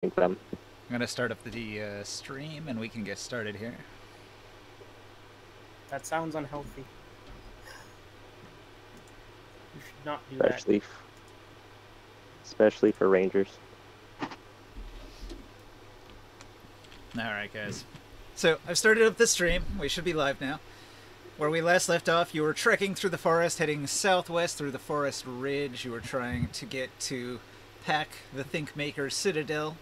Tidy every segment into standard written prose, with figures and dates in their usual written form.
them. I'm gonna start up the stream, and we can get started here. That sounds unhealthy. You should not do Especially for Rangers. Alright, guys. So, I've started up the stream. We should be live now. Where we last left off, you were trekking through the forest, heading southwest through the forest ridge. You were trying to get to Pack the Thinkmaker's Citadel,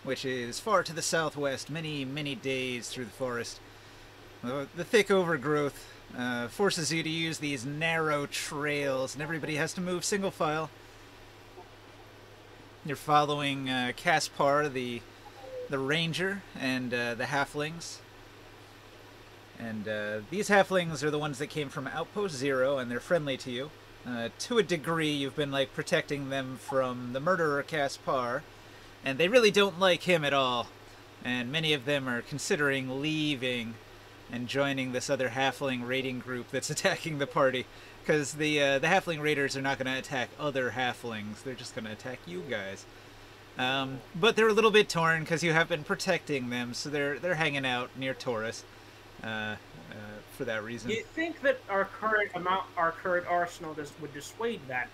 which is far to the southwest, many, many days through the forest. The thick overgrowth forces you to use these narrow trails, and everybody has to move single file. You're following Caspar, the ranger, and the halflings. And these halflings are the ones that came from Outpost Zero, and they're friendly to you. To a degree, you've been like protecting them from the murderer Caspar, and they really don't like him at all. And many of them are considering leaving and joining this other halfling raiding group that's attacking the party. Because the halfling raiders are not going to attack other halflings, they're just going to attack you guys. But they're a little bit torn because you have been protecting them, so they're hanging out near Taurus for that reason. Do you think that our current arsenal would dissuade that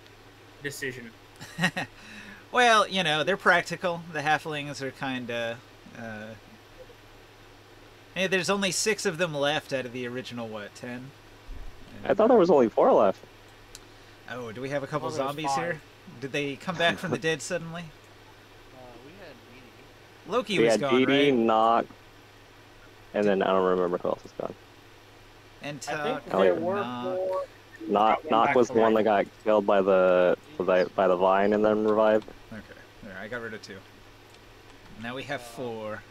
decision? Well, you know, they're practical. The halflings are kind of... Hey, there's only 6 of them left out of the original, what, 10? And, I thought there was only 4 left. Oh, do we have a couple zombies here? Did they come back from the dead suddenly? We had Dee Loki we was had gone, Dee, right? Knock, and then I don't remember who else is gone. And I think Oh, there yeah. were Knock 4. was the one that got killed by the vine and then revived. Okay, there, I got rid of 2. Now we have 4.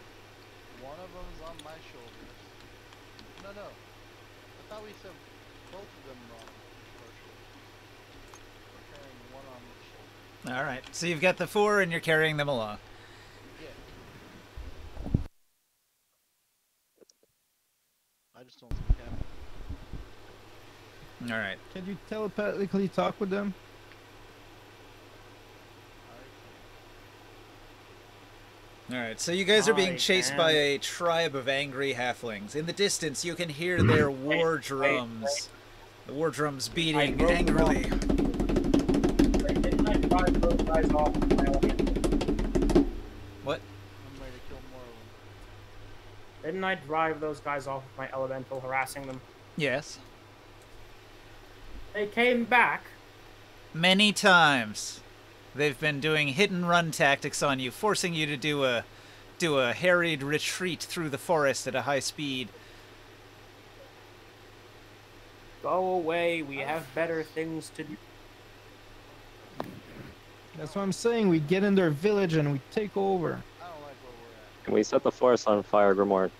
One of them's on my shoulders. No. I thought we said both of them were on our shoulders. We're carrying one on each shoulder. Alright, so you've got the 4 and you're carrying them along. Yeah. I just don't speak happy. Alright. Can you telepathically talk with them? Alright, so you guys are being chased by a tribe of angry halflings. In the distance, you can hear their war drums. The war drums beating angrily. Didn't I drive those guys off my elemental? What? I'm ready to kill more of them. Didn't I drive those guys off with my elemental, harassing them? Yes. They came back. Many times. They've been doing hit-and-run tactics on you, forcing you to do a harried retreat through the forest at a high speed. Go away, we have better things to do. That's what I'm saying. We get in their village and we take over. I don't like where we're at. Can we set the forest on fire, Grimoire?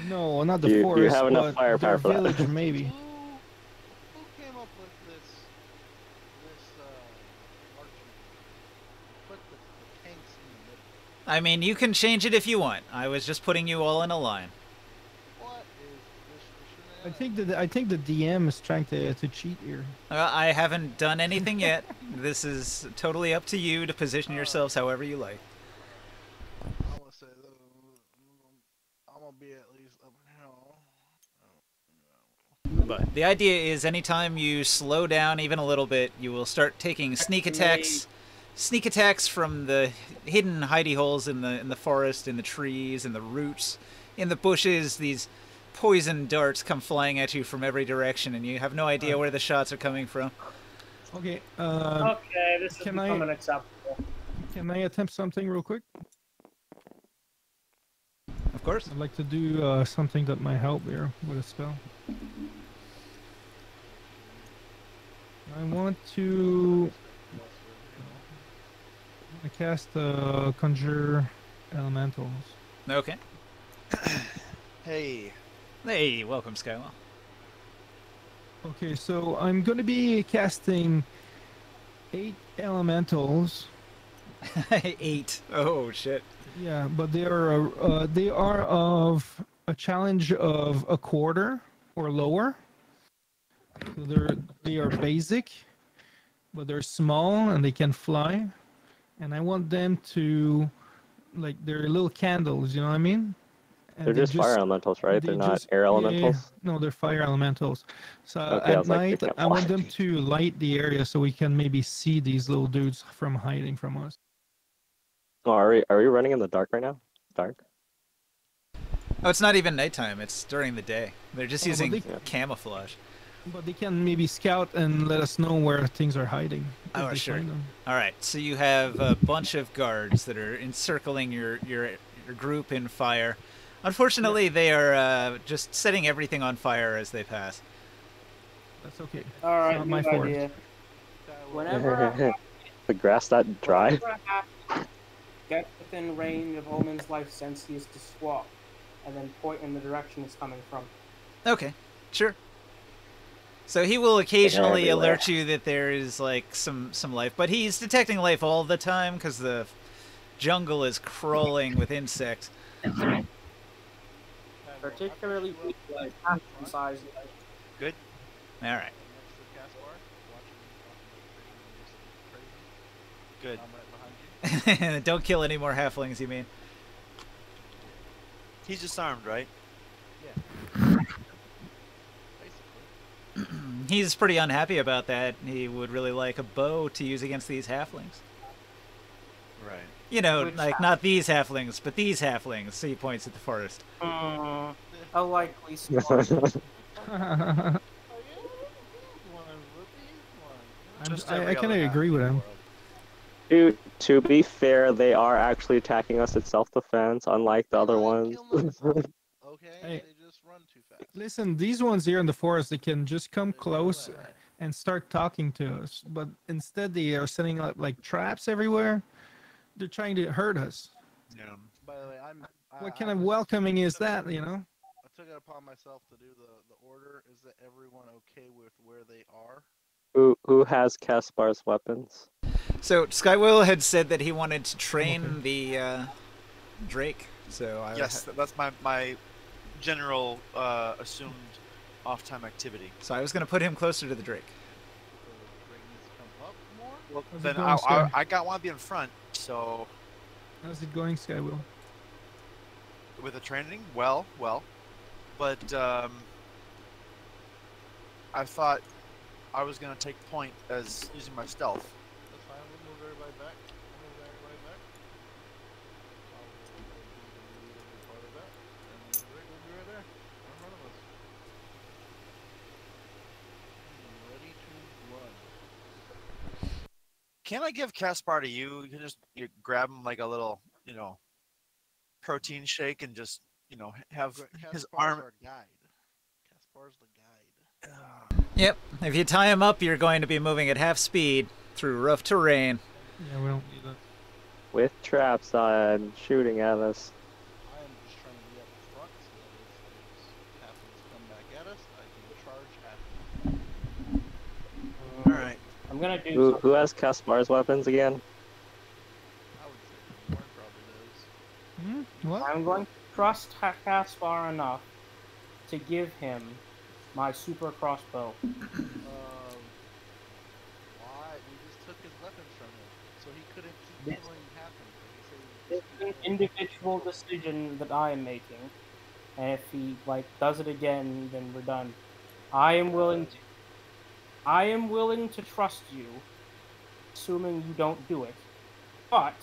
No, not the Do you forest. have enough but firepower their for that? village, maybe. Who came up with this archery? Put the tanks in the middle. I mean, you can change it if you want. I was just putting you all in a line. What is this? I think the DM is trying to cheat here. I haven't done anything yet. This is totally up to you to position yourselves however you like. I'm gonna say I'm gonna be at least up here. But the idea is anytime you slow down even a little bit, you will start taking sneak attacks. Sneak attacks from the hidden hidey holes in the forest, in the trees, in the roots, in the bushes. These poison darts come flying at you from every direction, and you have no idea where the shots are coming from. Okay. Okay, this is can I- becoming acceptable. Can I attempt something real quick? Of course. I'd like to do something that might help here with a spell. I want to cast Conjure Elementals. Okay. Hey. Hey, welcome, Skywell. Okay, so I'm going to be casting 8 elementals. 8. Oh shit. Yeah, but they are of a challenge of a quarter or lower. So they are basic, but they're small and they can fly. and I want them to, like, they're little candles. You know what I mean? And They're they just fire elementals, right? They're they not just air yeah, elementals. no, they're fire elementals. So Okay, I at was like, they night, can't I want fly. them to light the area so we can maybe see these little dudes from hiding from us. Oh, are we running in the dark right now? Dark. Oh, it's not even nighttime. It's during the day. They're just Oh, but using they- camouflage. But they can maybe scout and let us know where things are hiding if Oh, they sure. find them. All right. So you have a bunch of guards that are encircling your group in fire. Unfortunately, they are just setting everything on fire as they pass. That's okay. All right, not new my forest. idea. Guy will- Whenever The grass that dry. whenever a half gets within range of Omen's life sense, he is to swap, and then point in the direction it's coming from. Okay, sure. So he will occasionally Everywhere. alert you that there is like some life, but he's detecting life all the time because the jungle is crawling with insects. Guy will- Particularly I put you up like front, half the size. Good. All right. next to the cast bar, watching crazy. Good. I'm right behind you. Don't kill any more halflings, you mean? He's disarmed, right? Yeah. Basically. He's pretty unhappy about that. He would really like a bow to use against these halflings. Right. You know, Which like not these halflings, but these halflings. So he points at the forest. A likely story. Oh yeah, these ones, Just I every kind other of agree with him. To be fair, they are actually attacking us in self-defense, unlike the other ones. Okay, Hey. they just run too fast. Listen, these ones here in the forest, they can just come They run close away. and start talking to us. But instead, they are setting up like traps everywhere. They're trying to hurt us. Yeah. By the way, What kind of welcoming is that, you know? I took it upon myself to do the order. Is that everyone okay with where they are? Who has Caspar's weapons? So Skywell had said that he wanted to train Okay. the Drake. So I Yes, that's my general assumed off-time activity. So I was going to put him closer to the Drake. So the drink needs to come up more. Well, How's it then going, Sky? I got one to be in front. So How's it going, Skywill? with the training, well, but I thought I was gonna take point as using my stealth. That's fine. We'll move everybody back. We'll move everybody back. I'll be the leader part of that. And the drink will be right there in front of us. Ready to run. Can I give Caspar to you? You can just grab him like a little, protein shake and just, have his Caspar's arm. our guide. Caspar's the guide. Yep. If you tie him up, you're going to be moving at half speed through rough terrain. Yeah, we don't need that. With traps on, shooting at us. I am just trying to be up front so that if halflings come back at us, I can charge at them. All right. I'm gonna do Who something. has Caspar's weapons again? I would say Warren probably does. What? I'm going to trust Caspar enough to give him my super crossbow. Why? We just took his weapons from him, so he couldn't keep This- killing halflings. It's an individual decision that I am making, and if he does it again, then we're done. I am willing to trust you, assuming you don't do it. But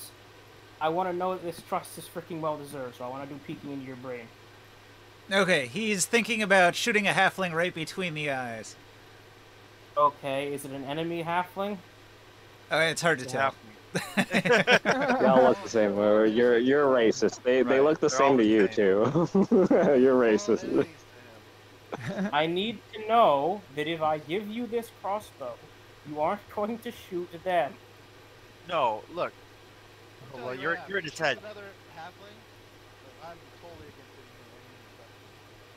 I want to know that this trust is freaking well deserved, so I want to do peeking into your brain. Okay, he's thinking about shooting a halfling right between the eyes. Okay, is it an enemy halfling? It's hard to tell. They all look the same. You're racist. They Right, look the they're same all to the you same. too. You're All racist. enemies to him. I need to know that if I give you this crossbow, you aren't going to shoot them. No, look. I'll tell Well, you you're what, you're in if his he shoots head. Another halfling. I'm totally against it.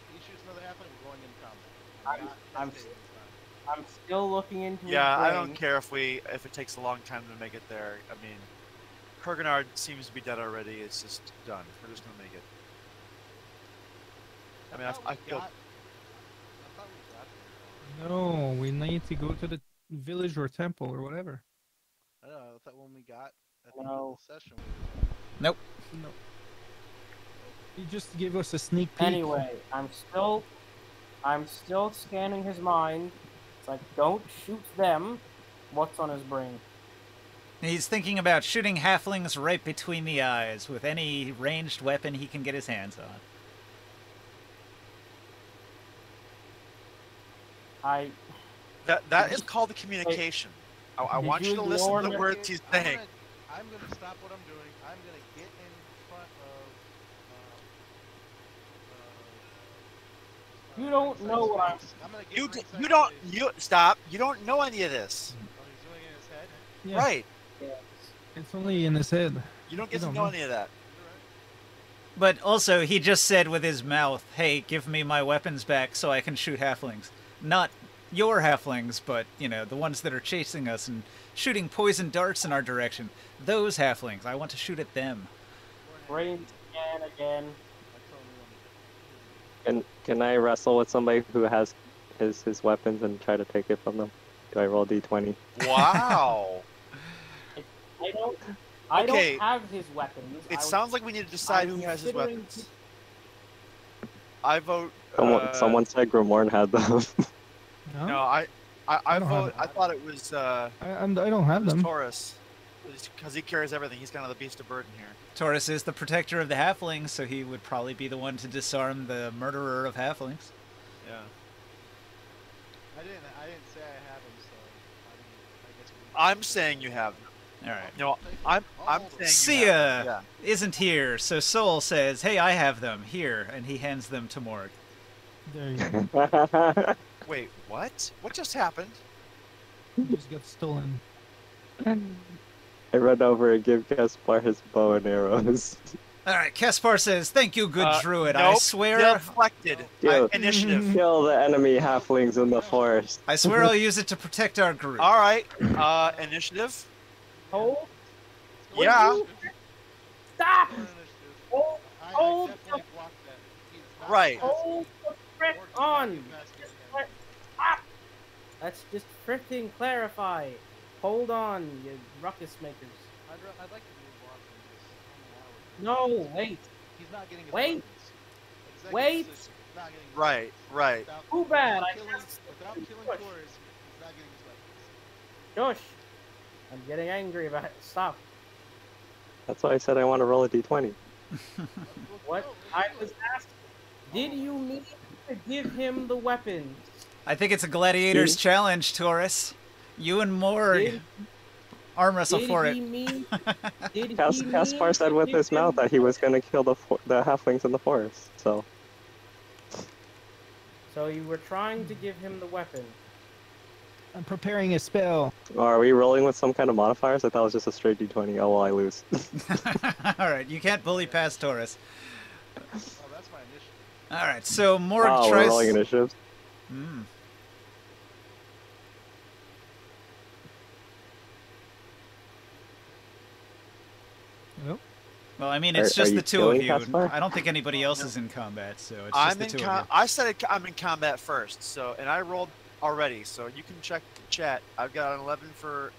If he shoots another halfling, we're going into combat. I'm Not hesitating this time. I'm still looking into Yeah, his I brain. don't care if it takes a long time to make it there. I mean, Kurganard seems to be dead already. It's just done. We're just gonna make it. I mean, thought I we feel. got- I thought we got there. No, we need to go to the village or temple or whatever. I don't know. I thought when we got at the end No. of the session. Nope. No. He just gave us a sneak peek. Anyway, I'm still scanning his mind. It's like, don't shoot them. What's on his brain? He's thinking about shooting halflings right between the eyes with any ranged weapon he can get his hands on. That is called the communication. I did want you you to listen to the ignore words he's saying. I'm gonna stop what I'm doing. I'm gonna get in front of. You don't know what I'm. I'm gonna get You Ringside Space. stop. You don't know any of this. Oh, he's doing it in his head. Yeah, Right. It's only in his head. You don't You get to don't know know. any of that. You're right. But also, he just said with his mouth, hey, give me my weapons back so I can shoot halflings. Not your halflings, but, you know, the ones that are chasing us and shooting poison darts in our direction. Those halflings. I want to shoot at them. Brain scan again. I totally Can I wrestle with somebody who has his weapons and try to take it from them? Do I roll d20? Wow. I Okay. don't have his weapons. It sounds like we need to decide who has his weapons. I vote. Someone said Grimorn had them. No, I don't have vote. it. I thought it was. I don't have them. Taurus, because he carries everything. He's kind of the beast of burden here. Taurus is the protector of the halflings, so he would probably be the one to disarm the murderer of halflings. Yeah. I didn't say I have him, so I guess we. I'm saying you have them. All right. No, I'm saying. Sia you have them. isn't here, so Soul says, hey, I have them here, and he hands them to Morg. There you go. Yeah. Wait, what? What just happened? He just got stolen. I run over and give Gaspar his bow and arrows. All right, Caspar says, thank you, good druid. I Nope, swear... deflected. Yo. Initiative. Kill the enemy halflings in the forest. I swear I'll use it to protect our group. All right. Initiative. Hold. Yeah. Stop! Initiative. Hold, I hold definitely blocked that. He's not Right. hold the frick Morgan's not on! getting past me again. Stop! Let's just fricking clarify. Hold on, you ruckus makers. I'd like to move on from this. I don't know why we're- No, wait. He's not getting his Wait. weapons. Executive Wait. assistant, he's not getting his Right. weapons. Right. Without- Too bad, without I killing- pressed the Without button. killing Push. Taurus, he's not getting his weapons. Shush. I'm getting angry about it. Stop. That's why I said I want to roll a d20. What? I was asked, did you need to give him the weapons? I think it's a gladiator's challenge, Taurus. You and Morg Did- arm wrestle Did for he it. mean? Did he Caspar mean said to with give his mouth him- that he was going to kill the halflings in the forest. So So you were trying to give him the weapon. I'm preparing a spell. are we rolling with some kind of modifiers? I thought it was just a straight d20. Oh well, I lose. All right, you can't bully past Taurus. Oh, that's my initiative. All right, so Morg Oh, we're tries... rolling initiatives. Mm. Nope. Well, I mean, it's Are just you the two of killing you. Caspar? I don't think anybody else is in combat, so it's just I'm the in. two of you. I said I'm in combat first. So, and I rolled already. So you can check the chat. I've got an 11 for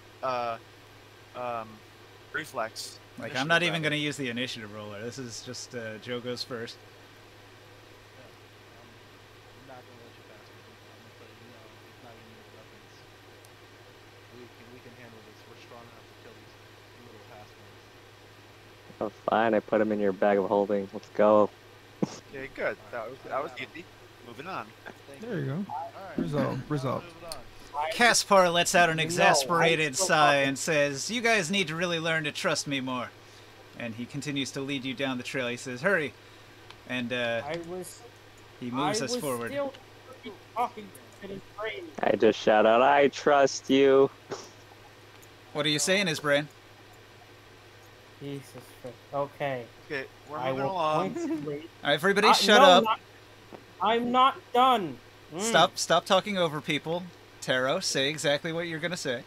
reflex. Like, I'm not even going to use the initiative roller. This is just Joe goes first. I'm not gonna let you pass me. I'm gonna tell you no. He's not getting his weapons. We can handle this. We're strong enough to kill these little halflings. Oh, fine. I put him in your bag of holding. Let's go. Okay, good. That was easy. Moving on. Thank There you go. Alright. Resolved. now Resolved. moving on. Caspar lets out an No, exasperated I'm still sigh talking. and says, you guys need to really learn to trust me more. And he continues to lead you down the trail. He says, hurry. And he moves us forward. Still talking to his brain. I just shout out, I trust you. What are you saying, his brain? Jesus Christ. Okay. Okay, we're I moving will along. pointedly... All right, everybody shut no, up. I'm not done. Stop talking over people. Taro, say exactly what you're going to say.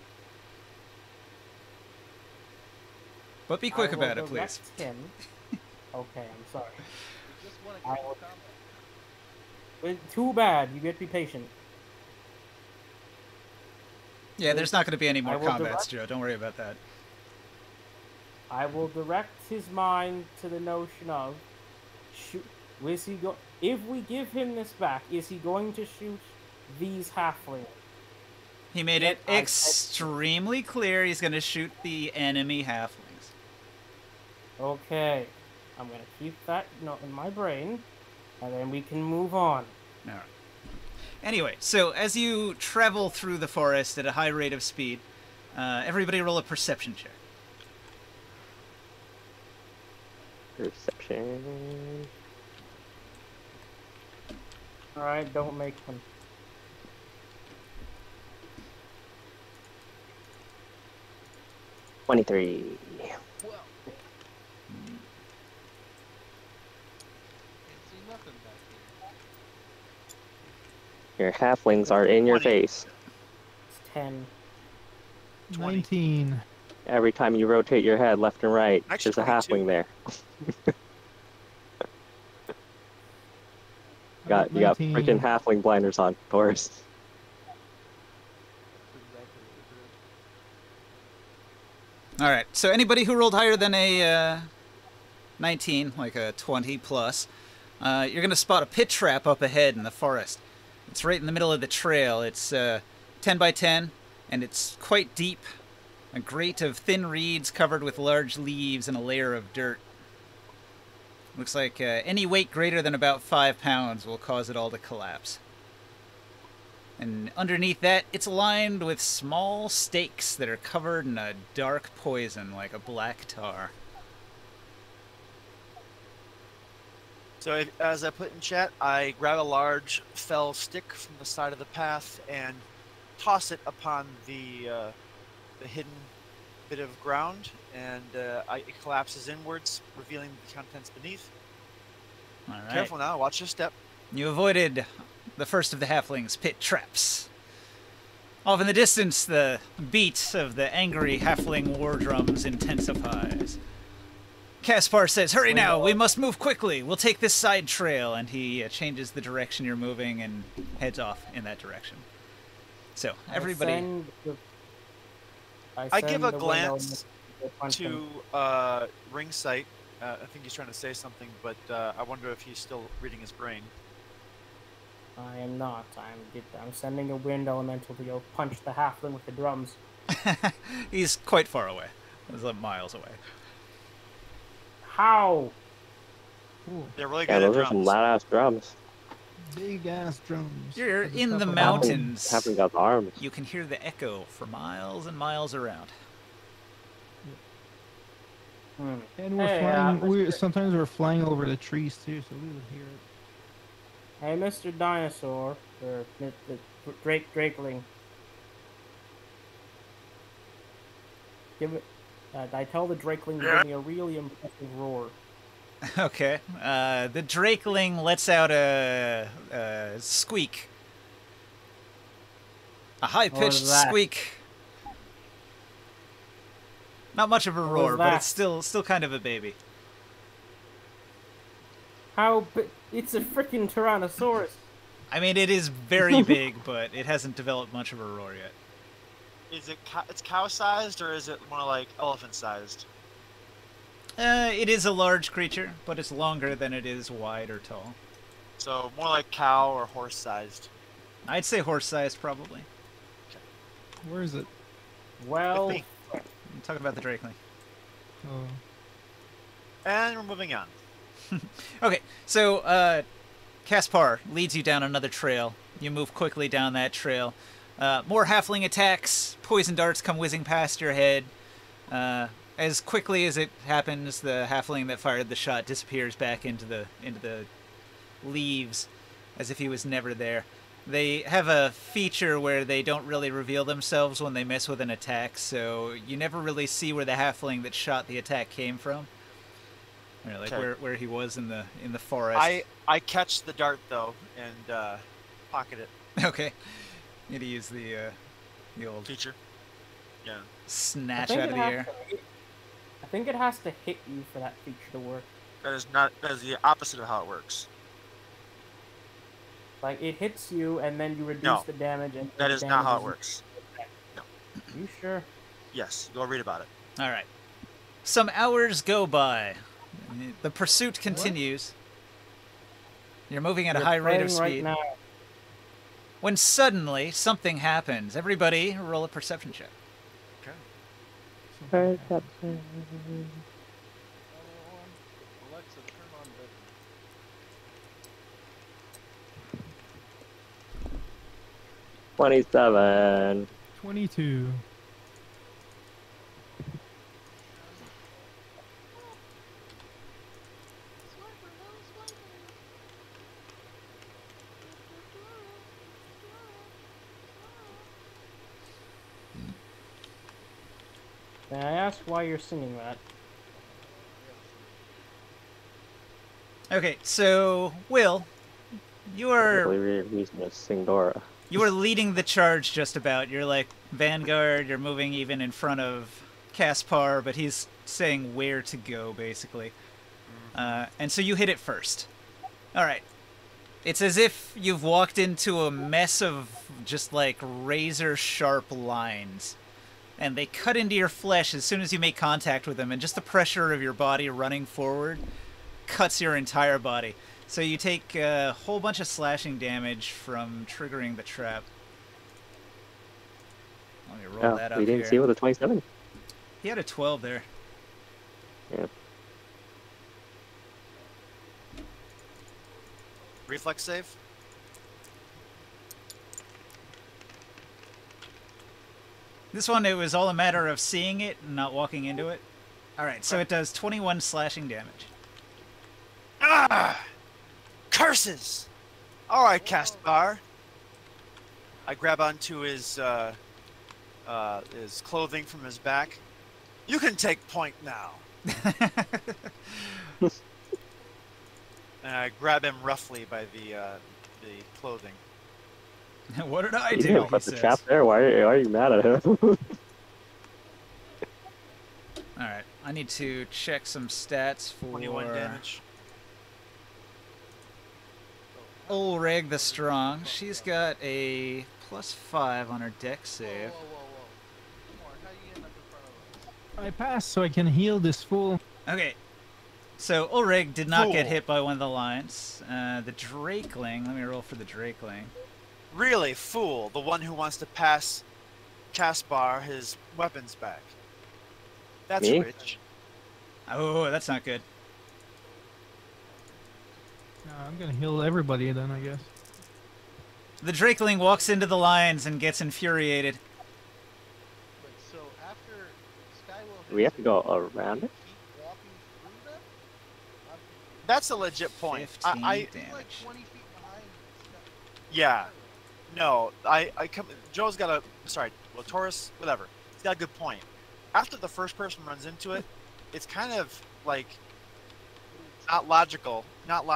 But be quick I will about it, please. direct Him. Okay, I'm sorry. We just want to I get will- into combat. But too bad. You get to be patient. Yeah, there's not going to be any I more will combats, direct- Joe. Don't worry about that. I will direct his mind to the notion of shoot. Is he go? If we give him this back, is he going to shoot these halflings? He made Yet it extremely clear he's going to shoot the enemy halflings. Okay, I'm gonna keep that note in my brain, and then we can move on. All right. Anyway, so as you travel through the forest at a high rate of speed, everybody roll a perception check. Perception. All right, don't make one. $23. Well. Can't see nothing back here. Your halflings are in your 20. face. It's 10. 20. 19. Every time you rotate your head left and right, Actually, there's a halfling 22. there. You got 19. freaking halfling blinders on, Taurus. That's exactly what it is. All right, so anybody who rolled higher than a 19, like a 20 plus, you're going to spot a pit trap up ahead in the forest. It's right in the middle of the trail. It's 10 by 10, and it's quite deep. A grate of thin reeds covered with large leaves and a layer of dirt. Looks like any weight greater than about 5 pounds will cause it all to collapse. And underneath that, it's lined with small stakes that are covered in a dark poison like a black tar. So as I put in chat, I grab a large fell stick from the side of the path and toss it upon the hidden bit of ground, and it collapses inwards, revealing the contents beneath. All right. Careful now, watch your step. You avoided the first of the halflings' pit traps. Off in the distance, the beat of the angry halfling war drums intensifies. Caspar says, "Hurry now, we must move quickly. We'll take this side trail," and he changes the direction you're moving and heads off in that direction. So, everybody... I give a glance to Ring Sight. I think he's trying to say something, but I wonder if he's still reading his brain. I am not. I'm sending a wind elemental to go punch the halfling with the drums. He's quite far away. He's like miles away. How? Ooh, They're really Yeah, good at those are some drums. loud-ass drums. big ass drums. You're at in top the of mountains. Haven't got arms. You can hear the echo for miles and miles around. And we're Hey, flying. Sometimes we're flying over the trees too, so we would hear it. Hey, Mr. Dinosaur, or the Drakeling. Give it. I tell the Drakeling to give me a really impressive roar. Okay. The Drakeling lets out a squeak. A high-pitched What was that? squeak. Not much of a What roar, was but that? it's still kind of a baby. How? It's a freaking Tyrannosaurus. I mean, it is very big, but it hasn't developed much of a roar yet. Is it it's cow-sized or is it more like elephant-sized? It is a large creature, but it's longer than it is wide or tall. So more like cow or horse-sized. I'd say horse-sized, probably. Where is it? Well, think. I'm talking about the Drakeling. Oh, And we're moving on. Okay, so Caspar leads you down another trail. You move quickly down that trail. More halfling attacks. Poison darts come whizzing past your head. As quickly as it happens, the halfling that fired the shot disappears back into the leaves, as if he was never there. They have a feature where they don't really reveal themselves when they mess with an attack, so you never really see where the halfling that shot the attack came from. Or like Okay. where he was in the forest. I catch the dart though and pocket it. Okay. Need to use the old Feature. Yeah. snatch I think out of the air. I think it has to hit you for that feature to work. That is the opposite of how it works. Like it hits you, and then you reduce No. the damage. And That the is not how it damage works. You sure? Yes, go read about it. All right. Some hours go by. The pursuit continues. You're moving at a We're high rate of playing right speed. now. When suddenly something happens. Everybody roll a perception check. Perception. Alexa, turn on bedroom. 27. 22. May I ask why you're singing that? Okay, so Will, you are Reason to sing Dora. leading the charge just about. You're like vanguard. You're moving even in front of Caspar, but he's saying where to go basically. And so you hit it first. All right. It's as if you've walked into a mess of just like razor sharp lines. And they cut into your flesh as soon as you make contact with them, and just the pressure of your body running forward cuts your entire body. So you take a whole bunch of slashing damage from triggering the trap. Let me roll that up we didn't here. see with a 27. He had a 12 there. Yeah. Reflex save. This one, it was all a matter of seeing it and not walking into it. Alright, so it does 21 slashing damage. Ah! Curses! Alright, Caspar. I grab onto his clothing from his back. You can take point now. And I grab him roughly by the clothing. What did I You do? didn't He put the says. trap there. Why are you mad at him? Alright, I need to check some stats for 21 damage. Ulrig the Strong. She's got a +5 on her deck save. Whoa. Kumar, how you getting up in front of us? I passed so I can heal this fool. Okay, so Ulrig did not get Fool. hit by one of the lines. The Drakeling, let me roll for the Drakeling. Really, fool, the one who wants to pass Caspar his weapons back. That's Me? rich. Oh, that's not good. I'm gonna heal everybody then, I guess. The Drakeling walks into the lines and gets infuriated. Wait, so after Skywell We have hits to it, go around it? keep walking through them? That's a legit point. 15 I He's like damage. 20 feet behind Skywell. yeah. No, I come. Joe's got a. Sorry, well, Taurus, whatever. He's got a good point. After the first person runs into it, it's kind of like not logical that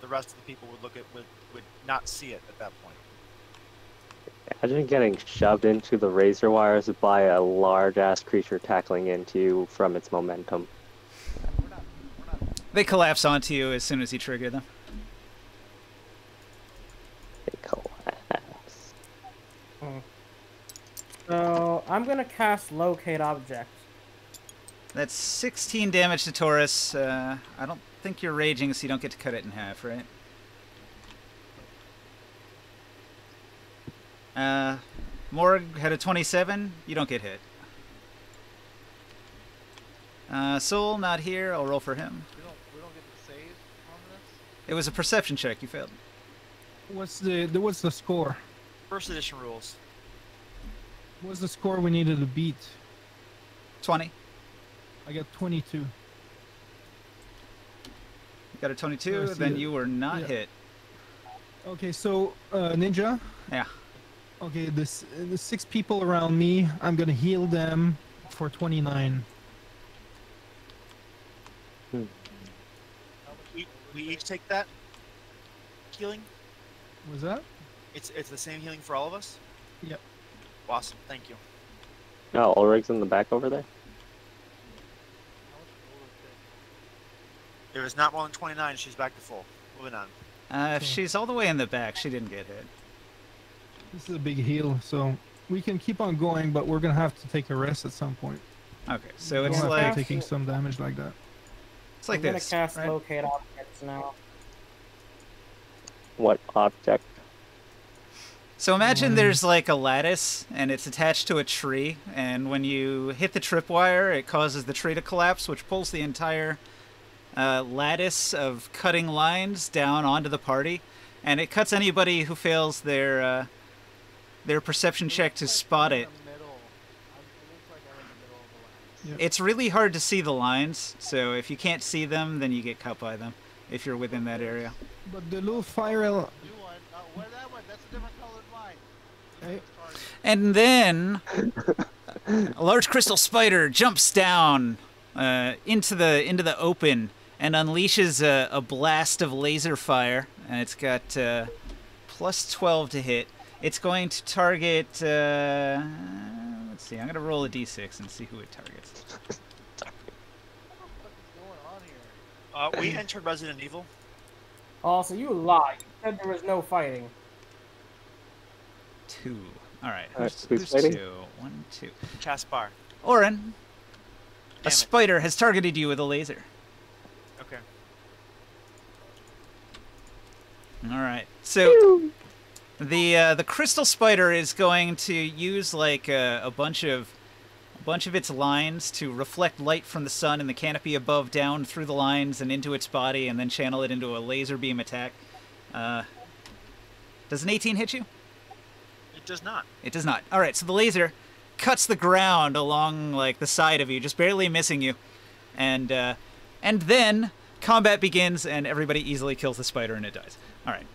the rest of the people would not see it at that point. Imagine getting shoved into the razor wires by a large-ass creature tackling into you from its momentum. We're not. They collapse onto you as soon as you trigger them. They collapse. So I'm gonna cast Locate Object. That's 16 damage to Taurus. I don't think you're raging, so you don't get to cut it in half, right? Morg had a 27. You don't get hit. Soul, not here. I'll roll for him. We don't get to save on this. It was a perception check. You failed. What's the score? First edition rules. What's the score we needed to beat? 20. I got 22. You got a 22, I see then it. you were not Yeah. hit. Okay, so Ninja. Yeah. Okay, the 6 people around me, I'm gonna heal them for 29. We each take that healing. Was that? It's the same healing for all of us. Yep. Awesome, thank you. Oh, Ulrig's in the back over there? If it's not more than 29, she's back to full. Moving on. If she's all the way in the back, she didn't get hit. This is a big heal, so we can keep on going, but we're gonna have to take a rest at some point. Okay, so I it's don't have like to taking some damage like that. it's like I'm gonna this. cast right? locate objects now. What object? So imagine Mm. there's like a lattice and it's attached to a tree, and when you hit the tripwire, it causes the tree to collapse, which pulls the entire lattice of cutting lines down onto the party, and it cuts anybody who fails their perception It check looks to like spot I'm it. in the middle. It looks like I'm in the middle of the lattice. Yep. It's really hard to see the lines, so if you can't see them, then you get cut by them if you're within that area. But the little fire New one. Where that one? That's a different colored line. Hey. Target. And then a large crystal spider jumps down into the open and unleashes a blast of laser fire, and it's got plus 12 to hit. It's going to target. Let's see. I'm gonna roll a d6 and see who it targets. What the fuck is going on here? We entered Resident Evil. Also, you lied. You said there was no fighting. 2. All right. Who's Who's fighting? 2? 1, 2. Caspar. Oren, a Damn it. spider has targeted you with a laser. Okay. All right. So the crystal spider is going to use like a bunch of its lines to reflect light from the sun in the canopy above down through the lines and into its body, and then channel it into a laser beam attack. Does an 18 hit you? It does not. It does not. All right. So the laser cuts the ground along like the side of you, just barely missing you, and then combat begins, and everybody easily kills the spider, and it dies. All right.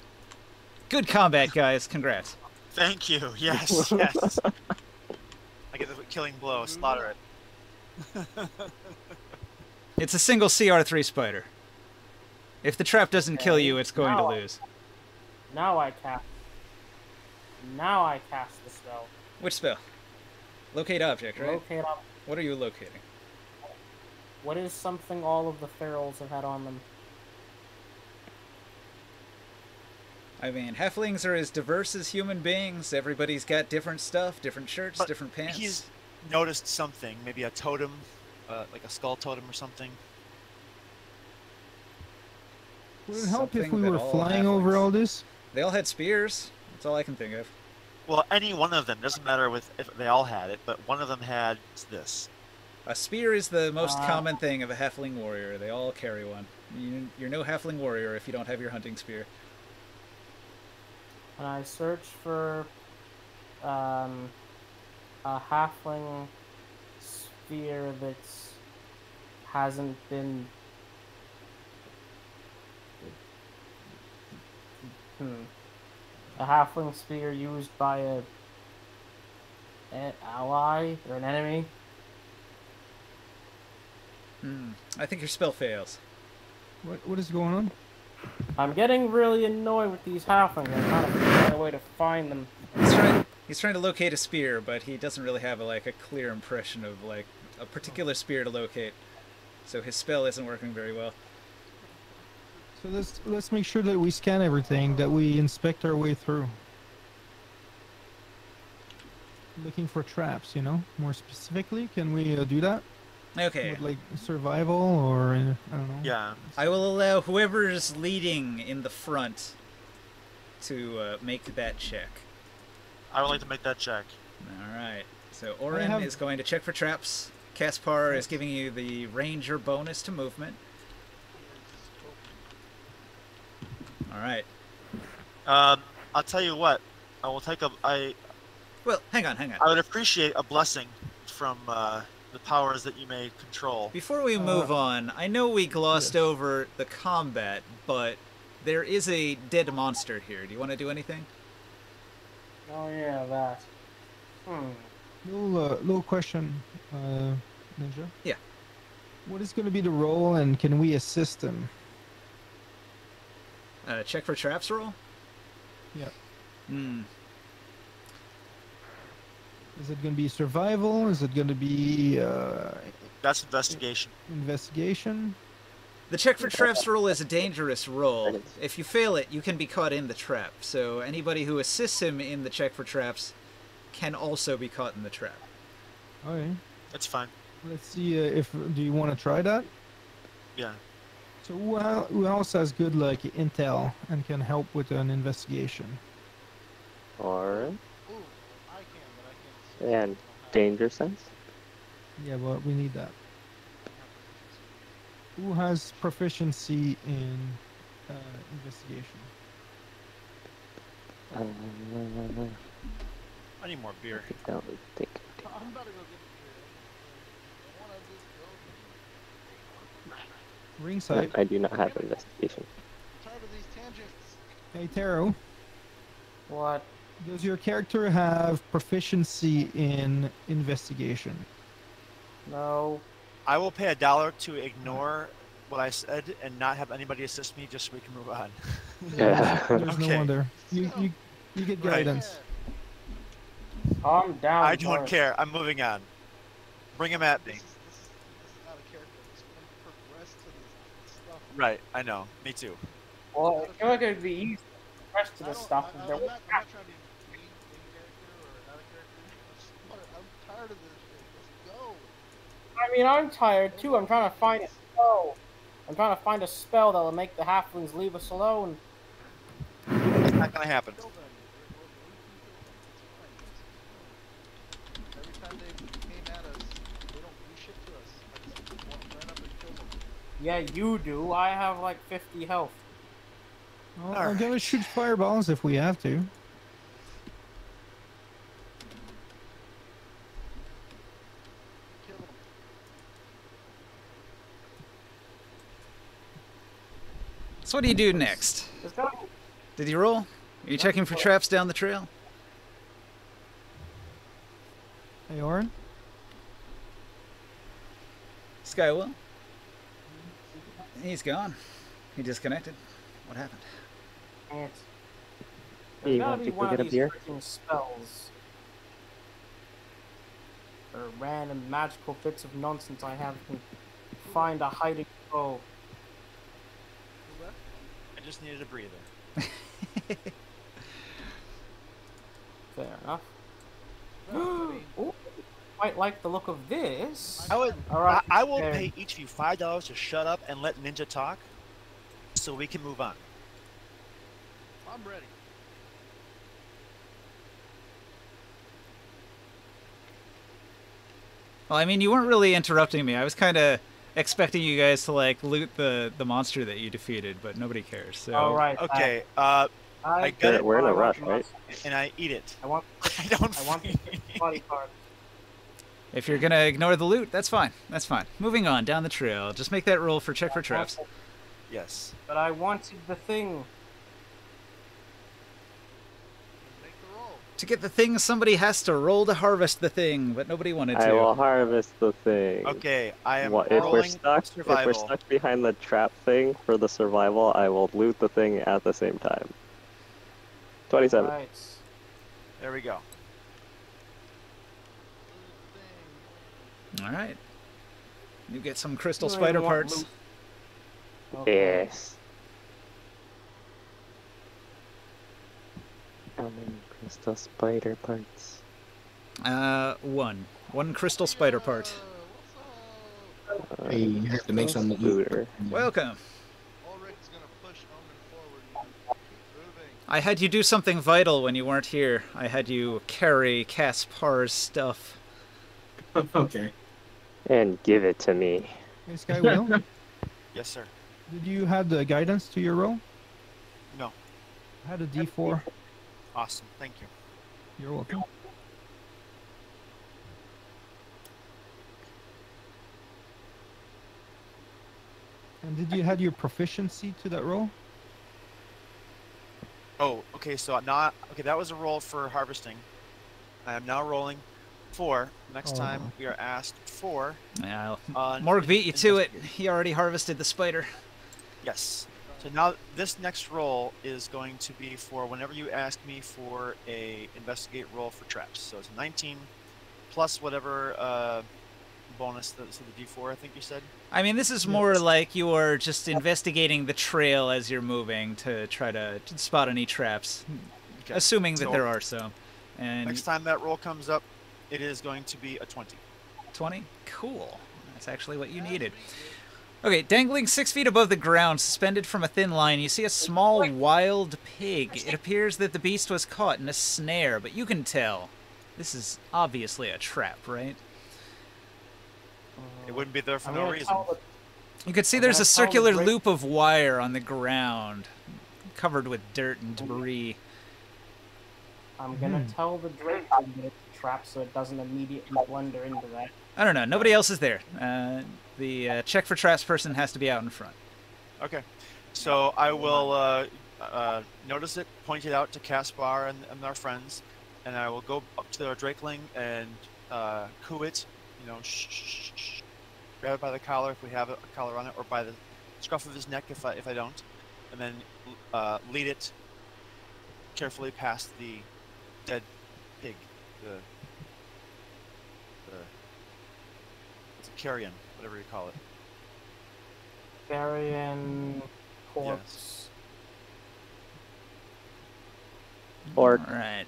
Good combat, guys. Congrats. Thank you. Yes, yes. I get the killing blow. Slaughter it. It's a single CR3 spider. If the trap doesn't kill you, it's going to Now- lose. Now I cast the spell. Which spell? Locate object, right? Locate up. What are you locating? What is something all of the ferals have had on them? I mean, halflings are as diverse as human beings. Everybody's got different stuff, different shirts, But different pants. He's noticed something. Maybe a totem, like a skull totem or something. Would it help if Something we that were all flying over halflings- all this? They all had spears. That's all I can think of. Well, any one of them. Doesn't matter if they all had it, but one of them had this. A spear is the most Ah. common thing of a halfling warrior. They all carry one. You're no halfling warrior if you don't have your hunting spear. And I search for a halfling sphere that's hasn't been a halfling spear used by an ally or an enemy. I think your spell fails. What is going on? I'm getting really annoyed with these halflings. I'm trying to figure out a way to find them. He's trying to locate a spear, but he doesn't really have a clear impression of like a particular spear to locate. So his spell isn't working very well. So let's make sure that we scan everything, that we inspect our way through. Looking for traps, you know, more specifically. Can we do that? Okay. With, like survival or I don't know. Yeah. I will allow whoever's leading in the front to make that check. I would like to make that check. All right. So Oren have- is going to check for traps. Caspar is giving you the ranger bonus to movement. All right. I'll tell you what. I will take Well, hang on. I would appreciate a blessing from the powers that you may control. Before we move on, I know we glossed over the combat, but there is a dead monster here. Do you want to do anything? Oh yeah, that. Little question, Ninja. Yeah. What is going to be the role, and can we assist him? Check for traps roll? Yeah. Is it going to be survival? Is it going to be That's investigation. investigation? The check for traps roll is a dangerous roll. If you fail it, you can be caught in the trap. So anybody who assists him in the check for traps can also be caught in the trap. Okay. It's fine. Let's see if do you want to try that? Yeah. So who else has good like intel and can help with an investigation? Or Ooh, I can, but I can't see. and I don't have danger sense. Yeah, but we need that. I don't have proficiency. Who has proficiency in investigation? I I need more beer. don't think. I'm about to go get a beer. I want to just go. Ringside. I do not have investigation. I'm tired of these tangents. Hey Taro, What? does your character have proficiency in investigation? No. I will pay $1 to ignore what I said and not have anybody assist me just so we can move on. Yeah. There's no Okay. wonder. You get Right. guidance. Calm down. I don't first. care. I'm moving on. Bring him at me. This is not a character. I'm just going to progress to this stuff. Right. I know. Me too. Well, I feel like it'd be easy to press to I the don't- stuff. I- if there I'm was- not trying to be in character or not a character. I'm tired of this shit. Let's go. I mean, I'm tired too. I'm trying to find a spell. I'm trying to find a spell that will make the halflings leave us alone. It's not gonna happen. Kill them. Every time they came at us, they don't do shit to us. I just want to run up and kill them. Yeah, you do. I have like 50 health. Well, I'm gonna shoot fireballs if we have to. Kill them. So what do you do next? There's gotta be- Did you roll? Are you checking for traps down the trail? Hey Oren. Skywell? He's gone. He disconnected. What happened? There's Hey, gotta want be to go one get a of these beer? freaking spells. Or random magical bits of nonsense I have to find a hiding foe. I just needed a breather. Fair enough. No, I mean, Ooh, quite like the look of this. I would. Alright, I will fair. pay each of you $5 to shut up and let Ninja talk, so we can move on. I'm ready. Well, I mean, you weren't really interrupting me. I was kind of expecting you guys to like loot the monster that you defeated, but nobody cares. So Alright. Okay. I got it. We're in I a want rush, right? And I eat it. I want I don't. I want the body part. if you're gonna ignore the loot, that's fine. That's fine. Moving on down the trail. Just make that roll for check for traps. Yes. But I wanted the thing. Make the roll. To get the thing, somebody has to roll to harvest the thing, but nobody wanted to. I will harvest the thing. Okay. I am What, if we're rolling stuck? survival. If we're stuck behind the trap thing for the survival, I will loot the thing at the same time. 27. Right. There we go. Thing. All right. You get some crystal You don't spider even want parts. loot. Okay. Yes. How many crystal spider parts? One crystal spider part. What's up? Hey, you have to make some looter. Welcome. Ulrich's gonna push Omen forward and keep moving. I had you do something vital when you weren't here. I had you carry Caspar's stuff. Okay. And give it to me. Hey Skywell, Yes, sir. did you have the guidance to your roll? No. I had a D4. Awesome. Thank you. You're welcome. And did you had your proficiency to that roll? Oh, okay. So now, okay, that was a roll for harvesting. I am now rolling 4. Next Oh. time we are asked for. Yeah, on Morg beat you to it. investigation. He already harvested the spider. Yes. So now this next roll is going to be for whenever you ask me for a investigate roll for traps. So it's 19 plus whatever bonus. So the D4, I think you said. I mean, this is more like you are just investigating the trail as you're moving to try to spot any traps, Okay. assuming that So there are some. And next time that roll comes up, it is going to be a 20. 20? Cool. That's actually what you needed. Okay, dangling 6 feet above the ground, suspended from a thin line, you see a small wild pig. It appears that the beast was caught in a snare, but you can tell. This is obviously a trap, right? It wouldn't be there for I'm no gonna reason. tell the- You can see I'm there's gonna a tell the circular great- loop of wire on the ground, covered with dirt and debris. I'm gonna tell the Drake to get a trap so it doesn't immediately blunder into that. I don't know. Nobody else is there. The check for traps person has to be out in front. Okay. So I will notice it, point it out to Caspar and our friends, and I will go up to the Drakeling and coo it, you know, shh, shh, shh, grab it by the collar if we have a collar on it, or by the scruff of his neck if I don't, and then lead it carefully past the dead pig, the it's a carrion, whatever you call it. Carrion corpse. Or All right.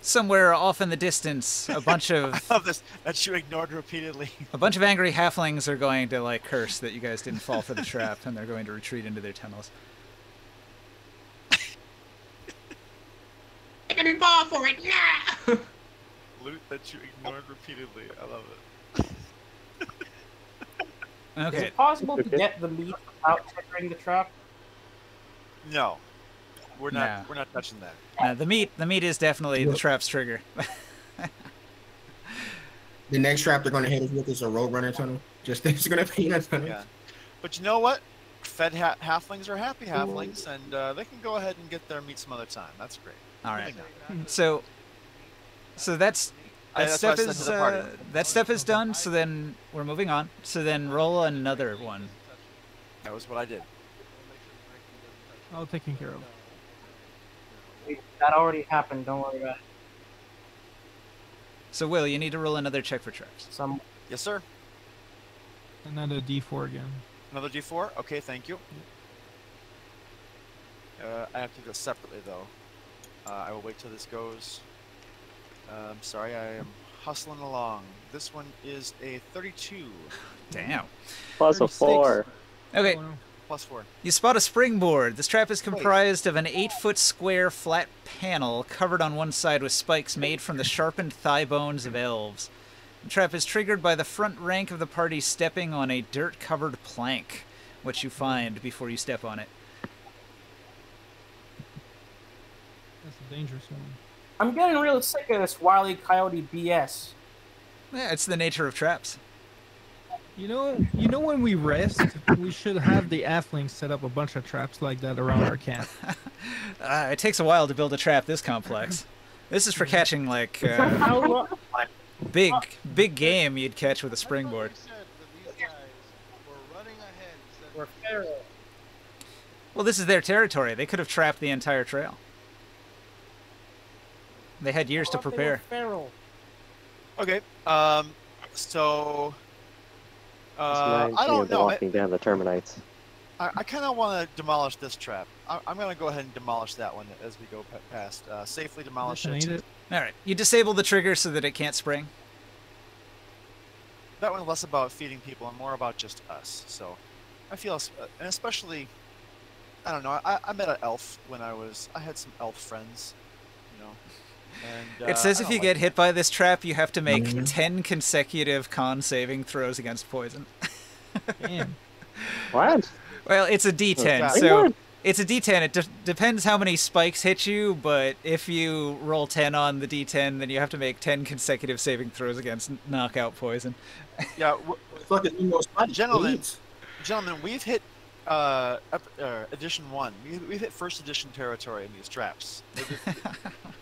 Somewhere off in the distance, a bunch I of love this that you ignored repeatedly. angry halflings are going to like curse that you guys didn't fall for the trap, and they're going to retreat into their tunnels. I didn't fall for it. Nah. Loot that you ignored repeatedly. I love it. Is Okay. it possible to get the meat without triggering the trap? No, we're not. No. We're not touching that. The meat is definitely the trap's trigger. The next trap they're gonna hit us with is a roadrunner tunnel. Just it's gonna be a tunnel. Yeah, but you know what? Fed halflings are happy halflings, and they can go ahead and get their meat some other time. That's great. All right. Moving on. So that's that That's what I step said is to the party. that step is done. So then we're moving on. So then roll another one. That was what I did. All taken care of. That already happened. Don't worry about it. So Will, you need to roll another check for traps. Some Yes, sir. Another D4 again. Another D4. Okay, thank you. I have to do it separately though. I will wait till this goes. I'm sorry, I am hustling along. This one is a 32 Damn. plus a 4. Okay. Oh, no. plus 4. You spot a springboard. This trap is comprised of an 8-foot square flat panel covered on one side with spikes made from the sharpened thigh bones of elves. The trap is triggered by the front rank of the party stepping on a dirt-covered plank, which you find before you step on it. That's a dangerous one. I'm getting really sick of this Wile E. Coyote BS. Yeah, it's the nature of traps. You know when we rest, we should have the Halflings set up a bunch of traps like that around our camp. It takes a while to build a trap this complex. This is for catching like How lo- big game you'd catch with a springboard. I thought you said that these guys were running ahead instead of We're feral. Well, this is their territory. They could have trapped the entire trail. They had years to I thought they were prepare. feral. Okay. So. This I reminds me don't of the know. walking down the Terminites. I kind of want to demolish this trap. I'm going to go ahead and demolish that one as we go past. Safely demolish Detonate it. it. All right, you disable the trigger so that it can't spring. That one's less about feeding people and more about just us. So I feel, and especially, I don't know. I met an elf when I had some elf friends, you know. And, It says I if don't you like get hit by this trap, you have to make Mhm. 10 consecutive con saving throws against poison. Damn. What? Well, it's a D10, Okay. so it's a D10. It depends how many spikes hit you, but if you roll 10 on the D10, then you have to make 10 consecutive saving throws against knockout poison. Yeah, Fuck it, you know, spot Gentlemen. please. gentlemen, we've hit edition 1. We've hit first edition territory in these traps.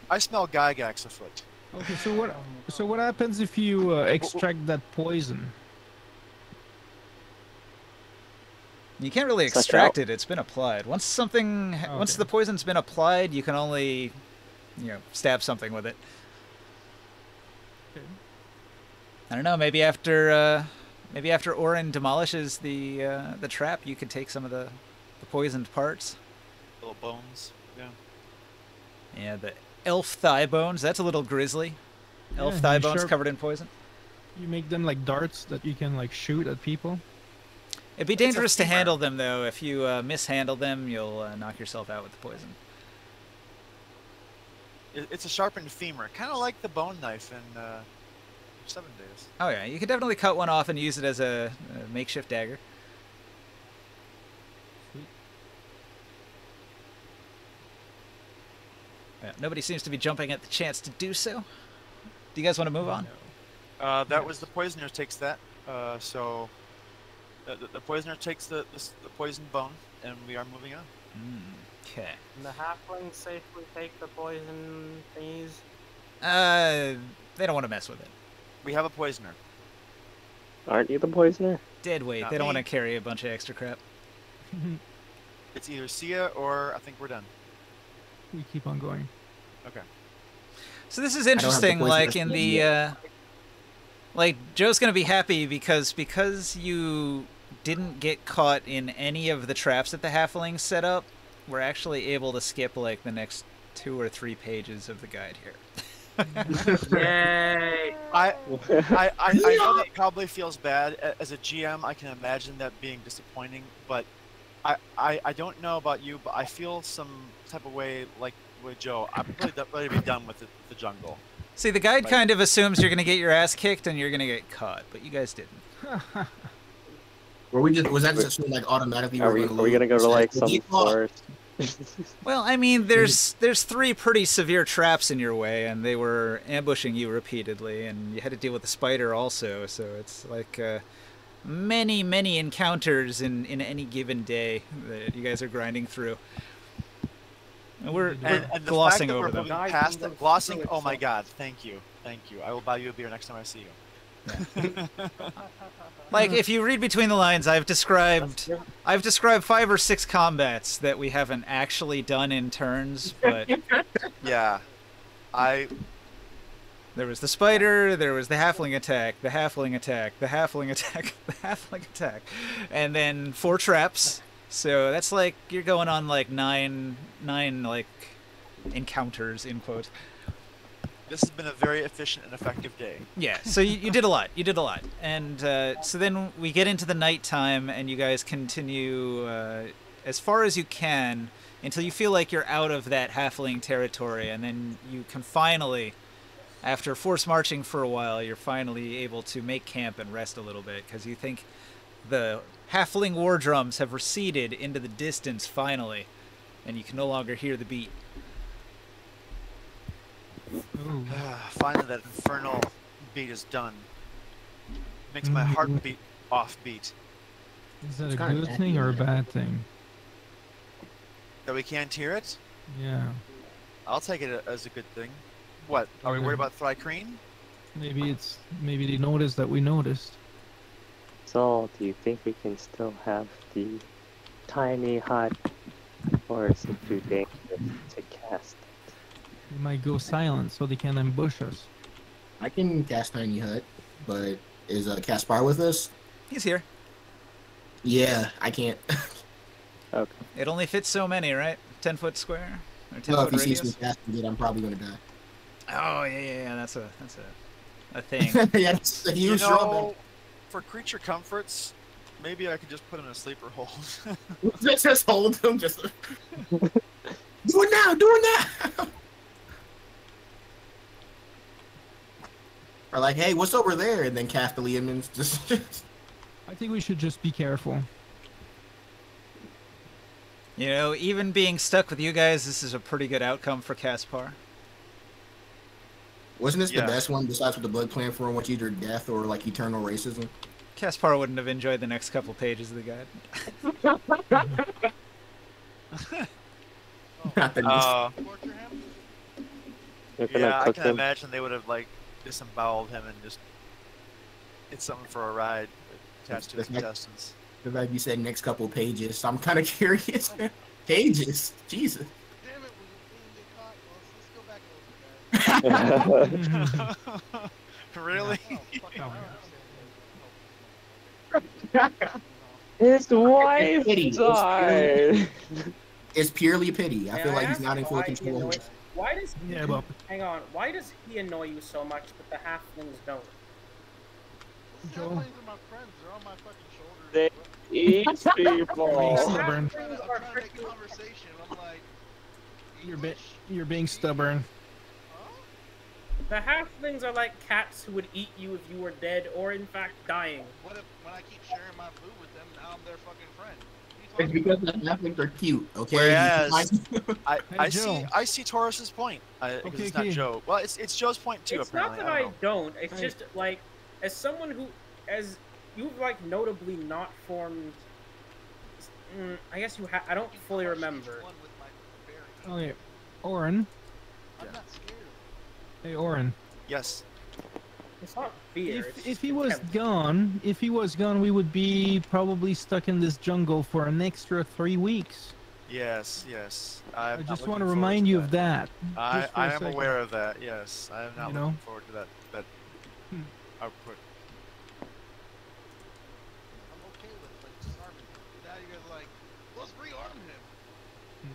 I smell Gygax afoot. Okay, so what happens if you extract that poison? You can't really Suck it extract out. it. It's been applied. Once something, once Okay. the poison's been applied, you can only, stab something with it. Okay. I don't know. Maybe after Orin demolishes the trap, you could take some of the poisoned parts. Little bones. Yeah. Yeah, elf thigh bones. That's a little grisly. Elf Yeah, thigh you bones sharp- covered in poison. You make them like darts that you can like shoot at people. It'd be dangerous to handle them, though. If you mishandle them, you'll knock yourself out with the poison. It's a sharpened femur, kind of like the bone knife in 7 Days. Oh yeah, you could definitely cut one off and use it as a makeshift dagger. Yeah, nobody seems to be jumping at the chance to do so. Do you guys want to move on? That was the poisoner takes that. So the poisoner takes the poisoned bone, and we are moving on. Okay. Can the halflings safely take the poison thingies? They don't want to mess with it. We have a poisoner. Aren't you the poisoner? Dead weight. Not They don't me. want to carry a bunch of extra crap. It's either Sia or I think we're done. We keep on going. Okay. So this is don't have the interesting. poison Like to in split the, yet. like Joe's gonna be happy because you didn't get caught in any of the traps that the halflings set up. We're actually able to skip like the next 2 or 3 pages of the guide here. Yay! I know that probably feels bad. As a GM, I can imagine that being disappointing, but I don't know about you, but I feel some type of way like with Joe. I'm really ready to be done with the jungle. See, the guide Like- kind of assumes you're gonna get your ass kicked and you're gonna get caught, but you guys didn't. Was that just like automatically? Are we gonna go to like some forest? Well, I mean, there's 3 pretty severe traps in your way, and they were ambushing you repeatedly, and you had to deal with the spider also. So it's like many encounters in any given day that you guys are grinding through. And we're And the glossing fact that over we're them. moving Guide past can it, go glossing. through it, Oh my so- God! Thank you. I will buy you a beer next time I see you. Like, if you read between the lines, I've described 5 or 6 combats that we haven't actually done in turns, but Yeah. there was the spider, there was the halfling attack, the halfling attack, the halfling attack, the halfling attack, and then 4 traps. So that's like you're going on like nine like encounters in quotes. This has been a very efficient and effective day. Yeah, so you did a lot. You did a lot. And so then we get into the nighttime, and you guys continue as far as you can until you feel like you're out of that halfling territory, and then you can finally, after force marching for a while, you're finally able to make camp and rest a little bit, because you think the halfling war drums have receded into the distance finally, and you can no longer hear the beat. Oh, Finally, that infernal beat is done. Makes my heart beat offbeat. is that It's a kinda good nasty, thing or a isn't it? bad thing? That we can't hear it? Yeah, I'll take it as a good thing. What? Are we worried about Thrycreen? maybe they noticed that we noticed. So, do you think we can still have the tiny hut, or is it too dangerous to cast? We might go silent so they can ambush us. I can cast Tiny Hut, but is Caspar with us? He's here. Yeah, I can't. Okay. It only fits so many, right? 10-foot square? Or 10 Well, if foot he sees me radius? casting it, I'm probably gonna die. Oh, yeah. That's a thing. Yeah, it's a You huge know, drawback. for creature comforts, maybe I could just put him in a sleeper hold. Just hold him. Just do it now. Do it now. Or like, hey, what's over there? And then cast the Liamans. Just I think we should just be careful. You know, even being stuck with you guys, this is a pretty good outcome for Caspar. wasn't this Yeah. the best one besides with the blood plan for what's either death or like eternal racism? Caspar wouldn't have enjoyed the next couple pages of the guide. Not the Torture him? You're gonna Yeah, I cook can him? imagine they would have like disemboweled him and just it's something for a ride attached to his That's like- intestines. like you said, next couple pages. So I'm kind of curious. Pages, Jesus. Damn it, we didn't get caught. Well, let's go back over, guys. Really? Oh, fuck, I don't understand. His wife Pity. died. It's purely pity. I feel like he's not in full Why, control. you know, Why does Yeah, but hang on? Why does he annoy you so much, but the halflings don't? Joe. Halflings are my friends. They're on my fucking shoulders. They eat Being people. stubborn. I'm trying to make conversation. I'm like, English? You're being stubborn. Huh? The halflings are like cats who would eat you if you were dead or in fact dying. What if when I keep sharing my food with them, now I'm their fucking friend? It's because the halflings are cute, okay? Whereas I Joe. see Taurus's point. Because Okay, it's not okay. Joe. Well, it's Joe's point too. It's apparently. not that I know. don't. It's Right. just like, as someone who, as you've like notably not formed. I guess you have. I don't fully remember. One with my berry. Okay, Oren. I'm not scared. Hey, Oren. Yes. It's not fear. it's If he was contempt. gone, we would be probably stuck in this jungle for an extra 3 weeks. Yes. Yes. I I'm just not want to looking remind forward you to of that. I just for a am second. aware of that. Yes. I am not You looking know? forward to that Hmm. output. I'm okay with like disarming him. Now you guys are like, let's rearm him.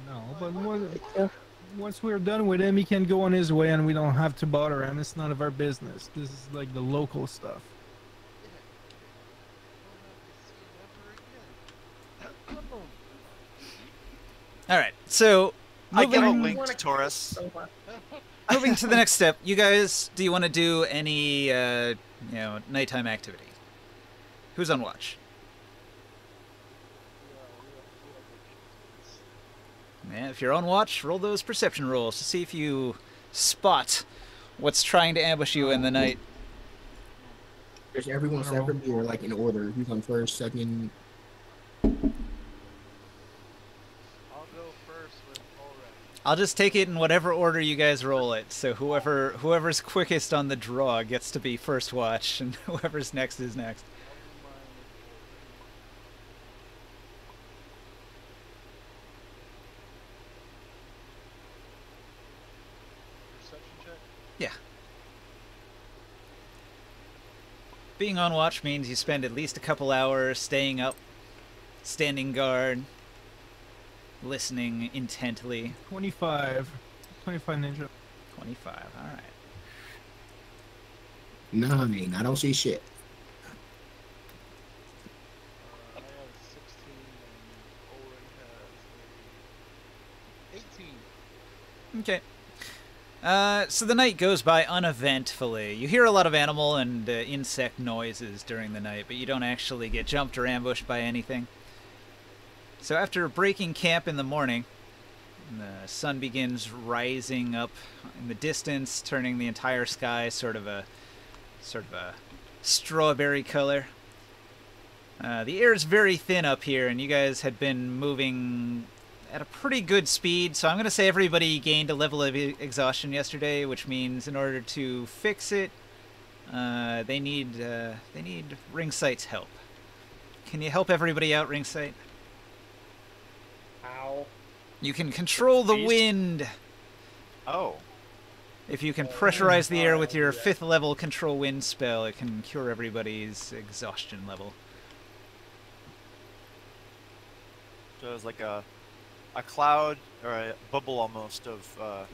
No, but once we're done with him, he can go on his way, and we don't have to bother him. It's none of our business. This is like the local stuff. All right, so I get a moving, link to Taurus. moving to the next step. You guys, do you want to do any nighttime activity? Who's on watch? Yeah, if you're on watch, roll those perception rolls to see if you spot what's trying to ambush you in the night. There's everyone separately or like in order. Who's on first, second? I'll go first with Ulrich. I'll just take it in whatever order you guys roll it. So whoever's quickest on the draw gets to be first watch, and whoever's next is next. Perception check? Yeah. Being on watch means you spend at least a couple hours staying up, standing guard, listening intently. 25 ninja. 25, alright. 9. I don't see shit. I have 16 and Ulrich has 18. Okay. So the night goes by uneventfully. You hear a lot of animal and insect noises during the night, but you don't actually get jumped or ambushed by anything. So after breaking camp in the morning, the sun begins rising up in the distance, turning the entire sky sort of a strawberry color. The air is very thin up here, and you guys had been moving at a pretty good speed, so I'm going to say everybody gained a level of exhaustion yesterday, which means in order to fix it, they need Ringsight's help. Can you help everybody out, Ringsight? Ow. You can control the Beast? wind. Oh. If you can pressurize the air with your 5th level control wind spell, it can cure everybody's exhaustion level. So it's like a cloud or a bubble almost of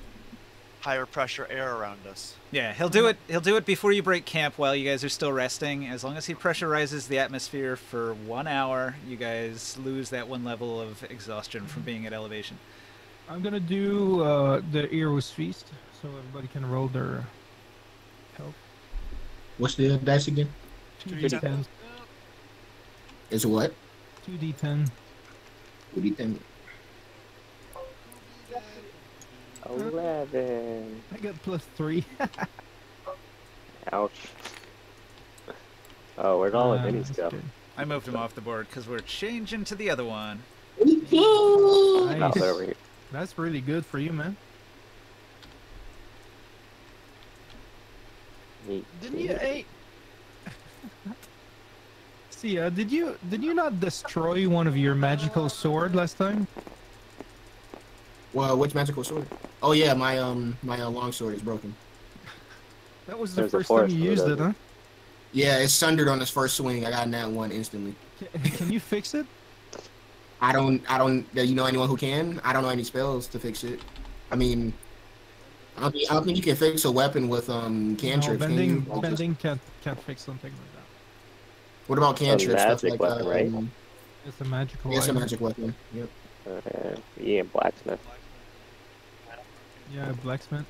higher pressure air around us. Yeah, he'll do it. He'll do it before you break camp while you guys are still resting. As long as he pressurizes the atmosphere for 1 hour, you guys lose that 1 level of exhaustion from being at elevation. I'm gonna do the Hero's Feast, so everybody can roll their health. What's the dice again? 2d10. Is what? 2d10. What do you think? 11. I got +3. Ouch. Oh, where'd all the minis That's go? good. I moved him off the board because we're changing to the other one. Oh, Nice. they're over here. That's really good for you, man. Didn't you? Hey. See, did you not destroy one of your magical sword last time? Well, which magical sword? Oh yeah, my long sword is broken. That was the There's a first time forest you root used of it, huh? Yeah, it's sundered on this first swing. I got in that one instantly. Can you fix it? I don't. You know anyone who can? I don't know any spells to fix it. I mean, I don't think you can fix a weapon with No, cantrips. Can you? bending can't fix something like that. What about It's a cantrips? Stuff magic like weapon, right? It's a magical it's a item. magic weapon. Yep. Yeah, blacksmith. Yeah, blacksmith.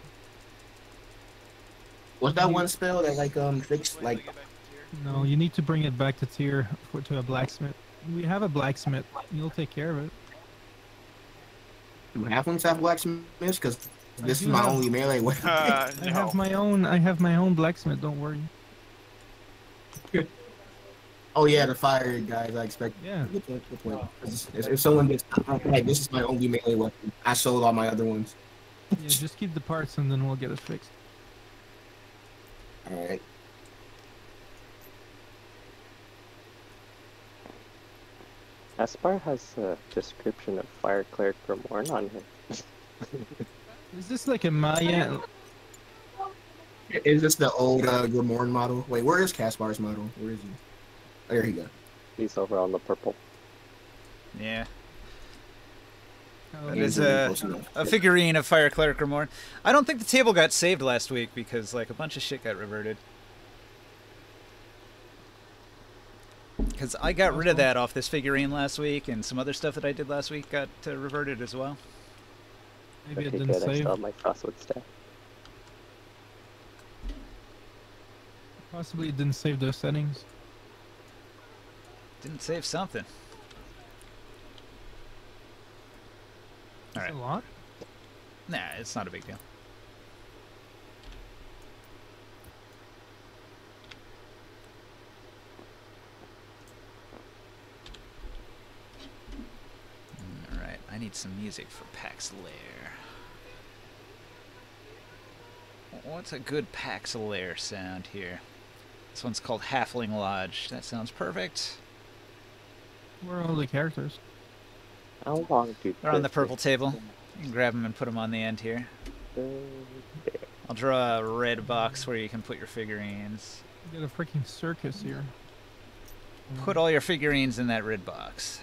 What's that one spell that like fixed Wait till we like? get back to tier. No, you need to bring it back to tier to a blacksmith. We have a blacksmith. You'll take care of it. Do halflings have blacksmiths? Because this is do my have- only melee weapon. I have my own. I have my own blacksmith. Don't worry. Oh yeah, the fire guys. I expect. Yeah. Good point. Good point. If someone gets like, this is my only melee weapon. I sold all my other ones. Yeah, just keep the parts and then we'll get it fixed. All right. Aspar has a description of Fire Cleric Grimoire on him. Is this like a Maya? Is this the old Grimorn model? Wait, where is Caspar's model? Where is he? Oh, there he go. He's over on the purple. Yeah. Oh, That Yeah, is he's really a close enough. figurine of Fire Cleric Grimoire. I don't think the table got saved last week because like a bunch of shit got reverted. Because I got rid of that off this figurine last week, and some other stuff that I did last week got reverted as well. Maybe it Okay, didn't good. I save. still have my Frostwood staff. Possibly it didn't save those settings. Didn't save something. That's Alright. a lot. Nah, it's not a big deal. Alright, I need some music for Pax Lair. What's a good Pax Lair sound here? This one's called Halfling Lodge. That sounds perfect. Where are all the characters? How long do They're on the this purple table. You can grab them and put them on the end here. take? I'll draw a red box where you can put your figurines. We got a freaking circus here. Put all your figurines in that red box.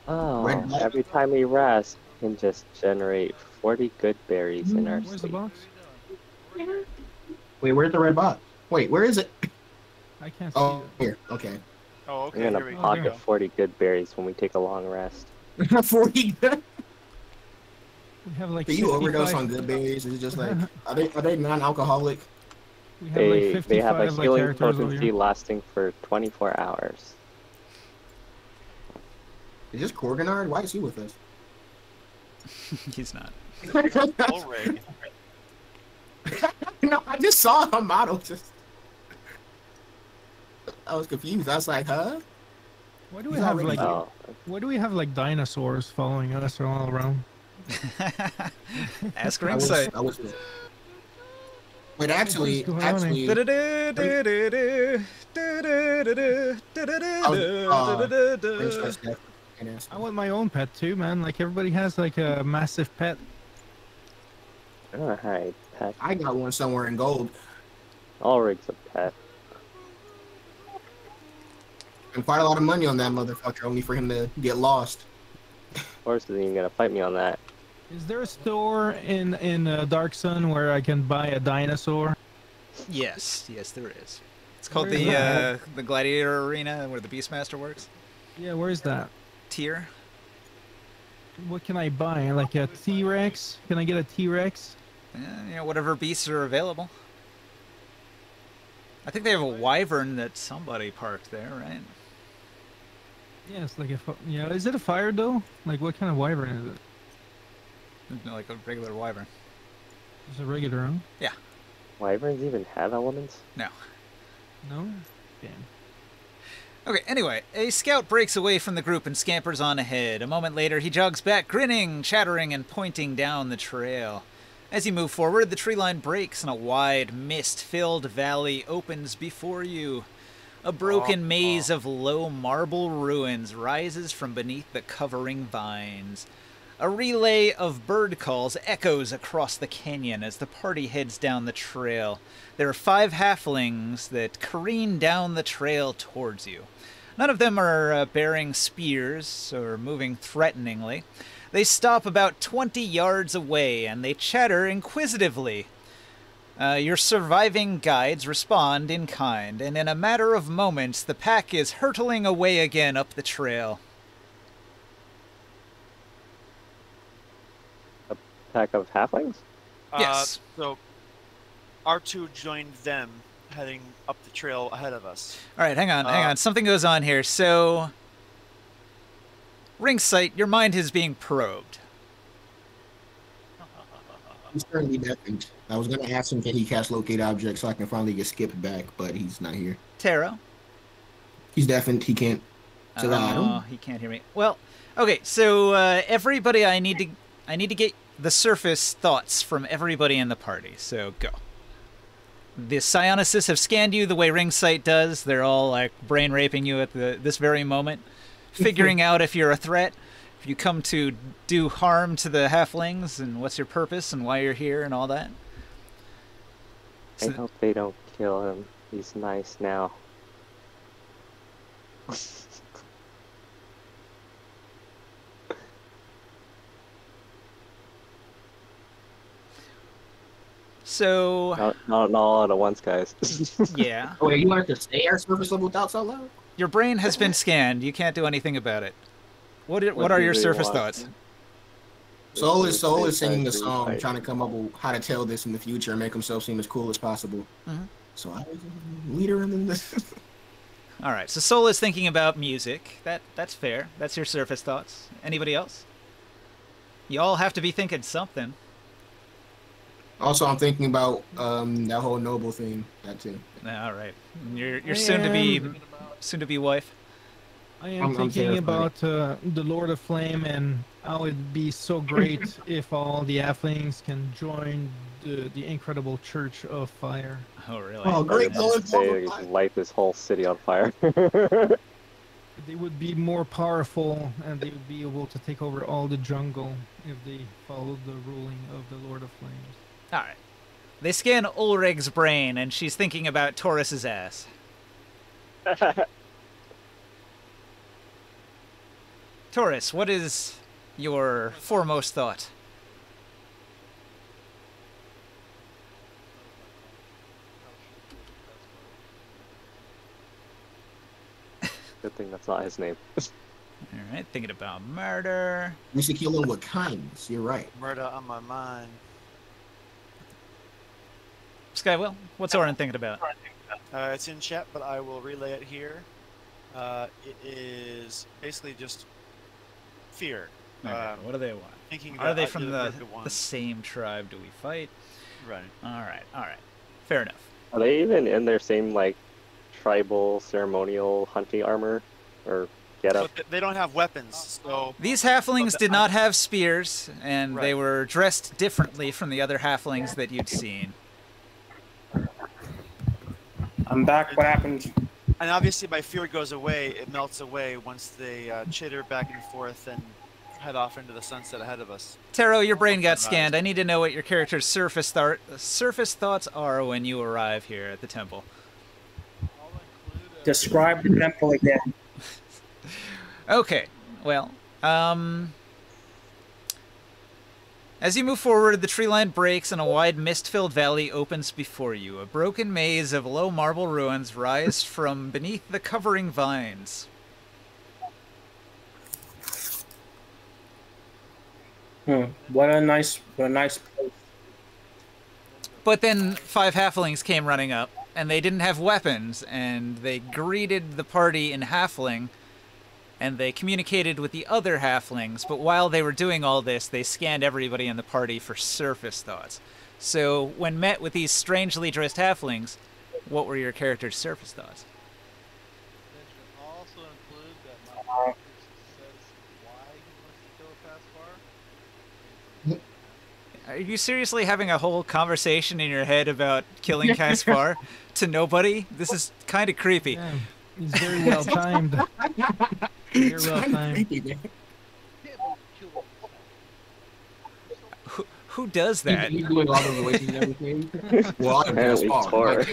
Oh, Red light. every time we rest, we can just generate 40 good berries in our Where's the sleep. box? Wait, where's the red box? Wait, where is it? I can't see Oh, it. here. Okay. Oh, We're okay. gonna Here we pocket go. 40 good berries when we take a long rest. 40. We have like Do you overdose 55 on good berries? Is it just like are they non-alcoholic? We have like They 55 have a like healing characters over potency here. lasting for 24 hours. Is this Korganard? Why is he with us? He's not. Ulrich. No, I just saw a model. Just I was confused. I was like, huh? Why do we He's have already like Oh, why do we have like dinosaurs following us all around? Ask I was, ringside. I was. Wait, actually, What's going on actually, I want my own pet too, man. Like everybody has like a massive pet. alright, pet. I got one somewhere in gold. Ulrich's a pet. And quite a lot of money on that motherfucker, only for him to get lost. Of course, isn't even gonna fight me on that. Is there a store in Dark Sun where I can buy a dinosaur? Yes, yes, there is. It's called Where is the that? the Gladiator Arena where the Beastmaster works. Yeah, where is that? Tier. What can I buy? Like a T-Rex? Can I get a T-Rex? You know, whatever beasts are available. I think they have a wyvern that somebody parked there, right? Yeah, it's like a yeah. Is it a fire though? Like what kind of wyvern is it? Like a regular wyvern. It's a regular, huh? Yeah. Wyverns even have elements? No. No? Damn. Okay, anyway, a scout breaks away from the group and scampers on ahead. A moment later, he jogs back, grinning, chattering, and pointing down the trail. As you move forward, the tree line breaks and a wide, mist-filled valley opens before you. A broken maze of low marble ruins rises from beneath the covering vines. A relay of bird calls echoes across the canyon as the party heads down the trail. There are 5 halflings that careen down the trail towards you. None of them are bearing spears or moving threateningly. They stop about 20 yards away, and they chatter inquisitively. Your surviving guides respond in kind, and in a matter of moments, the pack is hurtling away again up the trail. A pack of halflings? Yes. So R2 joined them, heading up the trail ahead of us. All right, hang on. Something goes on here. So, Ringsight, your mind is being probed. He's currently deafened. I was going to ask him, can he cast locate object so I can finally get skipped back, but he's not here. Taro? He's deafened. He can't. Oh, he can't hear me. Well, okay. So everybody, I need to get the surface thoughts from everybody in the party. So go. The psionists have scanned you the way Ringsight does. They're all like brain raping you at this very moment, figuring out if you're a threat, if you come to do harm to the halflings, and what's your purpose and why you're here and all that. I hope they don't kill him. He's nice now. So not all at once, guys. yeah. Oh, wait, you wanted to say our surface level thoughts out loud? Your brain has been scanned. You can't do anything about it. What are your surface thoughts? Soul is singing the song, trying to come up with how to tell this in the future and make himself seem as cool as possible. Mm-hmm. So I was a leader in this. All right. So Soul is thinking about music. That's fair. That's your surface thoughts. Anybody else? You all have to be thinking something. Also, I'm thinking about that whole noble thing. That too. All right. Your soon to be wife. I am I'm thinking terrified. about the Lord of Flame and how it'd be so great if all the halflings can join the incredible Church of Fire. Oh, really? Oh, great! I would say light this whole city on fire. They would be more powerful, and they would be able to take over all the jungle if they followed the ruling of the Lord of Flames. All right. They scan Ulrig's brain, and she's thinking about Taurus's ass. Taurus, what is your foremost thought? Good thing that's not his name. All right, thinking about murder. We should kill him with kindness. You're right. Murder on my mind. Skywell, what's Orin thinking about? It's in chat, but I will relay it here. It is basically just fear. Okay, what do they want? Thinking Are they that from either the one. same tribe do we fight? Right. All right. Fair enough. Are they even in their same like tribal ceremonial hunting armor or getup? But they don't have weapons, so These halflings did not have spears, and they Right. were dressed differently from the other halflings that you'd seen. I'm back. What happened? and obviously my fear goes away. It melts away once they chitter back and forth and head off into the sunset ahead of us. Taro, your brain got scanned. I need to know what your character's surface thoughts are when you arrive here at the temple. Describe the temple again. Okay, well, as you move forward, the tree line breaks and a wide mist-filled valley opens before you. A broken maze of low marble ruins rise from beneath the covering vines. What a nice place. But then 5 halflings came running up, and they didn't have weapons, and they greeted the party in halfling, and they communicated with the other halflings, but while they were doing all this, they scanned everybody in the party for surface thoughts. So, when met with these strangely dressed halflings, what were your character's surface thoughts? That should also include that my character says why he wants to kill Caspar. Are you seriously having a whole conversation in your head about killing Caspar to nobody? This is kind of creepy. Yeah, he's very well timed. Very well timed. Who does that? He's doing all the voices and everything. Well, I'm Apparently Tor.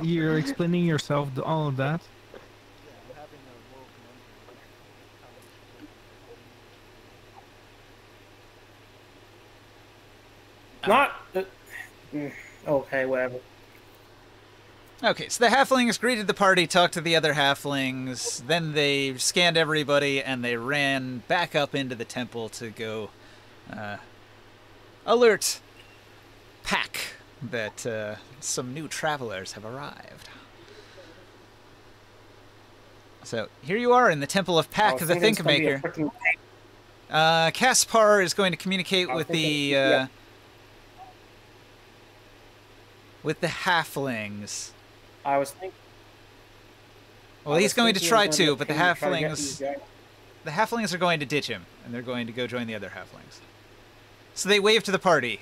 You're explaining yourself all of that. Yeah, I'm having a moral Not. Okay, whatever. Okay, so the halflings greeted the party, talked to the other halflings, then they scanned everybody, and they ran back up into the temple to go alert Pack that some new travelers have arrived. So here you are in the Temple of Pack, the Think Maker. Caspar is going to communicate with the halflings. I was thinking. Well, he's going to try to, but the halflings are going to ditch him, and they're going to go join the other halflings. So they wave to the party,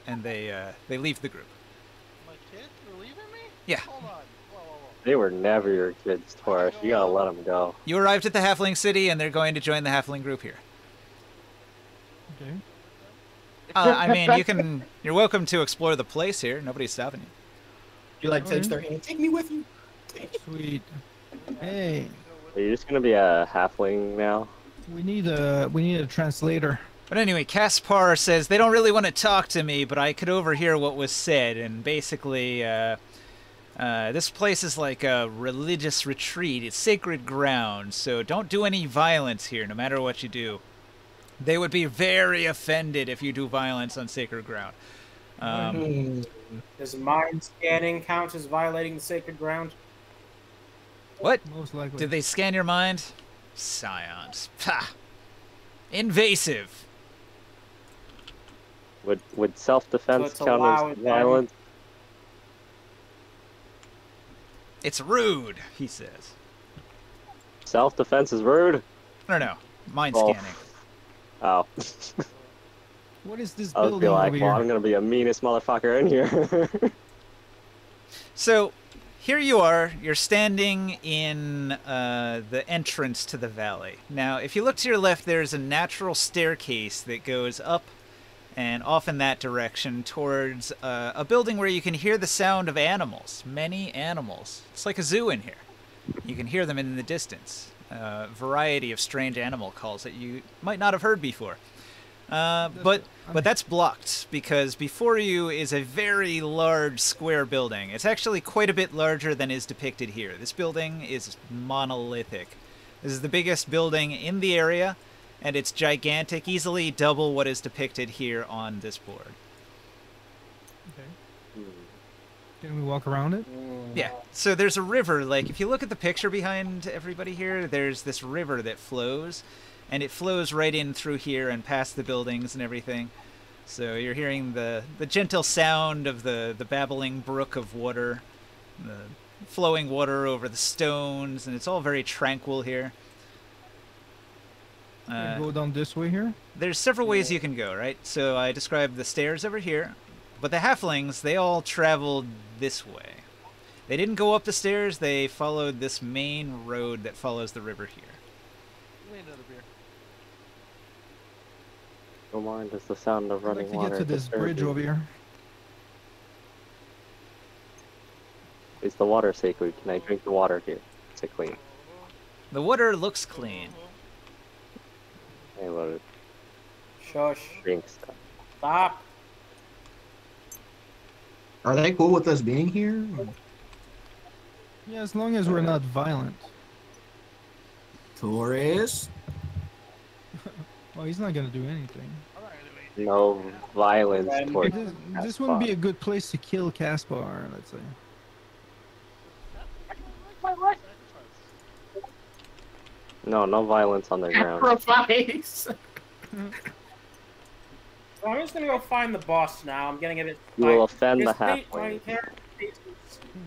and they leave the group. My kids were leaving me? Yeah. Hold on. Whoa. They were never your kids, Taurus. You gotta let them go. You arrived at the halfling city, and they're going to join the halfling group here. Okay. I mean, you're welcome to explore the place here. Nobody's stopping you. You like touch their hand? Take me with you. Sweet. Hey, Are you just gonna be a halfling now? we need a translator. But anyway, Caspar says they don't really want to talk to me, but I could overhear what was said, and basically, this place is like a religious retreat. It's sacred ground, so don't do any violence here, no matter what you do. They would be very offended if you do violence on sacred ground. Does mind scanning count as violating the sacred ground? What? Most likely. Did they scan your mind? Scions. Pah! Invasive. Would self-defense So it's count allowed, as violence? It's rude, he says. Self-defense is rude? No. Mind Oh. scanning. Oh. What is this I was building be like, over well, here? I'm gonna be a meanest motherfucker in here. So, here you are. You're standing in the entrance to the valley. Now, if you look to your left, there's a natural staircase that goes up and off in that direction towards a building where you can hear the sound of animals. Many animals. It's like a zoo in here. You can hear them in the distance. A variety of strange animal calls that you might not have heard before. But that's blocked because before you is a very large square building. It's actually quite a bit larger than is depicted here. This building is monolithic. This is the biggest building in the area, and it's gigantic, easily double what is depicted here on this board. Okay. Can we walk around it? Yeah, so there's a river. Like, if you look at the picture behind everybody here, there's this river that flows, and it flows right in through here and past the buildings and everything. So you're hearing the gentle sound of the babbling brook of water, the flowing water over the stones, and it's all very tranquil here. Can we go down this way here? There's several ways you can go, right? So I described the stairs over here, but the halflings, they all traveled this way. They didn't go up the stairs, they followed this main road that follows the river here. Give me another beer. Don't mind just the sound of I'd running like to water. get to this disturbs bridge you. over here. Is the water sacred? Can I drink the water here? Is it clean? The water looks clean. I love it. Shush. Drink stuff. Stop. Are they cool with us being here? Yeah, as long as we're not violent. Torres? Well, he's not gonna do anything. No violence towards This wouldn't be a good place to kill Caspar, let's say. No violence on the ground. Sacrifice! So I'm just gonna go find the boss now. I'm getting a bit. You will offend the My halfling. character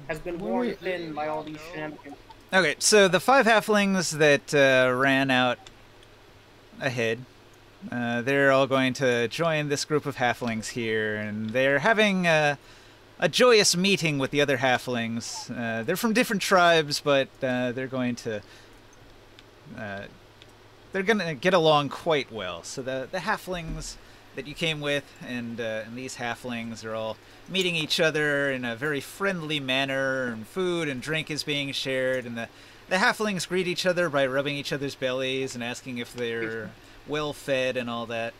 has been When worn we- thin by all these shenanigans. Okay, so the 5 halflings that ran out ahead, they're all going to join this group of halflings here, and they're having a joyous meeting with the other halflings. They're from different tribes, but they're going to get along quite well. So the halflings that you came with and these halflings are all meeting each other in a very friendly manner, and food and drink is being shared, and the halflings greet each other by rubbing each other's bellies and asking if they're well fed and all that.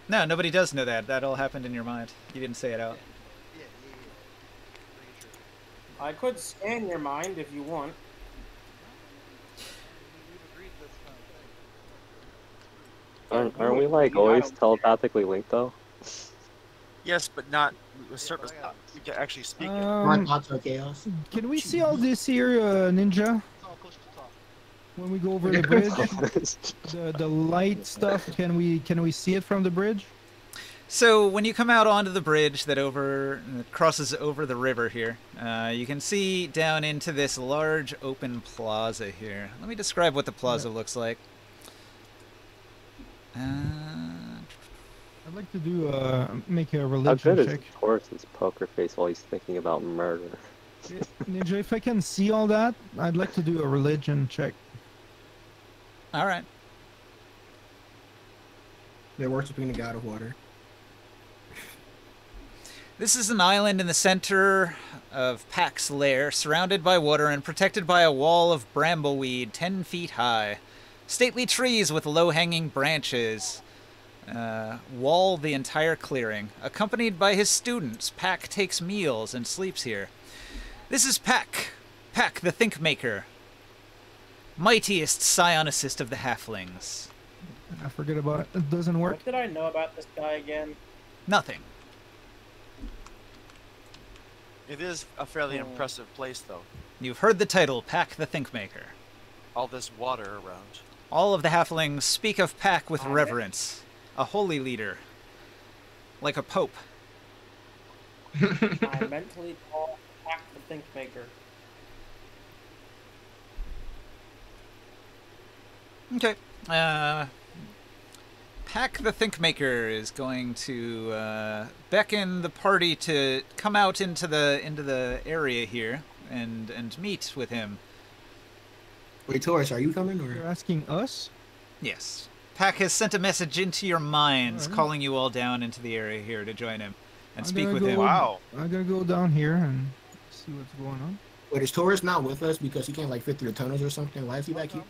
No, nobody does know that. That all happened in your mind. You didn't say it out. Yeah. Pretty sure. I could scan your mind if you want. We've agreed that's not a thing. Aren't we like always telepathically linked though? Yes, but not with Yeah, certain. but I got We can actually speak it. My thoughts are chaos. Can we see all this here, Ninja? It's all push to talk. When we go over the bridge, the light stuff. Can we see it from the bridge? So when you come out onto the bridge that crosses over the river here, you can see down into this large open plaza here. Let me describe what the plaza looks like. I'd like to do make a How religion good check. is Taurus's poker face while he's thinking about murder? Ninja, if I can see all that, I'd like to do a religion check. All right. They're worshiping the god of water. This is an island in the center of Pack's lair, surrounded by water and protected by a wall of brambleweed 10 feet high. Stately trees with low-hanging branches wall the entire clearing. Accompanied by his students, Pack takes meals and sleeps here. This is Pack the Thinkmaker, mightiest psionicist of the Halflings. I forget about it. It doesn't work. What did I know about this guy again? Nothing. It is a fairly impressive place, though. You've heard the title, Pack the Thinkmaker. All this water around. All of the Halflings speak of Pack with reverence. A holy leader. Like a pope. I mentally call Pack the Thinkmaker. Okay. Pack the Thinkmaker is going to beckon the party to come out into the area here and meet with him. Wait, Taurus, are you coming You're or? asking us? Yes. Pack has sent a message into your minds, calling you all down into the area here to join him and I'm speak gonna with go- him. Wow. I'm gonna go down here and see what's going on. Wait, is Taurus not with us because he can't like fit through the tunnels or something? Why is he back here?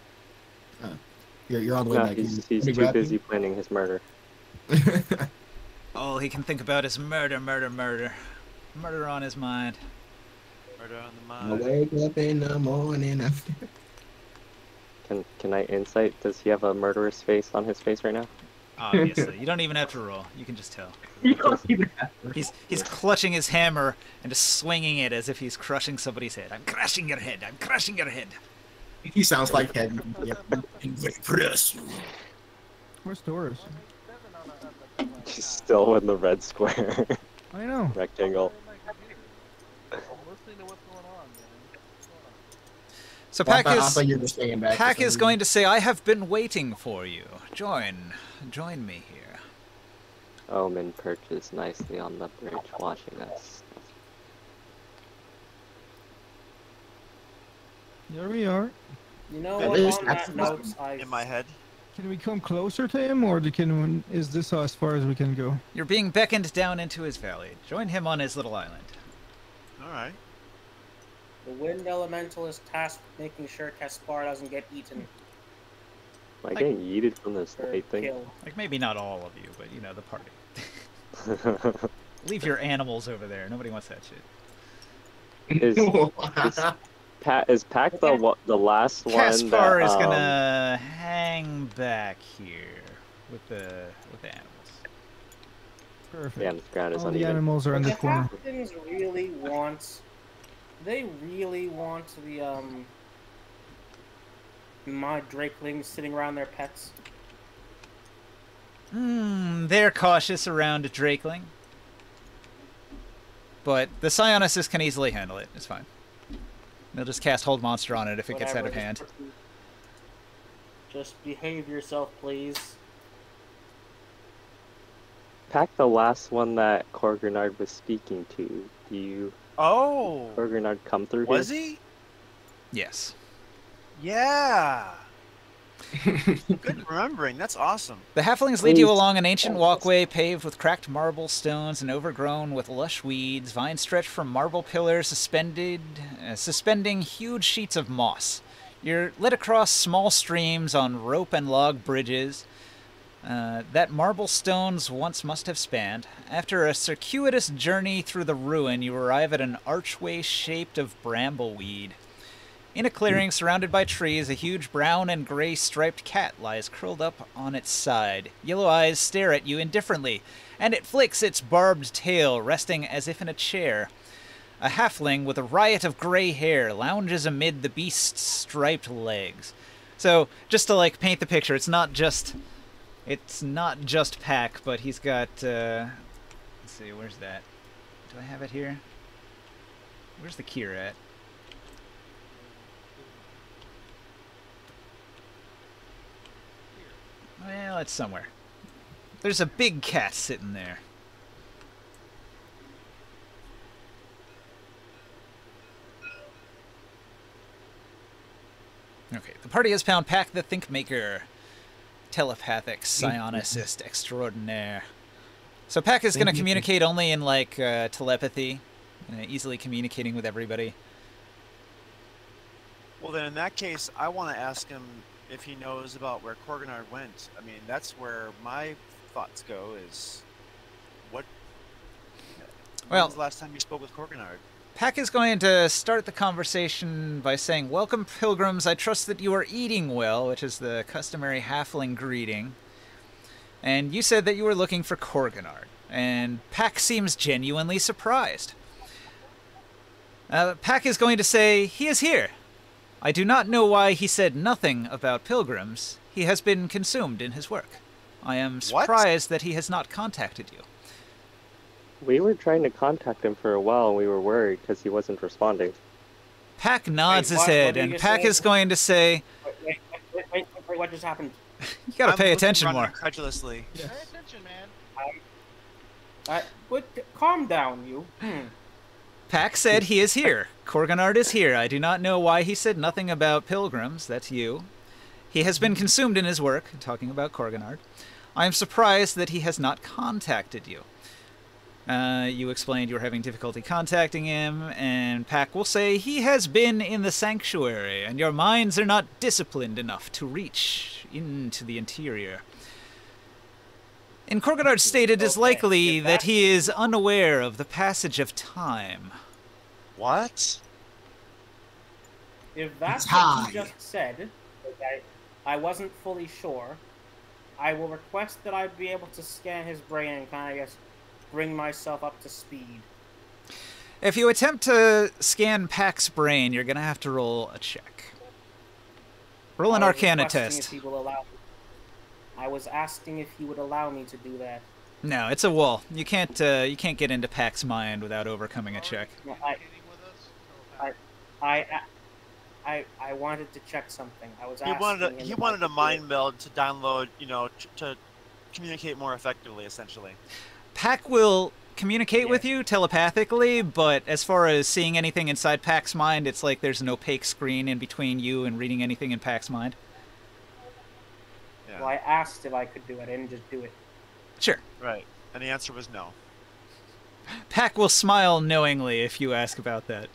You're all the way No, back he's here. Let me too grab busy planning his murder. you. All he can think about is murder, murder, murder. Murder on his mind. Murder on the I mind. wake up in the morning. Can I insight? Does he have a murderous face on his face right now? Obviously. You don't even have to roll. You can just tell. You don't even have to. He's clutching his hammer and just swinging it as if he's crushing somebody's head. I'm crushing your head. I'm crushing your head. He sounds like that. Press. Where's Taurus? He's still in the red square I know. rectangle. I'm listening to what's going on, man. What's going on? So I Pack thought you were staying back. Pack is going to say, I have been waiting for you. Join me here. Omen perches nicely on the bridge watching us. There we are. You know That what? is On that absolutely note, In my head. Can we come closer to him, or is this as far as we can go? You're being beckoned down into his valley. Join him on his little island. All right. the Wind Elemental is tasked with making sure Caspar doesn't get eaten Am I getting yeeted from this or light thing? killed. Like, maybe not all of you, but, you know, the party. Leave your animals over there. Nobody wants that shit. Is Pack the last one Caspar that is gonna hang back here with the animals. Perfect. yeah, the ground is All the uneven. animals are in the The corner. Halflings really want. They really want the my Drakelings sitting around their pets. They're cautious around a Drakeling. But the Psionicist can easily handle it. It's fine. They'll just cast Hold Monster on it if it gets out of Whatever, hand. Just behave yourself, please. Pack the last one that Korgrenard was speaking to. Do you, Oh. Korgrenard, come through Was here? he? Yes. Yeah. Good remembering. That's awesome. The Halflings lead you along an ancient walkway paved with cracked marble stones and overgrown with lush weeds. Vines stretch from marble pillars suspending huge sheets of moss. You're led across small streams on rope and log bridges. that marble stones once must have spanned. After a circuitous journey through the ruin, you arrive at an archway shaped of brambleweed. In a clearing surrounded by trees, a huge brown and gray striped cat lies curled up on its side. Yellow eyes stare at you indifferently, and it flicks its barbed tail, resting as if in a chair. A halfling with a riot of gray hair lounges amid the beast's striped legs. So, just to like paint the picture, it's not just Pack, but he's got let's see, where's that? Do I have it here? Where's the Kier at? Well, it's somewhere. There's a big cat sitting there. Okay, the party has found Pack the Thinkmaker, telepathic psionicist extraordinaire. So Pack is going to communicate only in, like, telepathy, easily communicating with everybody. Well, then in that case, I want to ask him if he knows about where Korganard went. I mean, that's where my thoughts go, is when was the last time you spoke with Korganard? Pack is going to start the conversation by saying, "Welcome, pilgrims. I trust that you are eating well," which is the customary halfling greeting. And you said that you were looking for Korganard. And Pack seems genuinely surprised. Pack is going to say, "He is here. I do not know why he said nothing about pilgrims. He has been consumed in his work. I am surprised that he has not contacted you." We were trying to contact him for a while, and we were worried because he wasn't responding. Pack nods his head, and Pack is going to say, Wait, what just happened? "You gotta pay attention more." Incredulously. Pay attention, man. Calm down, you. Pack said he is here. Korganard is here. I do not know why he said nothing about pilgrims. That's you. He has been consumed in his work, talking about Korganard. I am surprised that he has not contacted you. You explained you were having difficulty contacting him, and Pack will say he has been in the sanctuary, and your minds are not disciplined enough to reach into the interior. In Korganard's state, it is likely that he is unaware of the passage of time. What? If that's what you just said, I wasn't fully sure, I will request that I be able to scan his brain and kind of just bring myself up to speed. If you attempt to scan Pack's brain, you're going to have to roll a check. Roll an Arcana test. I was asking if he would allow me to do that. No, it's a wall. You can't get into Pack's mind without overcoming a check. No, I wanted to check something. I was asking. He wanted a mind meld to download, to communicate more effectively, essentially. Pack will communicate with you telepathically, but as far as seeing anything inside Pack's mind, it's like there's an opaque screen in between you and reading anything in Pack's mind. Yeah. Well, I asked if I could do it. I didn't just do it. Sure. Right. And the answer was no. Pack will smile knowingly if you ask about that.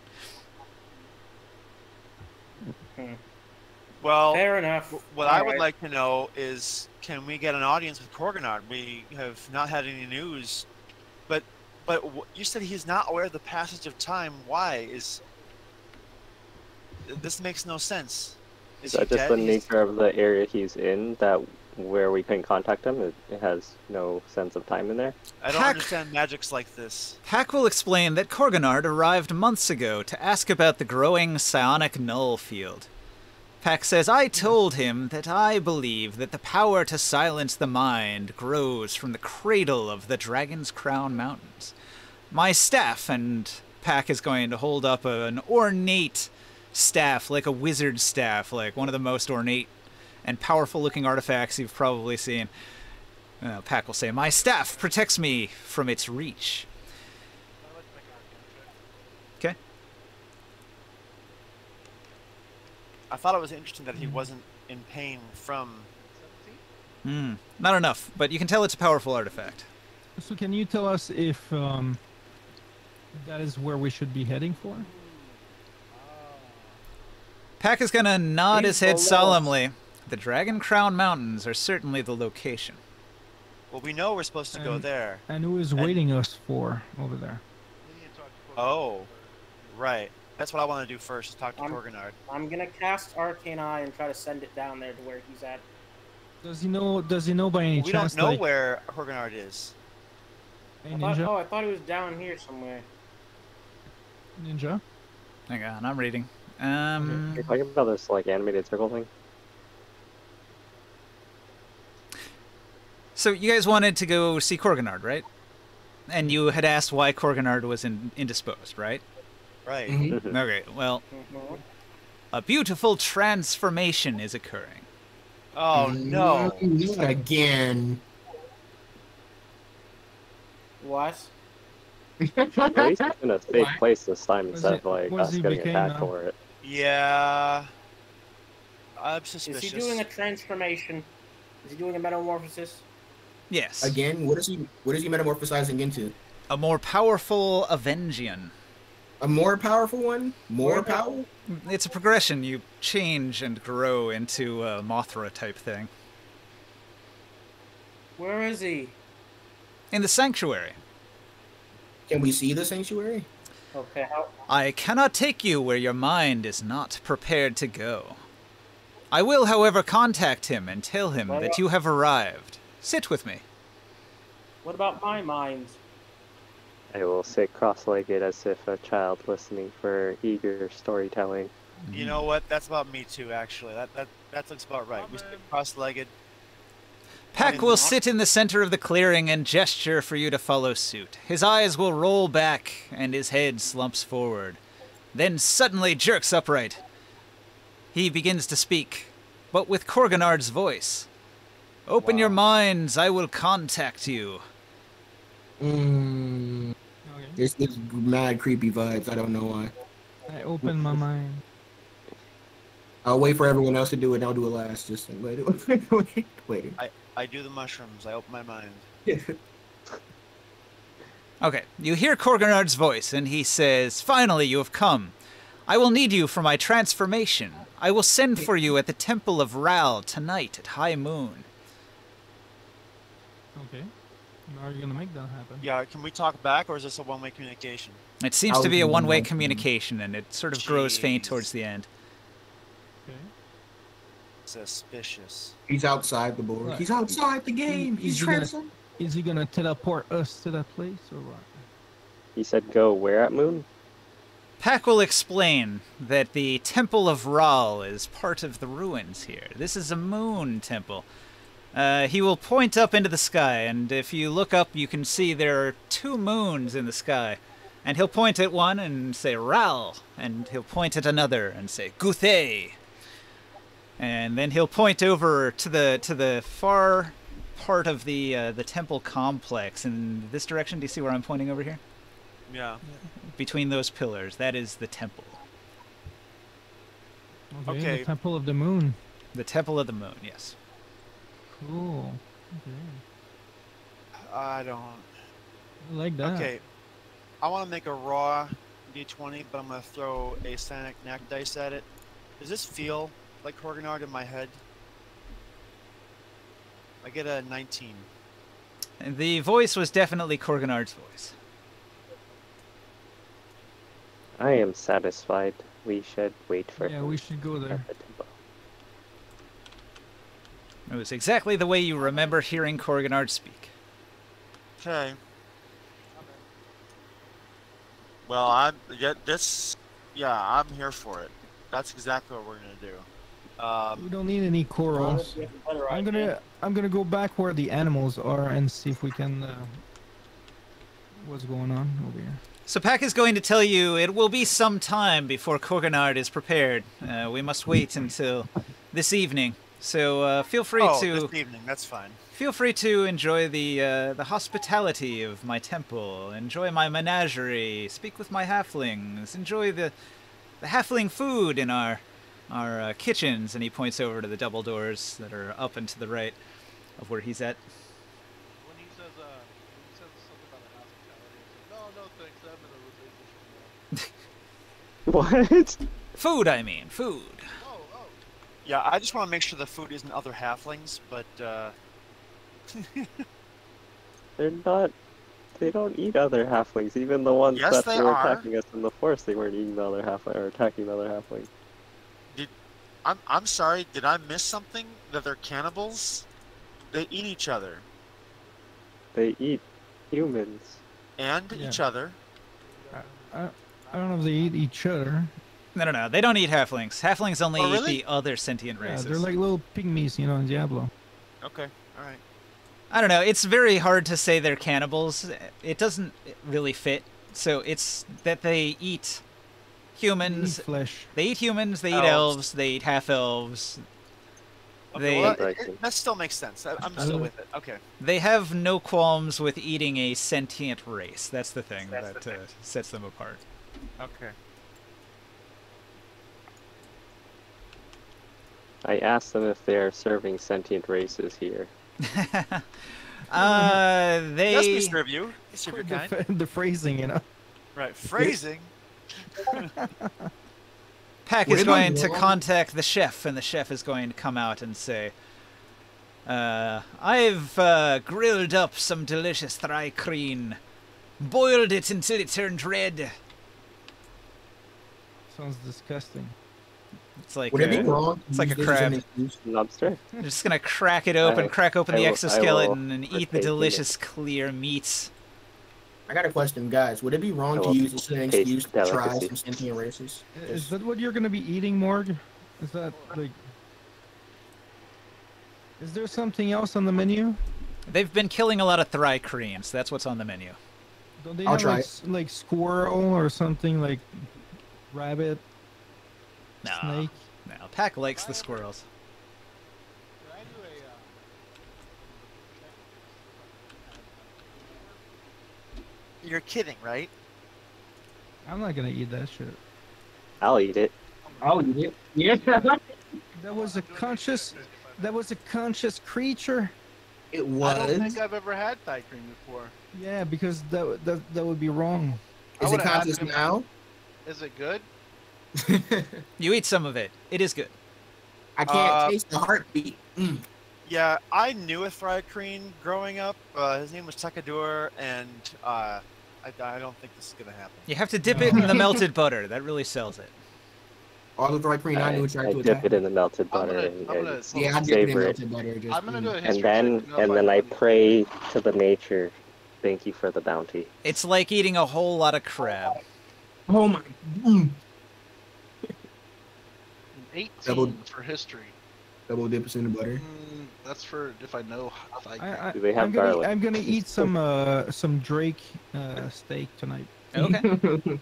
Well, fair enough. What I would like to know is, can we get an audience with Korganard? We have not had any news, but you said he's not aware of the passage of time. Why? This makes no sense. Is that just the nature of the area he's in, that where we couldn't contact him, it has no sense of time in there? I don't understand magics like this. Pack will explain that Korganard arrived months ago to ask about the growing psionic null field. Pack says, "I told him that I believe that the power to silence the mind grows from the cradle of the Dragon's Crown Mountains. My staff," and Pack is going to hold up an ornate staff, like a wizard staff, like one of the most ornate and powerful-looking artifacts you've probably seen. Pack will say, "My staff protects me from its reach." Okay. I thought it was interesting that he wasn't in pain from... Not enough, but you can tell it's a powerful artifact. So can you tell us if that is where we should be heading for? Pack is going to nod his head solemnly. The Dragon Crown Mountains are certainly the location. Well, we know we're supposed to go there. And who is waiting us for over there? We need to talk to Corganard Oh. first. Right. That's what I want to do first, is talk to Corganard. I'm gonna cast Arcane Eye and try to send it down there to where he's at. Does he know? Does he know by any We chance? don't know like, where Corganard is. Hey, I thought, Ninja. I thought he was down here somewhere. Ninja. Hang on, I'm reading. You're talking about this like animated circle thing? So you guys wanted to go see Corganard, right? And you had asked why Corganard was indisposed, right? Right. Mhm. Okay, well, Mhm. a beautiful transformation is occurring. Oh, no. Not again. What? At least it's in a safe Why? place this time Was instead it- of like was us he getting became attacked now? for it. Yeah. I'm Is suspicious. he doing a transformation? Is he doing a metamorphosis? Yes. Again, what is he metamorphosizing into? A more powerful Avengian. A more powerful one? More Where the- power? It's a progression. You change and grow into a Mothra type thing. Where is he? In the sanctuary. Can we see the sanctuary? Okay, how? I cannot take you where your mind is not prepared to go. I will, however, contact him and tell him that you have arrived. Sit with me. What about my mind? I will sit cross-legged as if a child listening for eager storytelling. You know what? That's about me too, actually. That looks about right. We sit cross-legged. Pack will sit in the center of the clearing and gesture for you to follow suit. His eyes will roll back and his head slumps forward, then suddenly jerks upright. He begins to speak, but with Corganard's voice. Open your minds, I will contact you. Okay. There's mad creepy vibes. I don't know why. I open my mind. I'll wait for everyone else to do it, and I'll do it last. Just wait. I do the mushrooms. I open my mind. Okay, you hear Corganard's voice, and he says, Finally, you have come. I will need you for my transformation. I will send for you at the Temple of Ral tonight at high moon. Okay. How are you gonna make that happen? Yeah, can we talk back, or is this a one-way communication? It seems I'll to be a do one-way my- communication, and it sort of grows faint Jeez. towards the end. Okay. Suspicious. He's outside the board. Right. He's outside the game. Is He's he gonna- transformed. Is he gonna teleport us to that place or what? He said go where at Moon? Pack will explain that the Temple of Ral is part of the ruins here. This is a moon temple. He will point up into the sky, and if you look up, you can see there are 2 moons in the sky. And he'll point at one and say Ral, and he'll point at another and say Guthe. And then he'll point over to the far part of the temple complex in this direction. Do you see where I'm pointing over here? Yeah. Between those pillars, that is the temple. Okay. The Temple of the Moon. The Temple of the Moon, yes. Cool. Okay. I don't. I like that. Okay. I want to make a raw d20, but I'm going to throw a Sanic Knack dice at it. Does this feel like Corganard in my head? I get a 19. And the voice was definitely Corganard's voice. I am satisfied. We should wait for Yeah, him we should go there. at the temple. It was exactly the way you remember hearing Corganard speak. Okay. Well, I'm here for it. That's exactly what we're gonna do. We don't need any corals. Honestly, a better I'm idea. gonna go back where the animals are and see if we can. What's going on over here? So Pack is going to tell you it will be some time before Corganard is prepared. We must wait until this evening. So feel free to this evening. That's fine. feel free to enjoy the hospitality of my temple. Enjoy my menagerie. Speak with my halflings. Enjoy the halfling food in our kitchens. And he points over to the double doors that are up and to the right of where he's at. When he says something about a hospitality, I say, no, thanks. I'm in a religious mood. What? Food, I mean, food. Oh. Yeah, I just want to make sure the food isn't other halflings, but They're not. They don't eat other halflings. Even the ones Yes, that they were are. attacking us in the forest, they weren't eating the other halfling or attacking the other halfling. I'm sorry. Did I miss something? That they're cannibals? They eat each other They eat humans. and Yeah. each other. I don't know if they eat each other. No. They don't eat halflings. Halflings only Oh, eat really? the other sentient Yeah, races. they're like little pygmies, you know, in Diablo. Okay. All right. I don't know. It's very hard to say they're cannibals. It doesn't really fit. So it's that they eat They eat humans. flesh. They eat humans. They eat Elves. elves. They eat half elves. Okay. They Well, Right. that still makes sense. I'm still with it. Okay. they have no qualms with eating a sentient race. That's the thing That's that the thing. sets them apart. Okay. I asked them if they're serving sentient races here. Yes, They we serve you. We serve your kind. The phrasing, you know. Right. Phrasing. Pack Would is it be going to wrong- contact the chef, and the chef is going to come out and say, I've grilled up some delicious thrycreen, boiled it until it turned red. Sounds disgusting. It's like Would it be Okay. wrong? to It's like use a this as an crab. excuse? Lobster? I'm just gonna crack it open, crack open the I will exoskeleton, and eat the partake in it. delicious clear meats. I got a question, guys. Would it be wrong I to will use this as an taste excuse to try delicacy. some sentient races? Is that what you're gonna be eating, Morg? Is that like? Is there something else on the menu? They've been killing a lot of thrycreens. That's what's on the menu. Don't they I'll have try like, it. like squirrel or something like rabbit, No, snake? no. Pack likes the squirrels. Can I do a You're kidding, right? I'm not gonna eat that shit. I'll eat it. I'll eat it. Yeah. That was a conscious. That was a conscious creature. It I was. don't think I've ever had thigh cream before. Yeah, because that would be wrong. I Is it would've asked conscious him- now? Is it good? You eat some of it. It is good. I can't taste the heartbeat. Mm. Yeah, I knew a thrycreen growing up. His name was Takadur, and I don't think this is gonna happen. You have to dip it in the melted butter. That really sells it. All the right green I knew I tried to dip attack. it in the melted I'm butter gonna- and, I'm gonna- and Yeah, I dip it in savor it. melted butter. Just, I'm gonna do a And history then check to know if I know pray to the nature. Thank you for the bounty. It's like eating a whole lot of crab. Oh my. Mm. 18 Double- for history. Double dips in the butter. That's for if I know thigh cream. I, Do they have garlic? I'm gonna eat some Drake steak tonight. Okay.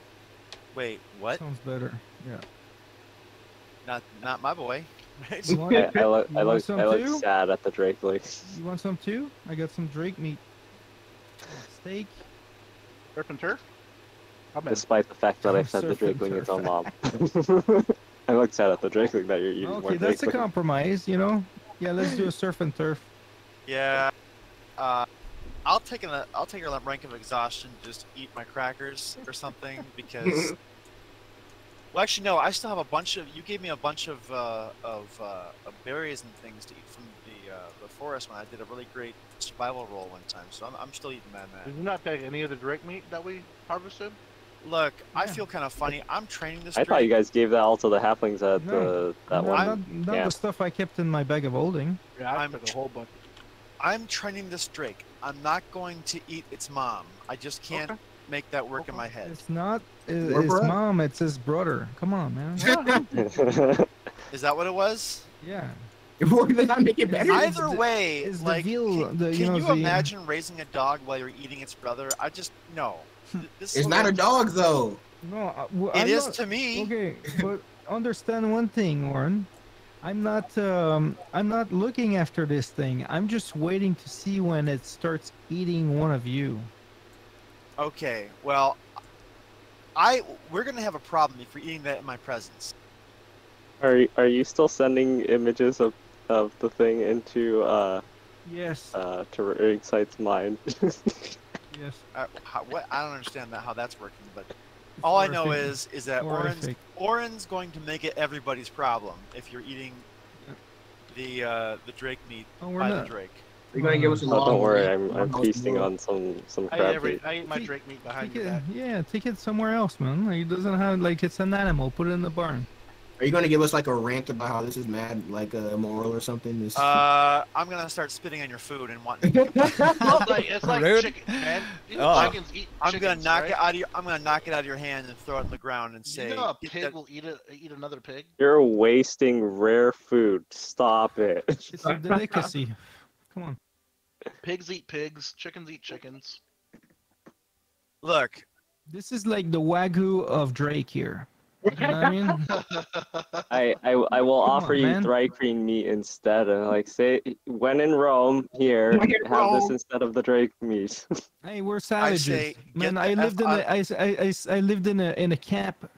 Wait, what? Sounds better. Yeah. Not my boy. Right? You want, I look You want some too? sad at the Drake place. you want some too? I got some Drake meat. Steak. Surf and turf? I'm in. Despite the fact that I Oh, fed the surf and Drakeling its own turf. mom. I look sad at the Drakeling that you're eating more Okay, that's a Drakeling. compromise, you know. Yeah, let's do a surf and turf. Yeah. I'll take a rank of exhaustion. Just eat my crackers or something because. Well, actually, no. I still have a bunch of. You gave me a bunch of berries and things to eat from the forest when I did a really great survival roll one time. So I'm still eating that. Did you not take any of the drake meat that we harvested? Look, I Yeah. feel kind of funny. I'm training this. I thought you drake. guys gave that all to the halflings at No, that No, one. not yeah. the stuff I kept in my bag of holding. Yeah, I I'm took a whole bunch. I'm training this drake. I'm not going to eat its mom. I just can't Okay. make that work in my head. It's not his Barbara? mom, it's his brother. Come on, man. Is that what it was? Yeah. Did that make it better? Either way, It's the like, veal, can, the- you can know, you the- imagine raising a dog while you're eating its brother? I just no. This It's is not a dog though. No, It I'm is not- to me. Okay, but understand one thing, Warren. I'm not looking after this thing. I'm just waiting to see when it starts eating one of you. Okay, well, we're gonna have a problem if you're eating that in my presence. Are you still sending images of the thing into Yes. to Rigsight's mind? Yes. What? I don't understand how that's working, but all I know Horrific. is that Horrific. Oren's going to make it everybody's problem if you're eating the drake meat Oh, we're by not. the drake. You're gonna give us a Oh, long don't worry, range? I'm feasting on some crab meat. I eat my drake meat behind Take your it, back. yeah, take it somewhere else, man. Like, it doesn't have like it's an animal. Put it in the barn. Are you gonna give us like a rant about how this is mad, like immoral or something? This... I'm gonna start spitting on your food and wanting. It's like Rude. chicken, man. Oh. Chickens eat I'm chickens, gonna knock right? it out of your. I'm gonna knock it out of your hand and throw it on the ground and You say, know a "Get pig that-" will eat another pig? You're wasting rare food. Stop it. It's a delicacy. Come on. Pigs eat pigs. Chickens eat chickens. Look, This is like the wagyu of Drake here. You know what I mean? I will Come offer on, you man. thri-kreen meat instead, and like say when in Rome, here When in have this Rome. instead of the drake meat. Hey, we're savages. say, Man, get I the lived F in out- a, I lived in a camp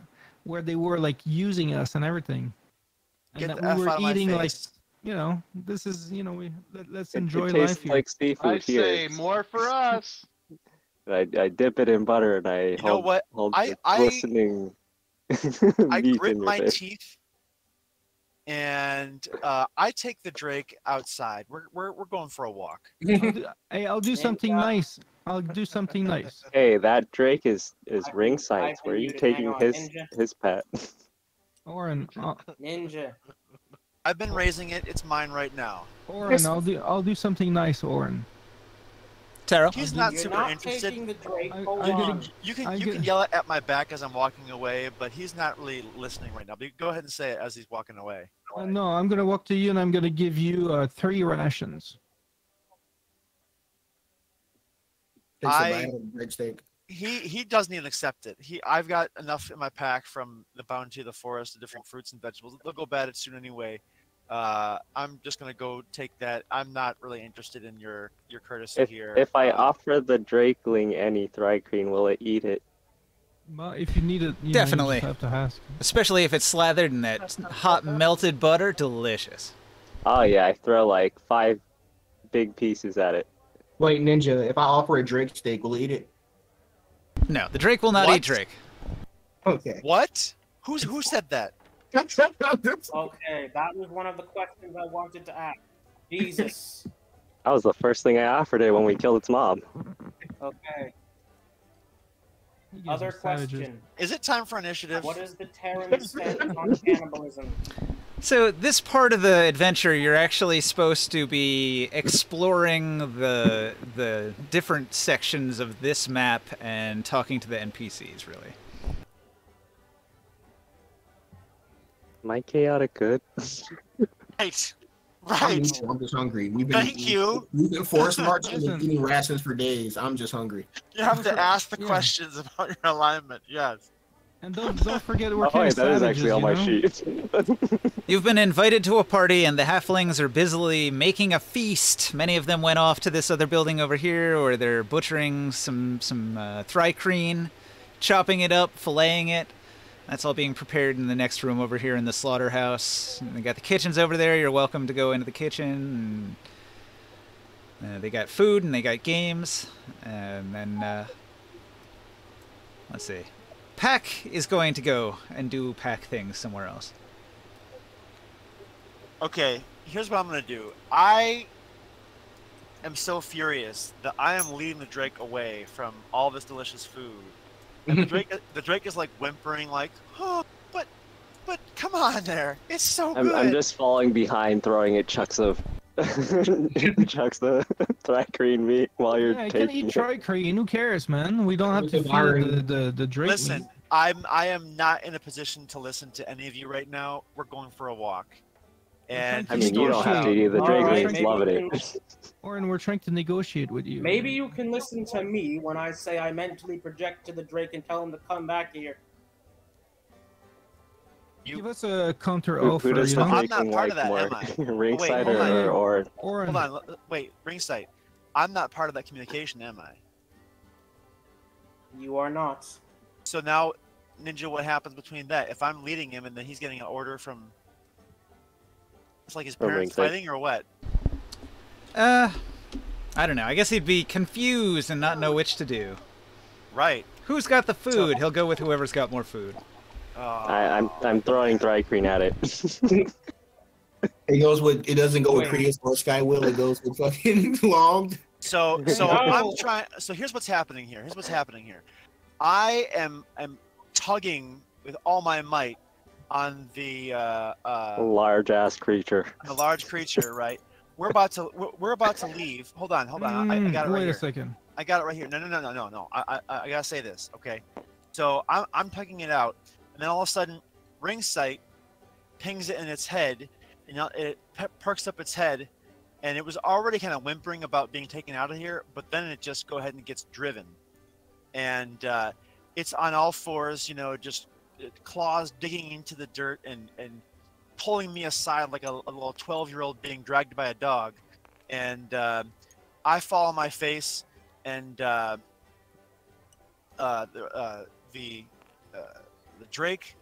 where they were like using us and everything, and Get that the we F were out of my eating like, face. you know, this is, you know, let's It enjoy tastes life here. like I seafood here. say more for us. I dip it in butter and I You know what? hold I- the I- glistening I meat grit in your my face. teeth, and I take the drake outside. We're going for a walk. I'll do something nice. I'll do something nice. Hey, that drake is I've ringside. been Where are you muted. Hang taking on, his Ninja. pet? Oren, Ninja. I've been raising it. It's mine right now. Oren, I'll do something nice, Oren. Taro. He's not You're super not interested. taking the Drake. I- Hold I'm on. getting- You can I you get- can yell it at my back as I'm walking away, but he's not really listening right now. But go ahead and say it as he's walking away. No, I'm gonna walk to you and I'm gonna give you 3 rations. Takes a I- bite of the breadstick. He doesn't even accept it. I've got enough in my pack from the bounty of the forest, the different fruits and vegetables. They'll go bad soon anyway. I'm just gonna go take that. I'm not really interested in your courtesy here. If I offer the drakeling any thri-kreen, will it eat it? Well, if you need it, you Definitely. Know, you just have to ask. Especially if it's slathered in that hot melted butter. Delicious. Oh yeah, I throw like 5 big pieces at it. Wait, Ninja, if I offer a drake steak, will it eat it? No, the drake will not What? eat drake. Okay. What? Who said that? Okay, that was one of the questions I wanted to ask. Jesus. That was the first thing I offered it when we killed its mom. Okay. You guys Other are savages. question. Is it time for initiative? What is the Terran stance on cannibalism? So this part of the adventure, you're actually supposed to be exploring the different sections of this map and talking to the NPCs, really. Am I chaotic good? Right. I'm Right. I'm just hungry. Thank you. We've been forced marching and Listen. eating rations for days. I'm just hungry. You have to ask the Yeah. questions about your alignment. Yes. And don't forget we're Oh kind wait, of that is savages, actually on you my know? sheet. You've been invited to a party, and the halflings are busily making a feast. Many of them went off to this other building over here, or they're butchering some thri-kreen, chopping it up, filleting it. That's all being prepared in the next room over here in the slaughterhouse. And they got the kitchens over there. You're welcome to go into the kitchen. And, they got food and they got games. And then, let's see. Pack is going to go and do pack things somewhere else. Okay, here's what I'm gonna do. I am so furious that I am leading the Drake away from all this delicious food. And the Drake is like whimpering, like, "Oh, but come on, there! It's so good." I'm just falling behind, throwing it chunks of chunks of thri-kreen meat while you're Yeah, I can taking eat it. tri-kreen. Who cares, man? We don't have to feed the Drake Listen, meat. I am not in a position to listen to any of you right now. We're going for a walk. And I mean, you don't have to eat the All drakelings. right, It's maybe loving you it. Oren, we're trying to negotiate with you. Maybe you can listen to me when I say I mentally project to the Drake and tell him to come back here. Give us a counter Who offer, does you the know? I'm not drakeling part like of that, more? am I? Ringside hold on. or Oren, Hold on, wait, ringside. I'm not part of that communication, am I? You are not. So now, Ninja, what happens between that? If I'm leading him and then he's getting an order from, it's like his From parents ringside. fighting, or what? I don't know. I guess he'd be confused and not know which to do. Right. Who's got the food? He'll go with whoever's got more food. I'm throwing thri-kreen at it. It goes with. It doesn't go with Wait. Prius or Skywheel. It goes with fucking Long. So No. I'm trying. So here's what's happening here. I am tugging with all my might on the Large ass creature. large creature. Right. We're about to leave. Hold on. I got it right Wait here. a second. I got it right here. No. I gotta say this. Okay. So I'm tugging it out, and then all of a sudden, ring sight pings it in its head, and it perks up its head, and it was already kind of whimpering about being taken out of here, but then it just go ahead and gets driven, and it's on all fours, just claws digging into the dirt and pulling me aside like a little 12-year-old being dragged by a dog, and I fall on my face, and the drake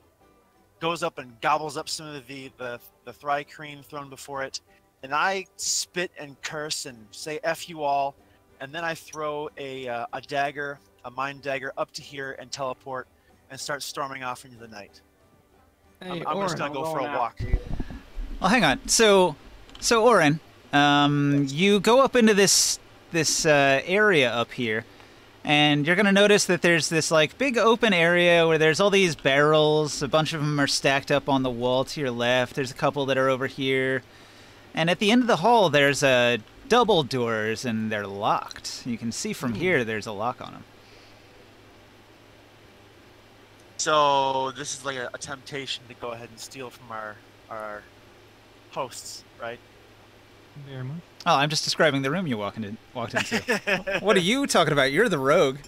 goes up and gobbles up some of the thry-creen thrown before it, and I spit and curse and say "F you all," and then I throw a dagger, a mind dagger, up to here and teleport and start storming off into the night. Hey, I'm just gonna go for a walk. Well, hang on. So Orin, you go up into this area up here, and you're gonna notice that there's this like big open area where there's all these barrels. A bunch of them are stacked up on the wall to your left. There's a couple that are over here, and at the end of the hall there's double doors, and they're locked. You can see from here there's a lock on them. So this is like a temptation to go ahead and steal from our hosts, right? Very much. Oh, I'm just describing the room you walked into. What are you talking about? You're the rogue.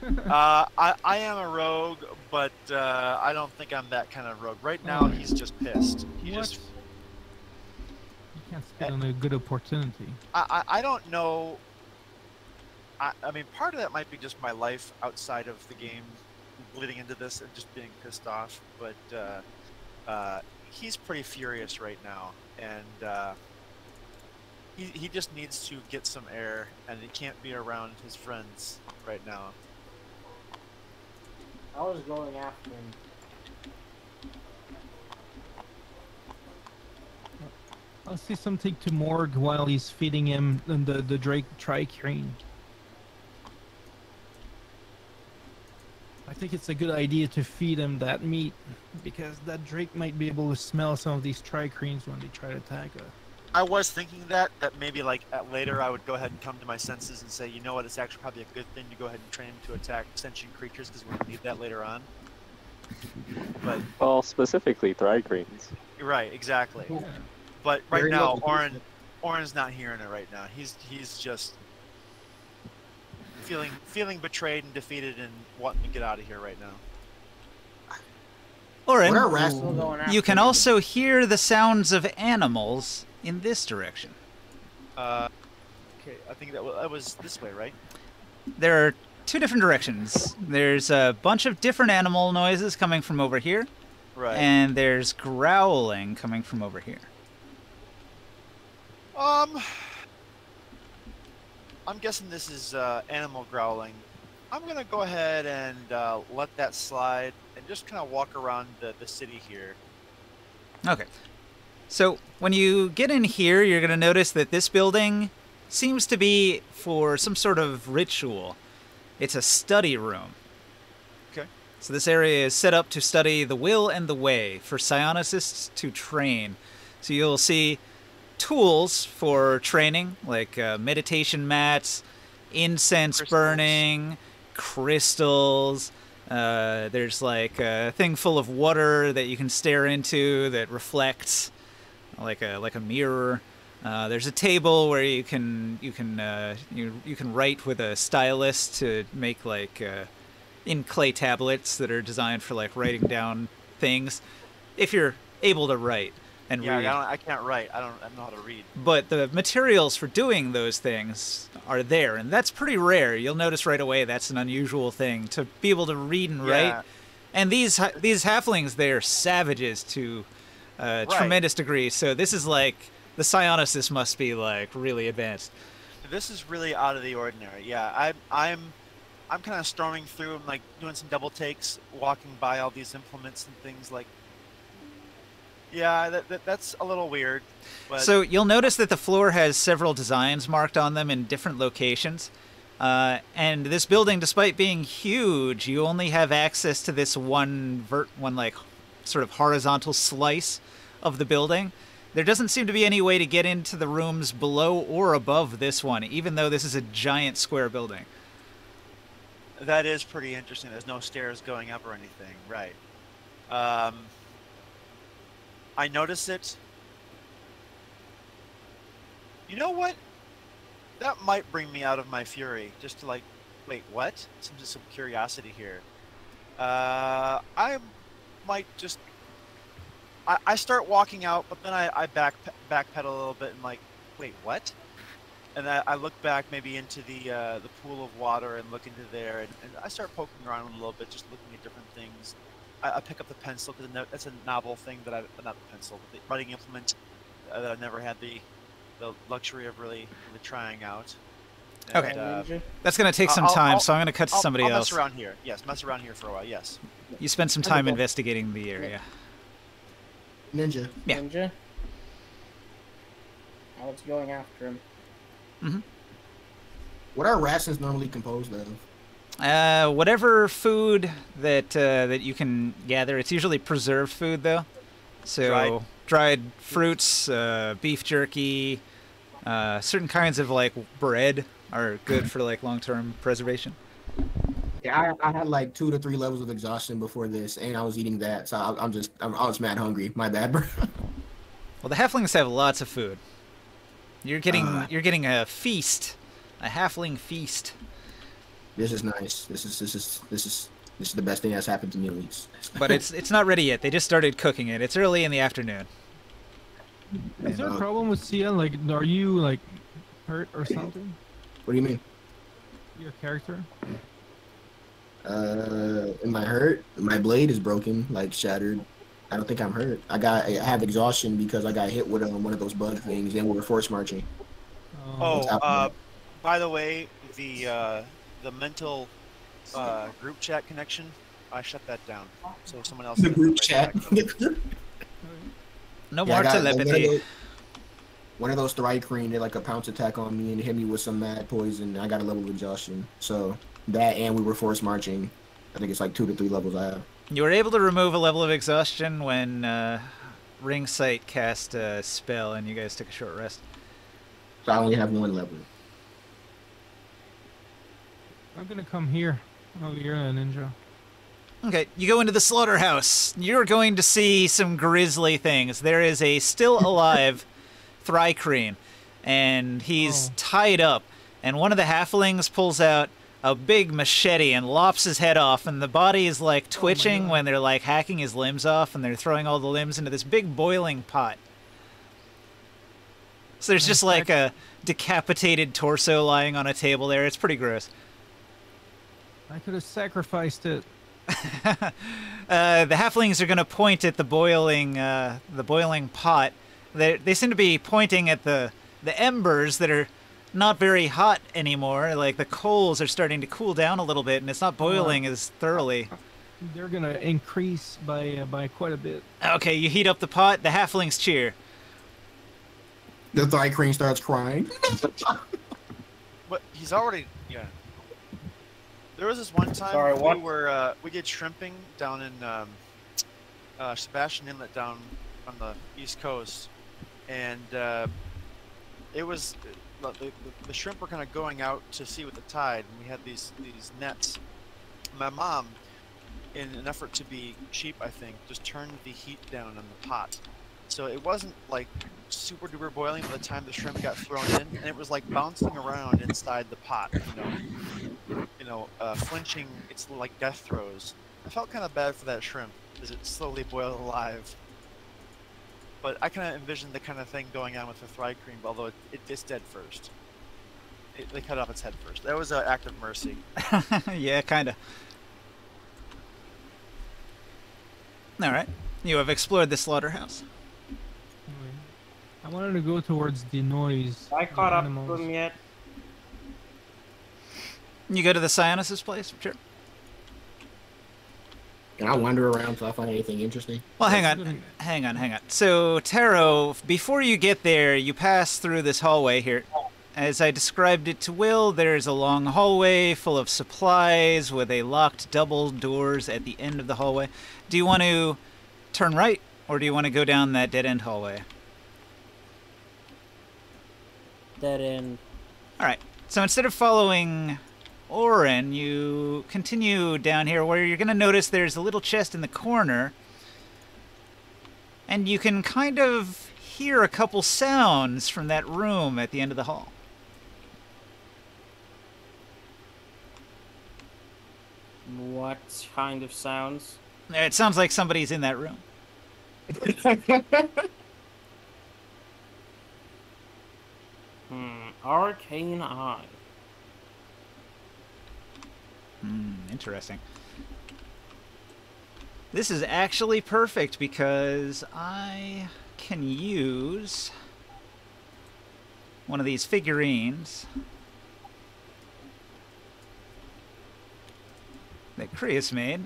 I am a rogue, but I don't think I'm that kind of rogue. Right now, he's just pissed. You can't spit on a good opportunity. I don't know. I mean, part of that might be just my life outside of the game, leading into this and just being pissed off. But he's pretty furious right now, and he just needs to get some air, and he can't be around his friends right now. I was going after him. I'll say something to Morg while he's feeding him the Drake tri-crane. I think it's a good idea to feed him that meat, because that Drake might be able to smell some of these tri-cranes when they try to attack us. I was thinking that maybe like later I would go ahead and come to my senses and say, you know what, it's actually probably a good thing to go ahead and train him to attack sentient creatures, because we're going to need that later on. But Well, specifically thry-creens. you're right, exactly. Yeah. But right Very now, well. Orin's not hearing it right now. He's just feeling betrayed and defeated and wanting to get out of here right now. Orin, Where are Still rats? going after you can him. also hear the sounds of animals in this direction. Okay, I think that was this way, right? There are two different directions. There's a bunch of different animal noises coming from over here, Right. and there's growling coming from over here. I'm guessing this is animal growling. I'm gonna go ahead and let that slide and just kind of walk around the city here. Okay. So when you get in here, you're going to notice that this building seems to be for some sort of ritual. It's a study room. Okay. So this area is set up to study the will and the way for psionicists to train. So you'll see tools for training, like meditation mats, incense Crystals. burning, crystals. There's like a thing full of water that you can stare into that reflects like a mirror. There's a table where you can write with a stylus to make like in clay tablets that are designed for like writing down things, if you're able to write and read. Yeah, I can't write. I don't know how to read. But the materials for doing those things are there, and that's pretty rare. You'll notice right away that's an unusual thing to be able to read and write. Yeah. And these halflings, they're savages to a Right. tremendous degree. So this is like the psionicist must be like really advanced. This is really out of the ordinary. Yeah, I'm kind of storming through and like doing some double takes, walking by all these implements and things like. Yeah, that's a little weird. But So you'll notice that the floor has several designs marked on them in different locations. And this building, despite being huge, you only have access to this one like sort of horizontal slice of the building. There doesn't seem to be any way to get into the rooms below or above this one, even though this is a giant square building. that is pretty interesting. There's no stairs going up or anything, right? I notice it. You know what? That might bring me out of my fury. Just to like, wait, what? Some curiosity here. I might just. I start walking out, but then I backpedal a little bit and like, wait, what? And I look back maybe into the pool of water and look into there, and I start poking around a little bit, just looking at different things. I pick up the pencil because that's a novel thing that not the pencil, but the writing implement that I've never had the luxury of really trying out. And, Okay. That's going to take some time, so I'm going to cut to somebody I'll else. mess around here. Yes, mess around here for a while. Yes. You spend some time investigating the area. Ninja. Yeah. Ninja. I was going after him. Mm-hmm. What are rations normally composed of? Whatever food that you can gather. It's usually preserved food, though. So dried fruits, beef jerky, certain kinds of like bread are good for like long-term preservation. Yeah, I had like 2 to 3 levels of exhaustion before this, and I was eating that, so I was mad hungry. My bad, bro. Well, the halflings have lots of food. You're getting a feast, a halfling feast. This is nice. This is the best thing that's happened to me at least. But it's not ready yet. They just started cooking it. It's early in the afternoon. Is there a problem with Sia? Like, are you like hurt or something? What do you mean? Your character? Am I hurt? My blade is broken, like shattered. I don't think I'm hurt. I have exhaustion because I got hit with one of those bug things, and we were force marching. By the way, the mental group chat connection, I shut that down. So someone else. The group chat. No more telepathy. One of those Thrycreen did like a pounce attack on me and hit me with some mad poison. I got a level of exhaustion. So that, and we were force marching. I think it's like 2 to 3 levels I have. You were able to remove a level of exhaustion when Ring Sight cast a spell and you guys took a short rest. So I only have 1 level. I'm gonna come here. Oh, you're a ninja. Okay, you go into the slaughterhouse. You're going to see some grisly things. There is a still alive Thrycreen, and he's tied up. And one of the halflings pulls out a big machete and lops his head off, and the body is like twitching when they're like hacking his limbs off, and they're throwing all the limbs into this big boiling pot. So there's just like a decapitated torso lying on a table there. It's pretty gross. I could have sacrificed it. The halflings are going to point at the boiling pot. They seem to be pointing at the embers that are not very hot anymore. Like the coals are starting to cool down a little bit, and it's not boiling as thoroughly. They're gonna increase by quite a bit. Okay, you heat up the pot. The halflings cheer. The Thrycreen starts crying. But he's already There was this one time we did shrimping down in Sebastian Inlet down on the East Coast, and it was the shrimp were kind of going out to sea with the tide, and we had these nets. My mom, in an effort to be cheap, I think, just turned the heat down on the pot, so it wasn't like super duper boiling by the time the shrimp got thrown in, and it was like bouncing around inside the pot, flinching its like death throes. I felt kind of bad for that shrimp as it slowly boiled alive. But I kind of envisioned the kind of thing going on with the Thrycreen, although it's dead first. They cut off its head first. That was an act of mercy. Yeah, kind of. All right. You have explored the slaughterhouse. I wanted to go towards the noise. I caught up to him yet. You go to the Sionis' place? Sure. Can I wander around till I find anything interesting? Well, hang on. So, Taro, before you get there, you pass through this hallway here. As I described it to Will, there's a long hallway full of supplies with a locked double doors at the end of the hallway. Do you want to turn right, or do you want to go down that dead-end hallway? Dead end. All right. So instead of following Oren, you continue down here where you're going to notice there's a little chest in the corner. And you can kind of hear a couple sounds from that room at the end of the hall. What kind of sounds? It sounds like somebody's in that room. Arcane Eye. Interesting. This is actually perfect because I can use one of these figurines that Krius made.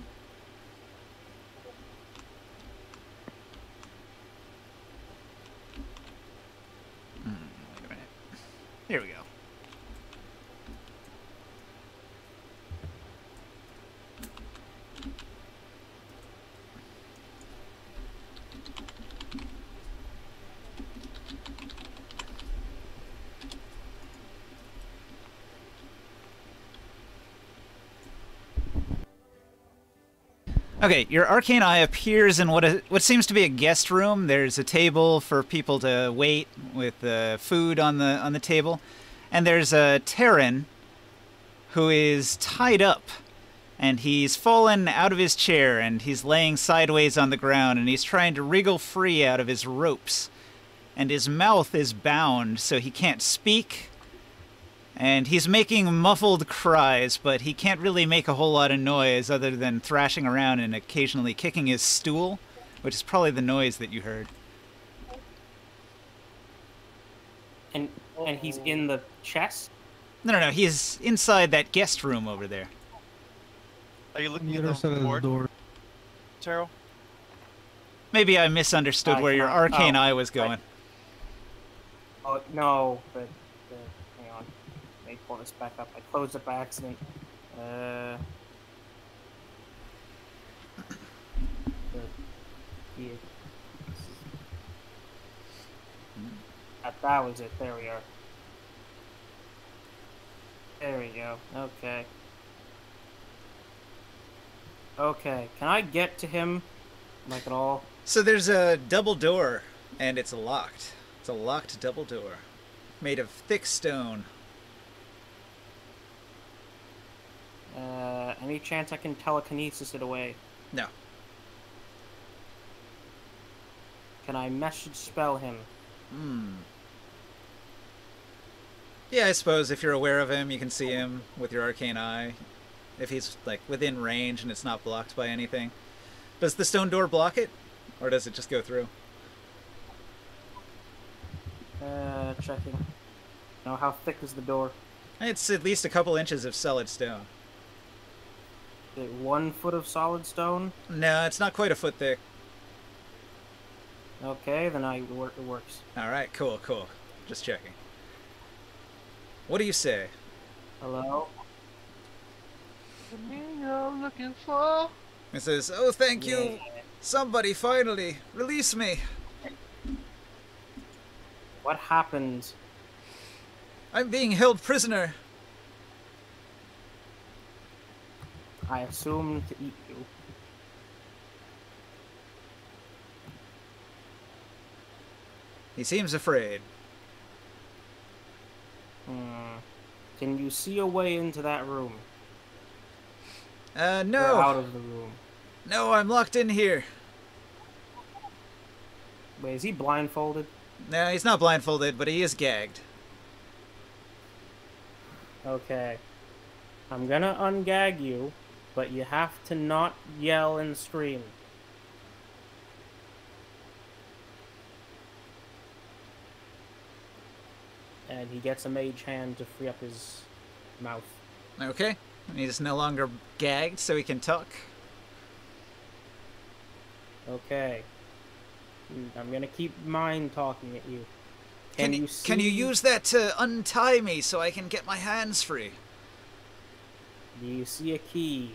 Wait a minute. Here we go. Okay, your arcane eye appears in what seems to be a guest room. There's a table for people to wait with food on the table, and there's a Terran who is tied up, and he's fallen out of his chair, and he's laying sideways on the ground, and he's trying to wriggle free out of his ropes, and his mouth is bound so he can't speak. And he's making muffled cries, but he can't really make a whole lot of noise other than thrashing around and occasionally kicking his stool, which is probably the noise that you heard. And he's in the chest? No, he's inside that guest room over there. Are you looking The at other the side of the board, door. Taro? Maybe I misunderstood where your arcane eye was going. Oh, no, but hang on. Let me pull this back up. I closed it by accident. Yeah. That was it. There we are. There we go. Okay. Okay. Can I get to him? Like at all? So there's a double door, and it's locked. It's a locked double door, made of thick stone. Any chance I can telekinesis it away? No. Can I message spell him? Yeah, I suppose if you're aware of him, you can see him with your arcane eye. If he's, like, within range and it's not blocked by anything. Does the stone door block it? Or does it just go through? Checking. Now, how thick is the door? It's at least a couple inches of solid stone. Is it 1 foot of solid stone? No, it's not quite a foot thick. Okay, then it works. Alright, cool. Just checking. What do you say? Hello? The thing I'm looking for. It says, "Oh, thank you. Yeah. Somebody finally. Release me. What happened? I'm being held prisoner." I assumed to eat you. He seems afraid. Can you see a way into that room? No. Or out of the room? No, I'm locked in here. Wait, is he blindfolded? No, he's not blindfolded, but he is gagged. Okay. I'm gonna ungag you, but you have to not yell and scream. And he gets a mage hand to free up his mouth. Okay. He's no longer gagged, so he can talk. Okay. I'm gonna keep mind talking at you. Can you use that to untie me so I can get my hands free? Do you see a key?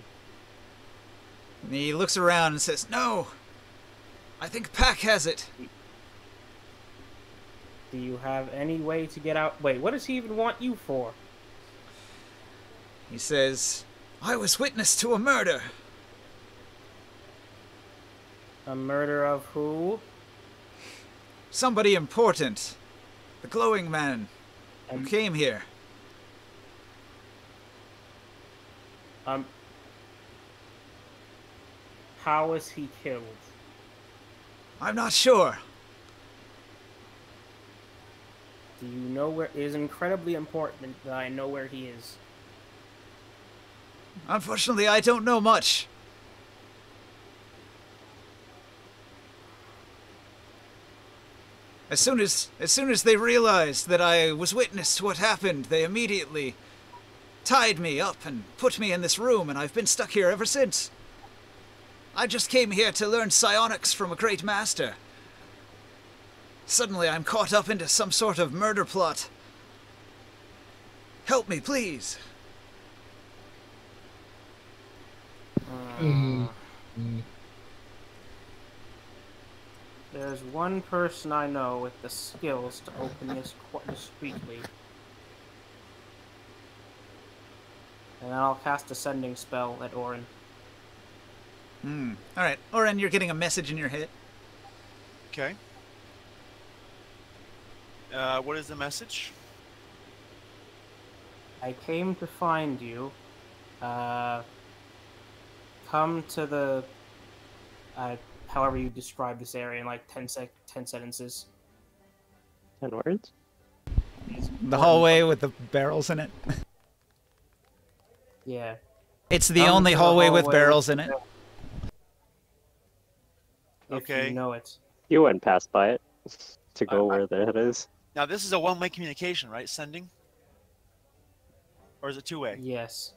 And he looks around and says, "No, I think Pack has it." Do you have any way to get out? Wait, what does he even want you for? He says, "I was witness to a murder." A murder of who? Somebody important. The glowing man who came here. How was he killed? I'm not sure. Do you know where? It is incredibly important that I know where he is. Unfortunately, I don't know much. As soon as they realized that I was witness to what happened, they immediately tied me up and put me in this room, and I've been stuck here ever since. I just came here to learn psionics from a great master. Suddenly I'm caught up into some sort of murder plot. Help me, please. There's one person I know with the skills to open this discreetly. And then I'll cast a sending spell at Orin. Alright, Oren, you're getting a message in your head. Okay. What is the message? I came to find you. Come to the... however you describe this area in like 10 sentences. 10 words? The hallway with the barrels in it. Yeah. It's the only hallway with barrels in it. If Okay. you know it. You wouldn't pass by it to go where that is. Now this is a one-way communication, right? Sending? Or is it two-way? Yes.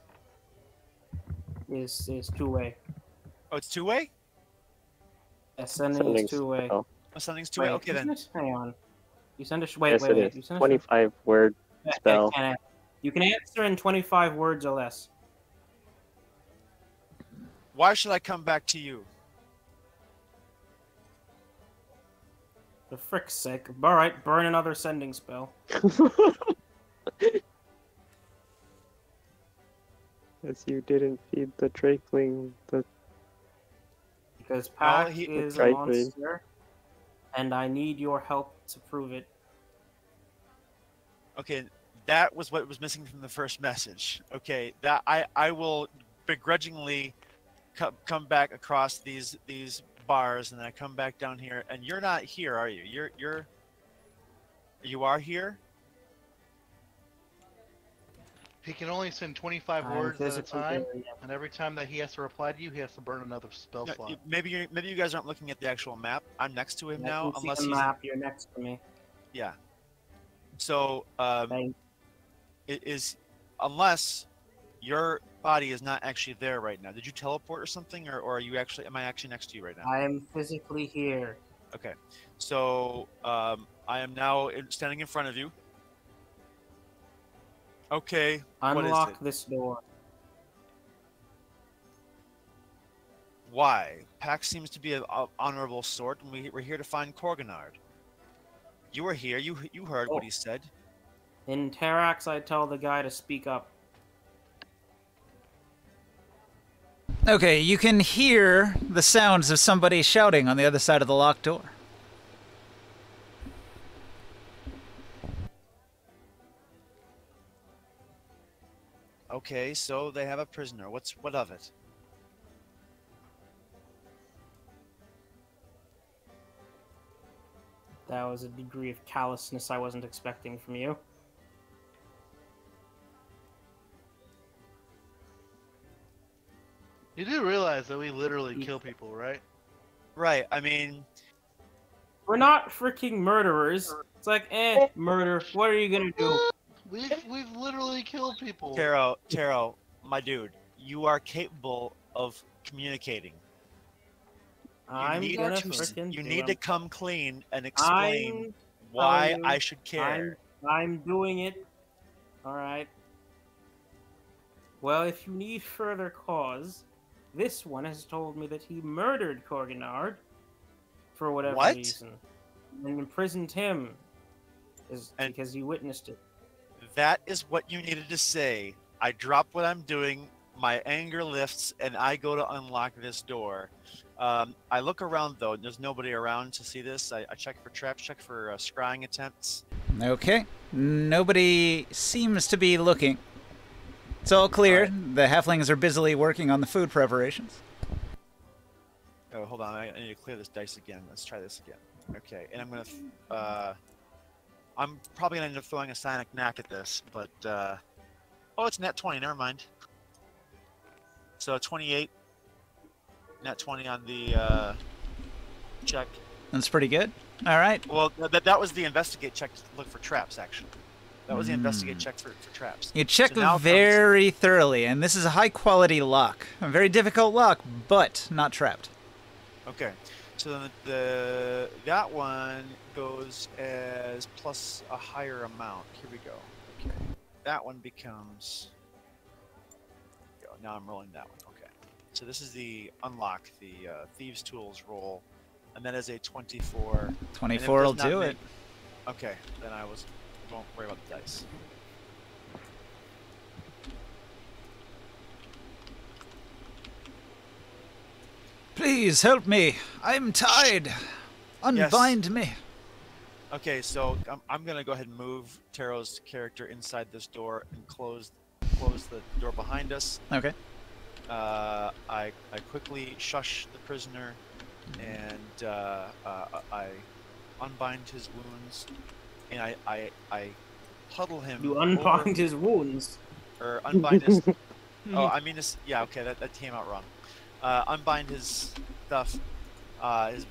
It's two-way. Oh, it's two-way? Yeah, sending is two-way. spell. Oh, sending's two-way? Okay then. Hang on. You send a... Wait, Yes, wait, it wait. is. You send a... 25 word spell. You can answer in 25 words or less. Why should I come back to you? For frick's sake. Alright, burn another sending spell. As you didn't feed the drakeling the... Because Pack he- is a Right, monster, and I need your help to prove it. Okay, that was what was missing from the first message. Okay, that I will begrudgingly come back across these bars, and then I come back down here, and you're not here, are you? You are here? He can only send 25 I'm words at a physically time, there, yeah. and every time that he has to reply to you, he has to burn another spell No, slot. maybe you guys aren't looking at the actual map. I'm next to him I now, can see unless the he's map. You're next to me. yeah. So Thank- it is unless your body is not actually there right now. Did you teleport or something, or are you actually? Am I actually next to you right now? I am physically here. Okay, so I am now standing in front of you. Okay, what is Unlock it? this door. Why? Pax seems to be an honorable sort, and we're here to find Korganard. You were here. You heard what he said. In Terax, I tell the guy to speak up. Okay, you can hear the sounds of somebody shouting on the other side of the locked door. Okay, so they have a prisoner. What of it? That was a degree of callousness I wasn't expecting from you. You do realize that we literally kill people, right? Right. I mean, We're not freaking murderers. It's like, murder. What are you gonna do? We've literally killed people. Taro, my dude, you are capable of communicating. I'm need gonna to frickin' you do need him. to come clean and explain I'm why telling I you, should care. I'm doing it. All right. Well, if you need further cause, this one has told me that he murdered Corganard for whatever What? reason and imprisoned him And because he witnessed it. that is what you needed to say. I drop what I'm doing, my anger lifts, and I go to unlock this door. I look around though, and there's nobody around to see this. I check for traps, check for scrying attempts. Okay. Nobody seems to be looking. It's all clear. All right. The halflings are busily working on the food preparations. Oh, hold on. I need to clear this dice again. Let's try this again. Okay, and I'm gonna. I'm probably gonna end up throwing a psionic knack at this, but oh, it's net 20. Never mind. So 28, net 20 on the check. That's pretty good. All right. Well, that was the investigate check to look for traps, actually. That was the investigate check for traps. You check So now very thoroughly, and this is a high-quality lock. A very difficult lock, but not trapped. Okay, so that one goes as plus a higher amount. Here we go. Okay, that one becomes. Go. Now I'm rolling that one. Okay, so this is the unlock, the thieves' tools roll, and that is a 24. 24 will do it. Okay, then won't worry about the dice. Please help me. I'm tied. Unbind me. Okay, so I'm gonna go ahead and move Taro's character inside this door and close the door behind us. Okay. I quickly shush the prisoner, and I unbind his wounds, and I huddle him. You unbind his wounds. Or unbind his. Oh, I mean this. Yeah, okay, that came out wrong. Unbind his stuff,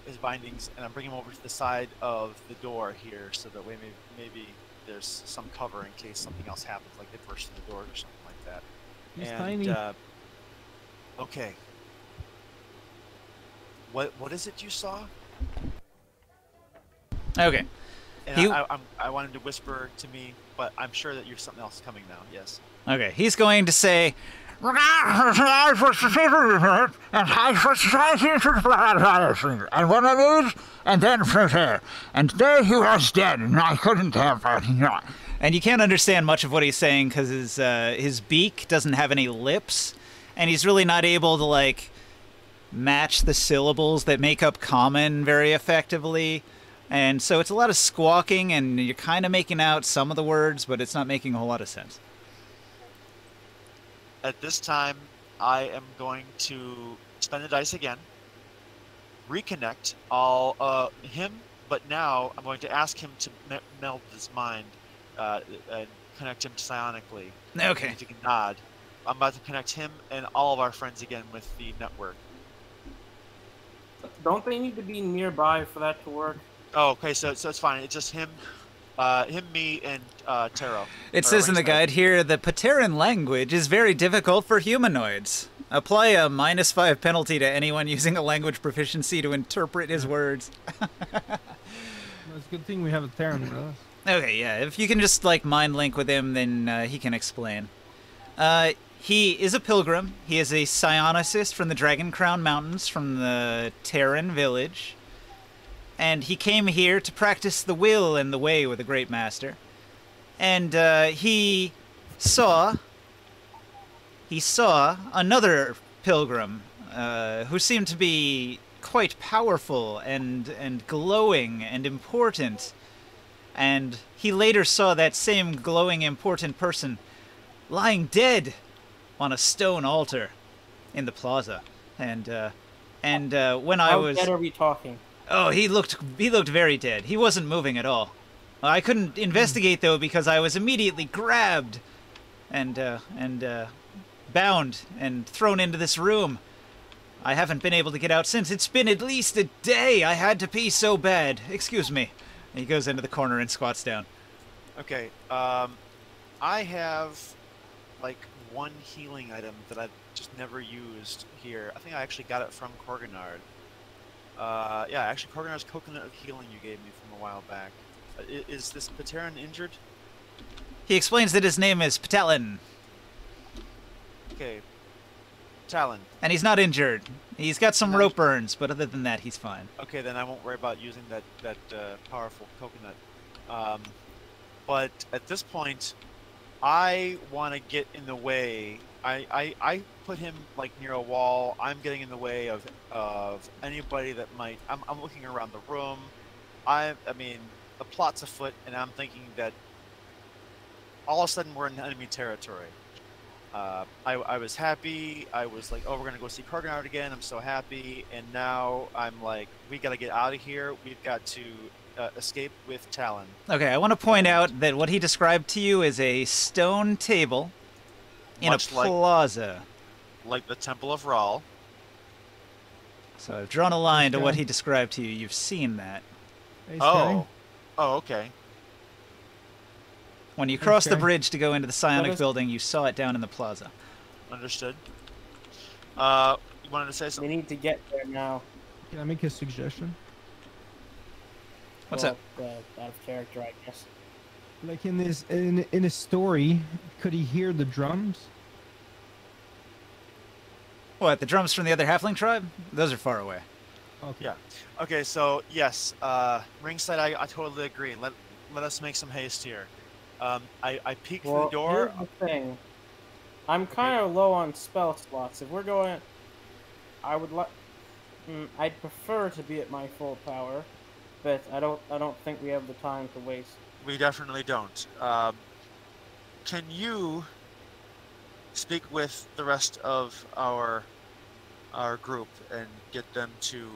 his bindings, and I bring him over to the side of the door here, so that way maybe there's some cover in case something else happens, like they burst through the door or something like that. He's And tiny. okay, what is it you saw? Okay. And I wanted to whisper to me, but I'm sure that you're something else coming now. Yes. Okay. He's going to say, and one of these, and then from here, and there he was dead, and I couldn't have. And you can't understand much of what he's saying because his beak doesn't have any lips, and he's really not able to like match the syllables that make up common very effectively. And so it's a lot of squawking, and you're kind of making out some of the words, but it's not making a whole lot of sense. At this time, I am going to spend the dice again, reconnect him, but now I'm going to ask him to meld his mind and connect him psionically. Okay. If you can nod. I'm about to connect him and all of our friends again with the network. Don't they need to be nearby for that to work? Oh, okay, so it's fine. It's just him, me, and Taro. It says in the guide here, the Pateran language is very difficult for humanoids. Apply a -5 penalty to anyone using a language proficiency to interpret his words. It's a good thing we have a Terran with us. Okay, yeah, if you can just, like, mind link with him, then he can explain. He is a pilgrim. He is a psionicist from the Dragon Crown Mountains, from the Terran village. And he came here to practice the will and the way with the Great Master. And he saw another pilgrim who seemed to be quite powerful and glowing and important. And he later saw that same glowing, important person lying dead on a stone altar in the plaza. And when I was... How dead are we talking? Oh, he looked very dead. He wasn't moving at all. I couldn't investigate, though, because I was immediately grabbed and bound and thrown into this room. I haven't been able to get out since. It's been at least a day. I had to pee so bad. Excuse me. And he goes into the corner and squats down. Okay, I have, like, one healing item that I've just never used here. I think I actually got it from Corganard. Yeah, actually, Kroganar's coconut of healing you gave me from a while back. Is this Pateran injured? He explains that his name is Patelin, Okay. Talon. and he's not injured. He's got some No, rope burns, but other than that, he's fine. Okay, then I won't worry about using that powerful coconut. But at this point, I want to get in the way. I put him like near a wall. I'm getting in the way of anybody that might. I'm looking around the room. I mean, the plot's afoot, and I'm thinking that all of a sudden we're in enemy territory. I was happy. I was like, oh, we're gonna go see Kroganar again. I'm so happy. And now I'm like, we gotta get out of here. We've got to escape with Talon. Okay, I want to point out that what he described to you is a stone table in Much a plaza. Like the Temple of Raal. So I've drawn a line to what Okay. he described to you. You've seen that. Hey, Oh. Oh, okay. When you crossed the Okay. bridge to go into the psionic is- building, you saw it down in the plaza. Understood. You wanted to say We something? need to get there now. Can I make a suggestion? What's Well, up? Out of character, I guess. Like in his story, could he hear the drums? What, the drums from the other halfling tribe? Those are far away. Okay. Yeah. Okay, so yes, ringside, I totally agree. Let us make some haste here. I peek through the door. Here's the thing. I'm kind of low on spell slots. If we're going, I would like. I'd prefer to be at my full power, but I don't think we have the time to waste. We definitely don't. Can you speak with the rest of our group and get them to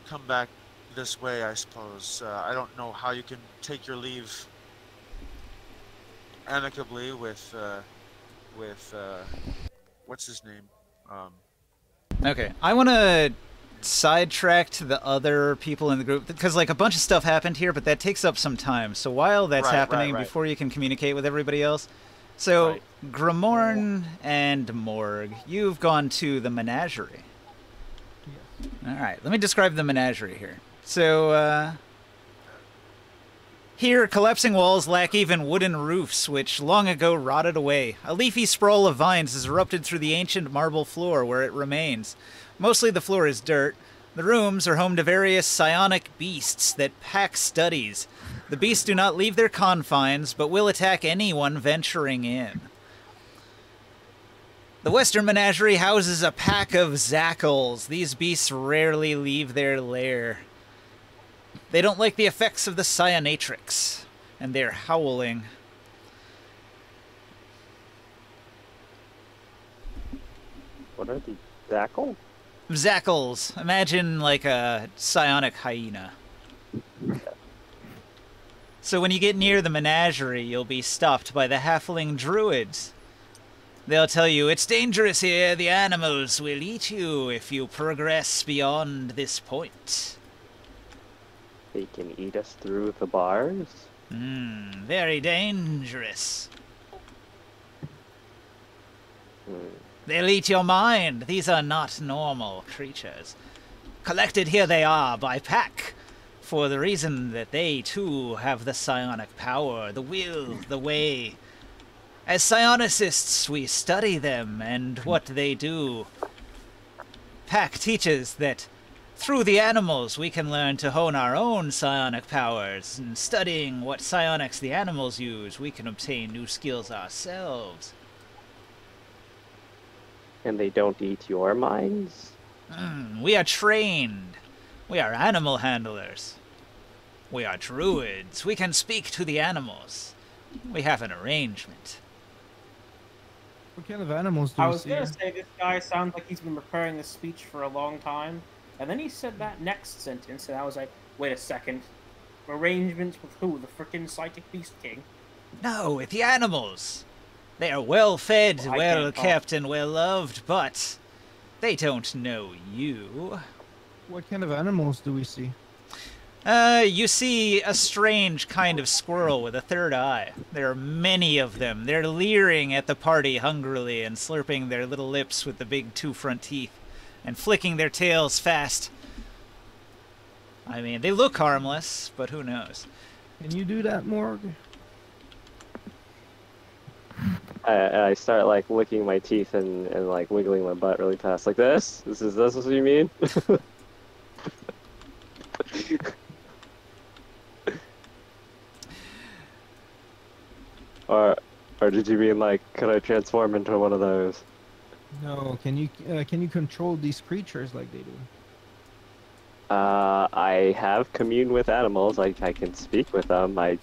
come back this way? I suppose. I don't know how you can take your leave amicably with what's his name? Okay, I want to sidetrack to the other people in the group, because like a bunch of stuff happened here, but that takes up some time. So while that's Right, happening, right. before you can communicate with everybody else, so Right. Grimorn and Morg, you've gone to the menagerie. Yes. All right, let me describe the menagerie here. So, here, collapsing walls lack even wooden roofs, which long ago rotted away. A leafy sprawl of vines has erupted through the ancient marble floor where it remains. Mostly the floor is dirt. The rooms are home to various psionic beasts that pack studies. The beasts do not leave their confines, but will attack anyone venturing in. The Western Menagerie houses a pack of Zackles. These beasts rarely leave their lair. They don't like the effects of the Psionatrix, and they're howling. What are the Zackle? Zackles. Imagine like a psionic hyena. So when you get near the menagerie, you'll be stopped by the halfling druids. They'll tell you, it's dangerous here, the animals will eat you if you progress beyond this point. They can eat us through the bars? Very dangerous. Hmm. They'll eat your mind. These are not normal creatures. Collected here they are by pack, for the reason that they too have the psionic power, the will, the way. As psionicists, we study them and what they do. Pack teaches that through the animals we can learn to hone our own psionic powers, and studying what psionics the animals use, we can obtain new skills ourselves. And they don't eat your minds? We are trained. We are animal handlers. We are druids. We can speak to the animals. We have an arrangement. What kind of animals do I we was see? gonna say this guy sounds like he's been preparing this speech for a long time, and then he said that next sentence, and I was like, wait a second. Arrangements with who? The frickin' Psychic Beast King? No, with the animals. They are well fed, Well, I well can't talk. kept, and well loved, but they don't know you. What kind of animals do we see? You see a strange kind of squirrel with a third eye. There are many of them. They're leering at the party hungrily and slurping their little lips with the big two front teeth and flicking their tails fast. I mean, they look harmless, but who knows? Can you do that, Morg? I start like licking my teeth and like wiggling my butt really fast, like this. This what you mean? or or did you mean like could I transform into one of those? No. Can you control these creatures like they do? I have commune with animals. I can speak with them. I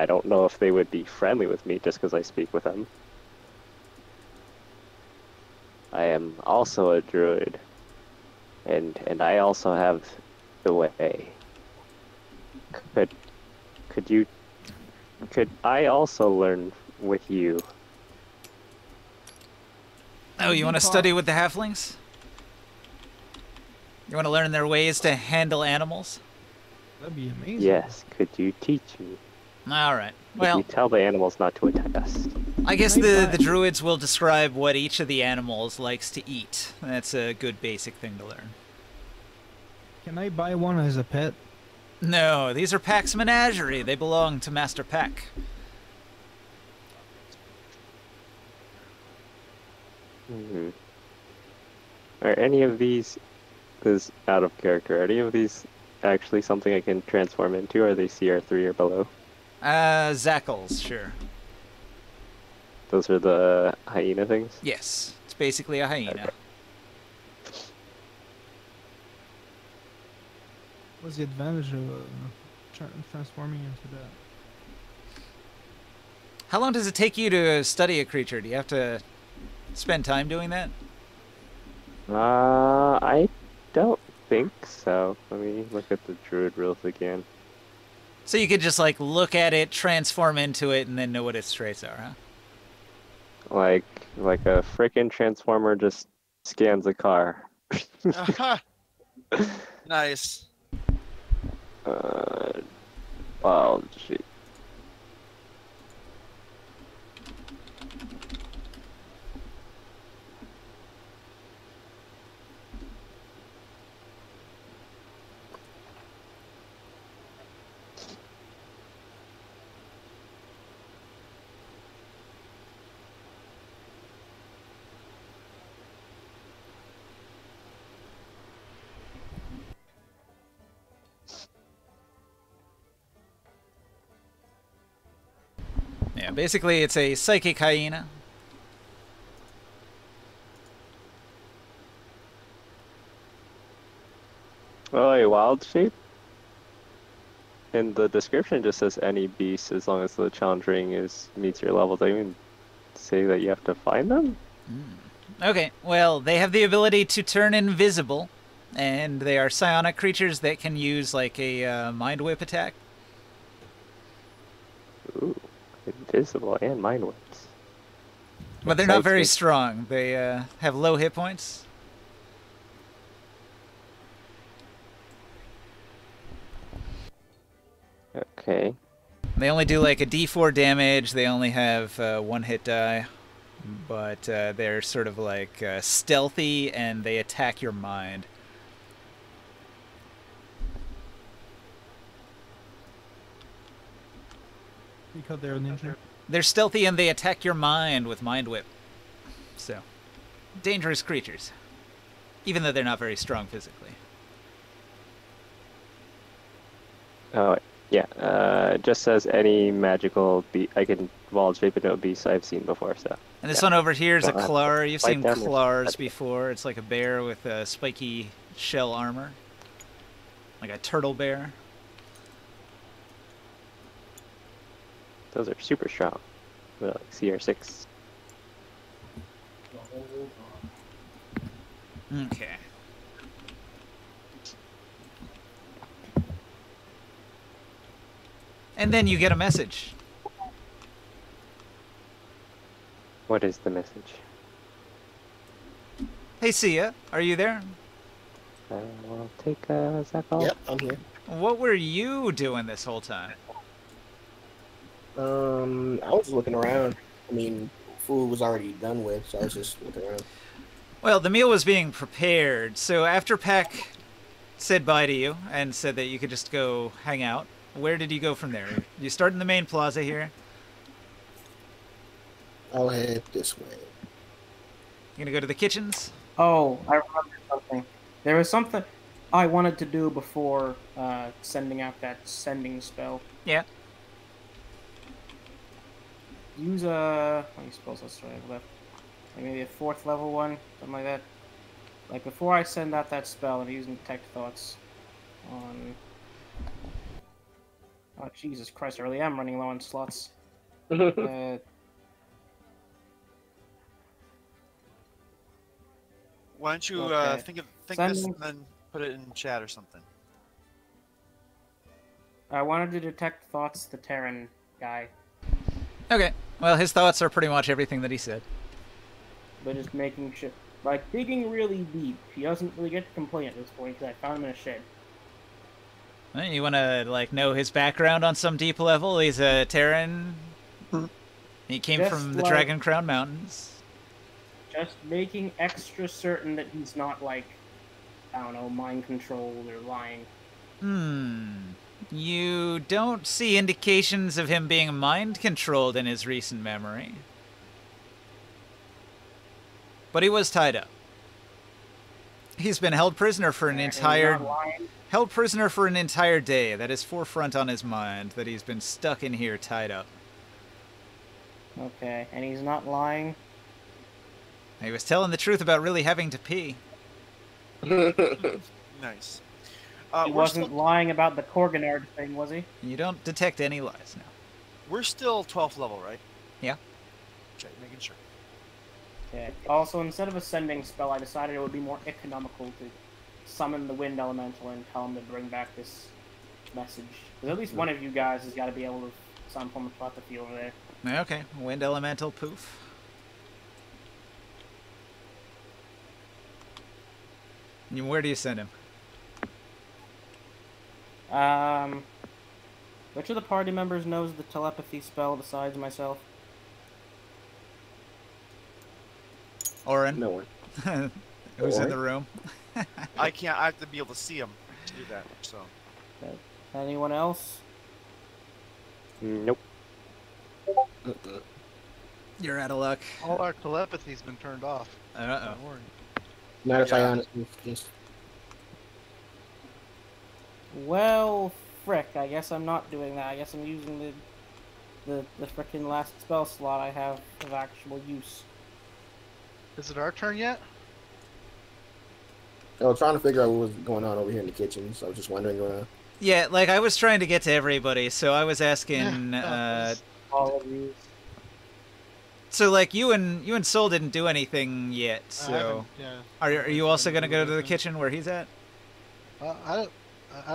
don't know if they would be friendly with me just because I speak with them. I am also a druid, and I also have the way. Could you could I also learn with you? Oh, you want to study with the halflings? You want to learn their ways to handle animals? That'd be amazing. Yes, could you teach me? All right. Could Well, you tell the animals not to attack us? I guess the druids will describe what each of the animals likes to eat. That's a good basic thing to learn. Can I buy one as a pet? No, these are Pack's menagerie. They belong to Master Pack. Mm-hmm. Are any of these, this is out of character, are any of these actually something I can transform into? Or are they CR3 or below? Zackles, sure. Those are the hyena things? Yes, it's basically a hyena. Okay. What's the advantage of transforming into that? How long does it take you to study a creature? Do you have to spend time doing that? I don't think so. Let me look at the druid rules again. So you could just, like, look at it, transform into it, and then know what its traits are, huh? Like a frickin' transformer just scans a car. Nice. Well, shit. Yeah, basically it's a psychic hyena. Oh, a wild shape? And the description just says any beast as long as the challenge rating meets your level. Does that even say that you have to find them? Okay, well, they have the ability to turn invisible, and they are psionic creatures that can use, like, a mind whip attack. Ooh, invisible and mind whips. But they're not very Excites strong. They have low hit points. me. Okay. They only do, like, a d4 damage. They only have one hit die. But they're sort of, like, stealthy, and they attack your mind. Because they're a ninja. They're stealthy, and they attack your mind with Mind Whip. So, dangerous creatures. Even though they're not very strong physically. Oh, yeah. It just says any magical beast. I can wild shape into a beast I've seen before, so. And this one over here is a Don't have to Clar. You've fight seen them or Clars fight them. before. It's like a bear with a spiky shell armor. Like a turtle bear. Those are super strong. They're like CR6. Okay. And then you get a message. What is the message? Hey, Sia, are you there? We'll take Zach off. Yep, I'm here. What were you doing this whole time? I was looking around. I mean, food was already done with, so I was just looking around. Well, the meal was being prepared, so after Peck said bye to you and said that you could just go hang out. Where did you go from there? You start in the main plaza here. I'll head this way. You gonna go to the kitchens? Oh, I remember something. There was something I wanted to do before sending out that sending spell. Yeah. Use a... Let me suppose that's what I have left. Like maybe a 4th level one, something like that. Like before I send out that spell, I'm using Detect Thoughts on... Oh, Jesus Christ, I really am running low on slots. Why don't you Okay. think this Sending- and then put it in chat or something? I wanted to Detect Thoughts the Terran guy, Okay. Well, his thoughts are pretty much everything that he said. but just making sure... Like, digging really deep. He doesn't really get to complain at this point, because I found him in a shed. Well, you want to like know his background on some deep level? He's a Terran. He came Just from the like- Dragon Crown Mountains. Just making extra certain that he's not, like, I don't know, mind controlled or lying. You don't see indications of him being mind controlled in his recent memory. But he was tied up. He's been held prisoner for an And he's entire... not lying. Held prisoner for an entire day. That is forefront on his mind, that he's been stuck in here tied up. Okay, and he's not lying. He was telling the truth about really having to pee. Nice. He We're wasn't still, lying about the Korganard thing, was he? You don't detect any lies now. we're still 12th level, right? Yeah. Check, making sure. Okay. Also, instead of a sending spell, I decided it would be more economical to summon the Wind Elemental and tell him to bring back this message. Because at least one of you guys has got to be able to some form of telepathy over there. Okay, Wind Elemental, poof. And where do you send him? Which of the party members knows the telepathy spell besides myself? Orin, No one. who's in Orin? the room. I can't. I have to be able to see him to do that. So Anyone else? Nope. You're out of luck. All our telepathy's been turned off. Uh-oh. Don't worry. Not if I Yeah. honestly just Well, frick, I guess I'm not doing that. I guess I'm using the frickin' last spell slot I have of actual use. Is it our turn yet? I was trying to figure out what was going on over here in the kitchen, so I was just wondering. Yeah, like I was trying to get to everybody, so I was asking. All of you. So like you and Soul didn't do anything yet. I So haven't- yeah. are you also gonna go to the kitchen where he's at? I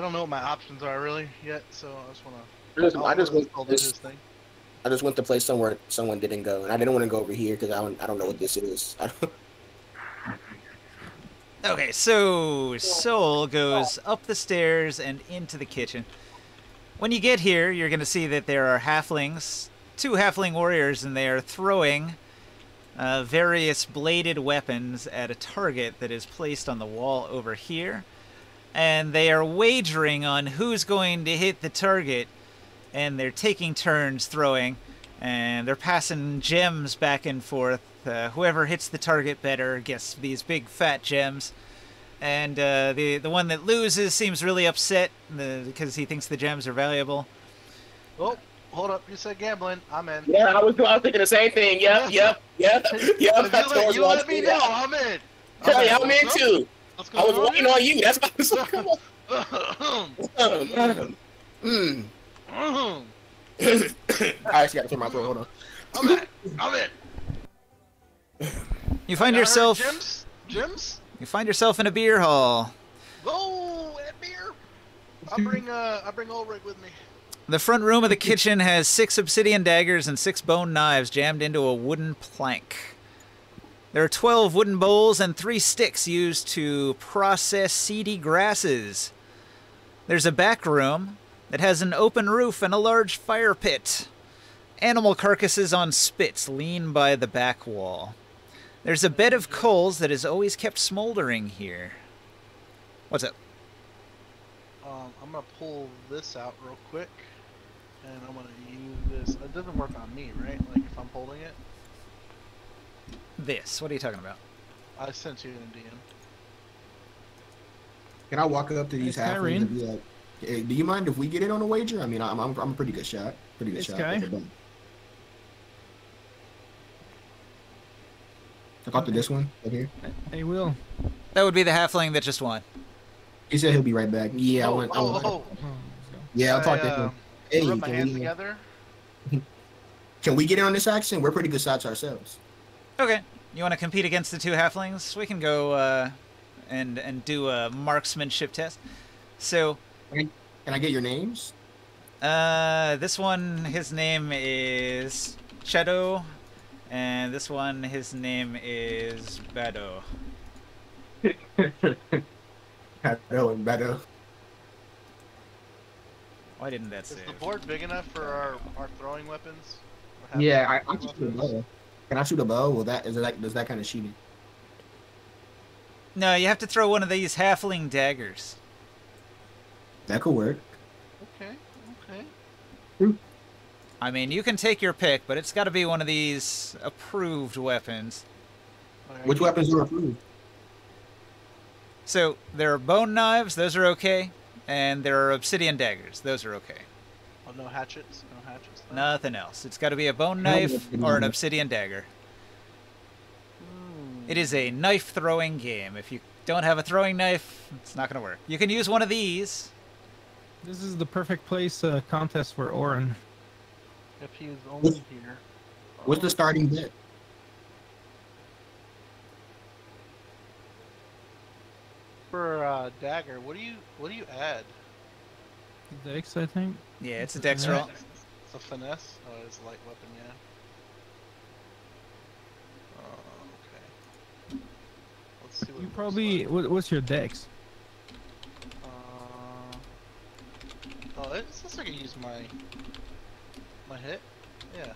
don't know what my options are really yet, so I just wanna. I just went. I'll do his thing. I just went to place somewhere someone didn't go, and I didn't want to go over here because I don't know what this is. Okay, so Soul goes up the stairs and into the kitchen. When you get here, you're going to see that there are halflings, 2 halfling warriors, and they are throwing various bladed weapons at a target that is placed on the wall over here. And they are wagering on who's going to hit the target, and they're taking turns throwing, and they're passing gems back and forth. Whoever hits the target better gets these big fat gems. And the one that loses seems really upset because he thinks the gems are valuable. Oh, hold up! You said gambling. I'm in. Yeah, I was thinking the same thing. Yep. If you let me know, I'm in. Yeah, I'm in too. What's I was going waiting on you. That's why I was like, come on. I actually got to clear my throat. Hold on. I'm in. You find I heard yourself Gems? in a beer hall. Oh, that beer. I bring Ulrich with me. The front room of the kitchen has 6 obsidian daggers and 6 bone knives jammed into a wooden plank. There are 12 wooden bowls and 3 sticks used to process seedy grasses. There's a back room that has an open roof and a large fire pit. Animal carcasses on spits lean by the back wall. There's a bed of coals that is always kept smoldering here. What's up? I'm gonna pull this out real quick, and I'm gonna use this. It doesn't work on me, right? Like if I'm holding it. This. What are you talking about? I sent you in DM. Can I walk up to these It's halflings and Kyrene. be like, hey, do you mind if we get in on a wager? I mean, I'm a pretty good shot. Pretty good It's shot. Kai. I got to this one right here. Hey, Will. That would be the halfling that just won. He said he'll be right back. Yeah, I Oh, went. oh, oh! Oh, let's go. Yeah, I'll talk to him. Hey, Rub my hands can together. we get in on this action? We're pretty good shots ourselves. Okay. You want to compete against the two halflings? We can go and do a marksmanship test. So, Can I get your names? this one, his name is Chedo, and this one, his name is Bado. Better. Why didn't that Is save? the board big enough for our throwing weapons? Or Yeah, half- I can shoot a bow. Can I shoot a bow? Well, does that kind of cheating? No, you have to throw one of these halfling daggers. That could work. Okay, okay. I mean, you can take your pick, but it's got to be one of these approved weapons. Alright. Which weapons are approved? So, there are bone knives, those are okay, and there are obsidian daggers, those are okay. Oh, no hatchets? No hatchets? though? Nothing else. It's got to be a bone knife or an obsidian dagger. It is a knife throwing game. If you don't have a throwing knife, it's not going to work. You can use one of these. This is the perfect place contest for Orin. If he was only here. What's the starting bet? For dagger, what do you add? Dex, I think. Yeah, it's a dex roll. It's a finesse. Oh, it's a light weapon, yeah. Oh, okay. Let's see what. You it looks probably. like. What's your Dex? Oh, it says I can use my hit. Yeah,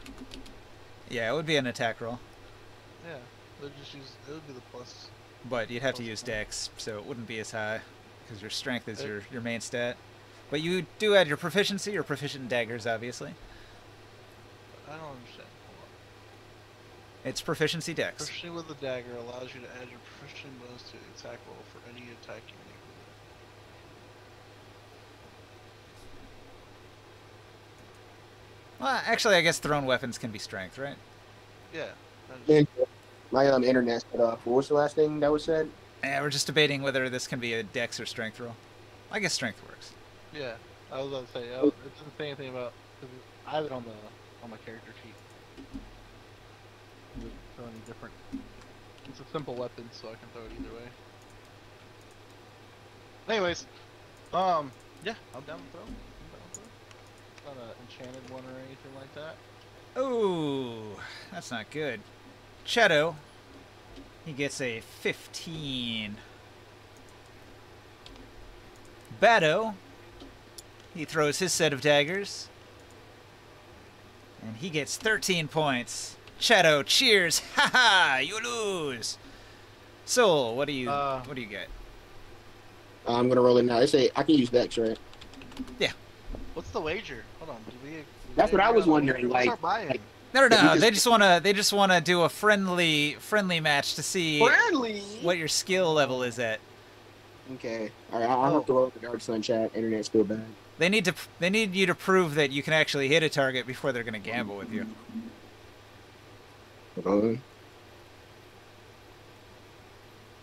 Yeah, it would be an attack roll, yeah. It would be the plus. but you'd have to use dex, so it wouldn't be as high, because your strength is your main stat. But you do add your proficiency. You're proficient in daggers, obviously. I don't understand. Hold on. It's proficiency dex. Proficiency with the dagger allows you to add your proficiency bonus to the attack roll for any attack you make Well, actually, I guess thrown weapons can be strength, right? with it. Yeah. My internet's cut off. What was the last thing that was said? Yeah, we're just debating whether this can be a dex or strength roll. I guess strength works. Yeah. I was about to say. It doesn't say anything about. Cause I have it on my character sheet. It doesn't show any different. It's a simple weapon, so I can throw it either way. Anyways, yeah, I'm down to throw. It's not an enchanted one or anything like that. Ooh, that's not good. Chedo, he gets a 15. Bado, he throws his set of daggers, and he gets 13 points. Chedo, cheers! Ha ha! You lose. Soul, what do you get? I'm gonna roll it now. They say I can use Dex, right? What's the wager? Hold on. That's what I was wondering, Let's like- start buying. No, Yeah, you they just wanna do a friendly match to see Friendly. what your skill level is at. Okay. All right. I'll have to roll the Dark Sun chat. Internet's still bad. They need you to prove that you can actually hit a target before they're gonna gamble with you. Hold on.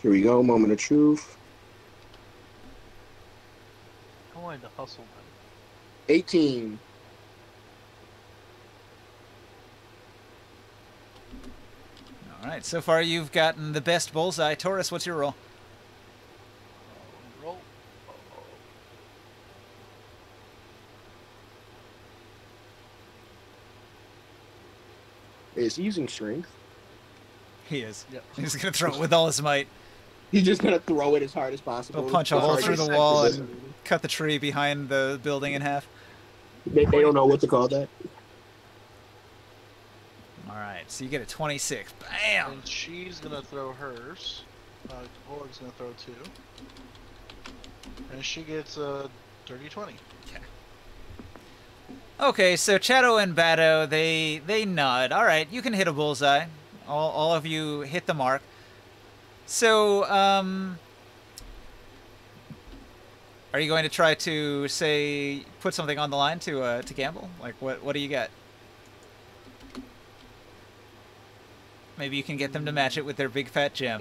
Here we go. Moment of truth. I wanted to hustle them. 18. All right, so far you've gotten the best bullseye. Taurus, what's your roll? Roll. Is he using strength? He is. Yep. He's gonna throw it with all his might. He's just gonna throw it as hard as possible. He'll punch a As hole hard through as the wall possible. and cut the tree behind the building in half. They don't know what to call that. All right, so you get a 26. Bam! And she's gonna throw hers. Gord's gonna throw 2. And she gets a 30-20. Okay, so Chato and Bato, they nod. All right, you can hit a bullseye. All of you hit the mark. So, are you going to try to say put something on the line to gamble? Like what do you got? Maybe you can get them to match it with their big fat gem.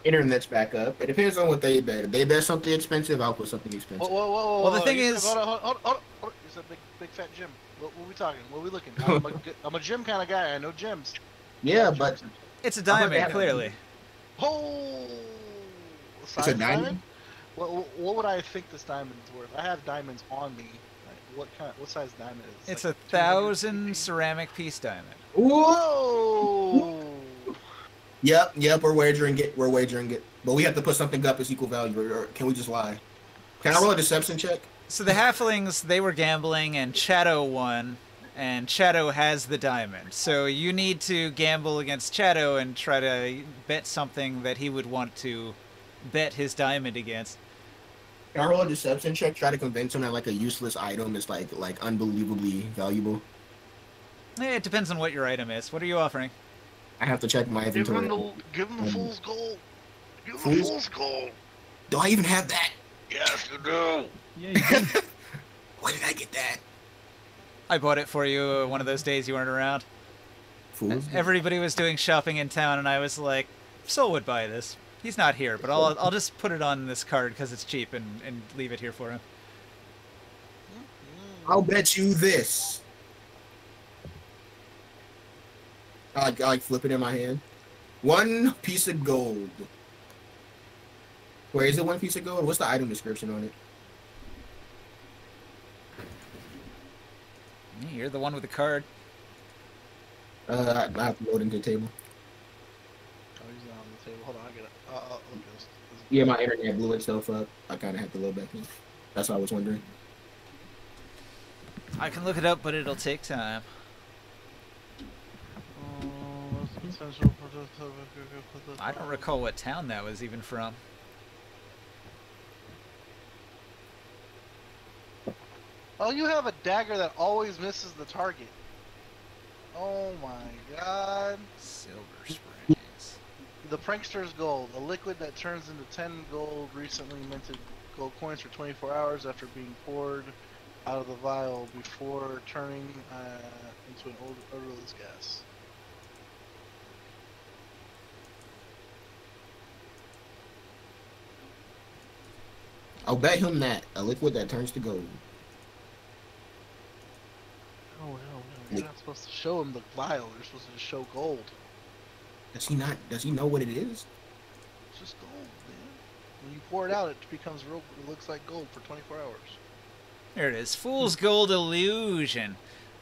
Internet's back up. It depends on what they bet. If they bet something expensive, I'll put something expensive. Whoa. Well, the thing You is, said, hold on. You said big fat gym. What we talking? What we looking? I'm a gym kind of guy. I know gyms. Yeah, but it's a diamond, clearly. Oh, it's a diamond. What would I think this diamond is worth? I have diamonds on me. Like, what size diamond is it? It's like 1,000 ceramic piece diamond. Whoa! Yep. We're wagering it. But we have to put something up as equal value, or can we just lie? Can I roll a deception check? So the halflings, they were gambling, and Chato won, and Chato has the diamond. So you need to gamble against Chato and try to bet something that he would want to bet his diamond against. Can I roll a deception check? Try to convince him that like a useless item is like unbelievably valuable. It depends on what your item is. What are you offering? I have to check my inventory. Give him the fool's gold. Give him the fool's gold. Do I even have that? Yes, you do. Yeah, you can. Where did I get that? I bought it for you one of those days you weren't around. Fools. Everybody was doing shopping in town, and I was like, Sol would buy this. He's not here, but I'll just put it on this card because it's cheap and leave it here for him. I'll bet you this. I like flip it in my hand. 1 piece of gold. Where is it? 1 piece of gold? What's the item description on it? You're the one with the card. I have to load into the table. Oh, he's not on the table. Hold on, I get it. Look at this. Yeah, my internet blew itself up. I kind of have to load back in. That's what I was wondering. I can look it up, but it'll take time. I don't recall what town that was even from. Oh, you have a dagger that always misses the target. Oh my god. Silver Springs. The Prankster's Gold, a liquid that turns into 10 gold recently minted gold coins for 24 hours after being poured out of the vial before turning into an odorless gas. I'll bet him that. A liquid that turns to gold. Oh, no. You're not supposed to show him the vial. You're supposed to just show gold. Does he not? Does he know what it is? It's just gold, man. When you pour it out, it becomes real. It looks like gold for 24 hours. There it is. Fool's Gold Illusion.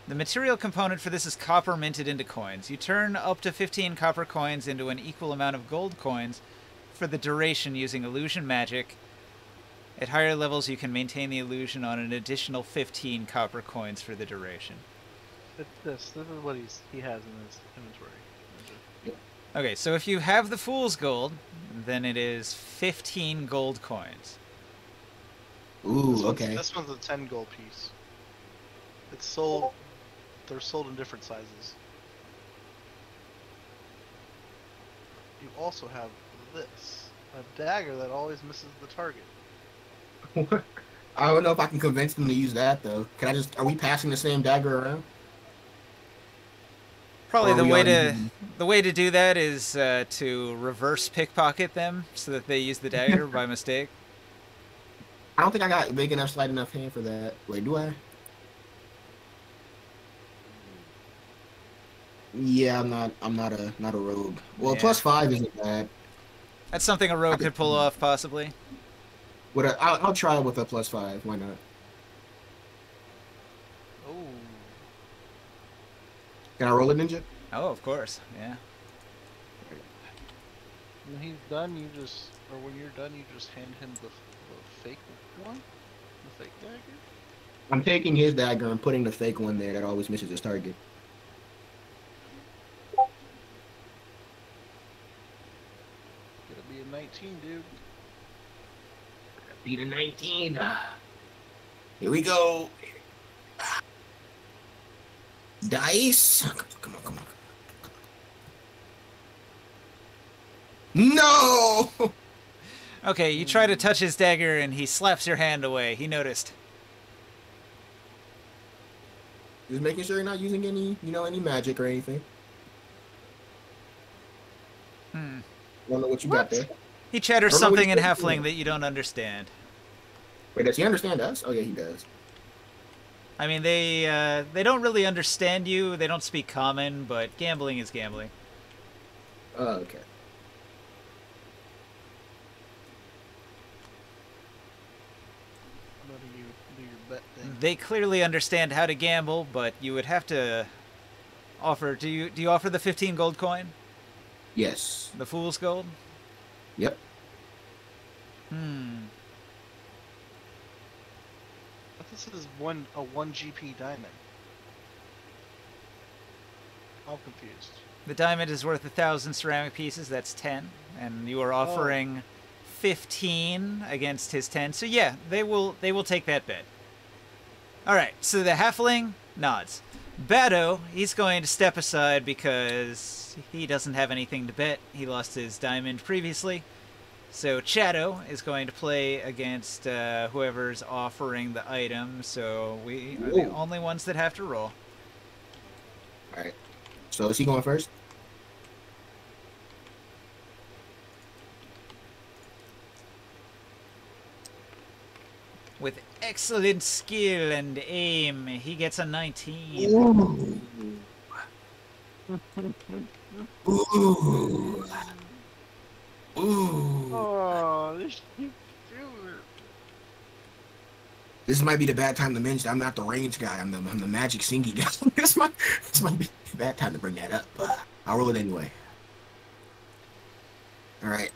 The material component for this is copper minted into coins. You turn up to 15 copper coins into an equal amount of gold coins for the duration using illusion magic. At higher levels, you can maintain the illusion on an additional 15 copper coins for the duration. This is what he has in his inventory. Okay, so if you have the Fool's Gold, then it is 15 gold coins. Ooh, okay. This one's a 10 gold piece. It's sold. They're sold in different sizes. You also have this, a dagger that always misses the target. I don't know if I can convince them to use that though. Can I just? Are we passing the same dagger around? Probably the way to do that is to reverse pickpocket them so that they use the dagger by mistake. I don't think I got big enough, slight enough hand for that. Wait, do I? Yeah, I'm not a rogue. Well, Yeah. +5 isn't bad. That's something a rogue could pull off, possibly. I'll try it with a +5. Why not? Oh. Can I roll a ninja? Oh, of course. Yeah. When he's done, when you're done, you just hand him the fake one, the fake dagger. I'm taking his dagger and putting the fake one there that always misses its target. Gonna be a 19, dude. Beat a 19. Here we go. Dice. Come on, come on. No! Okay, you try to touch his dagger and he slaps your hand away. He noticed. Just making sure you're not using any, any magic or anything. Hmm. I don't know what you got there. He chatters I don't know what something in he's Halfling doing. that you don't understand. Wait, does he understand us? Oh, yeah, he does. I mean, they don't really understand you. They don't speak common, but gambling is gambling. Oh, okay. I'm letting you do your bet thing. They clearly understand how to gamble, but you would have to offer. Do you offer the 15 gold coin? Yes. The fool's gold? Yep. But this is a 1 GP diamond. I'm confused. The diamond is worth 1,000 ceramic pieces. That's 10, and you are offering 15 against his 10. So yeah, they will take that bet. All right. So the halfling nods. Bado, he's going to step aside because he doesn't have anything to bet. He lost his diamond previously. So Shadow is going to play against whoever's offering the item. So we are the only ones that have to roll. All right. So is he going first? With excellent skill and aim, he gets a 19. Ooh. Ooh. Oh, this This might be the bad time to mention I'm not the range guy. I'm the magic singy guy. this might be the bad time to bring that up. But I'll roll it anyway. All right.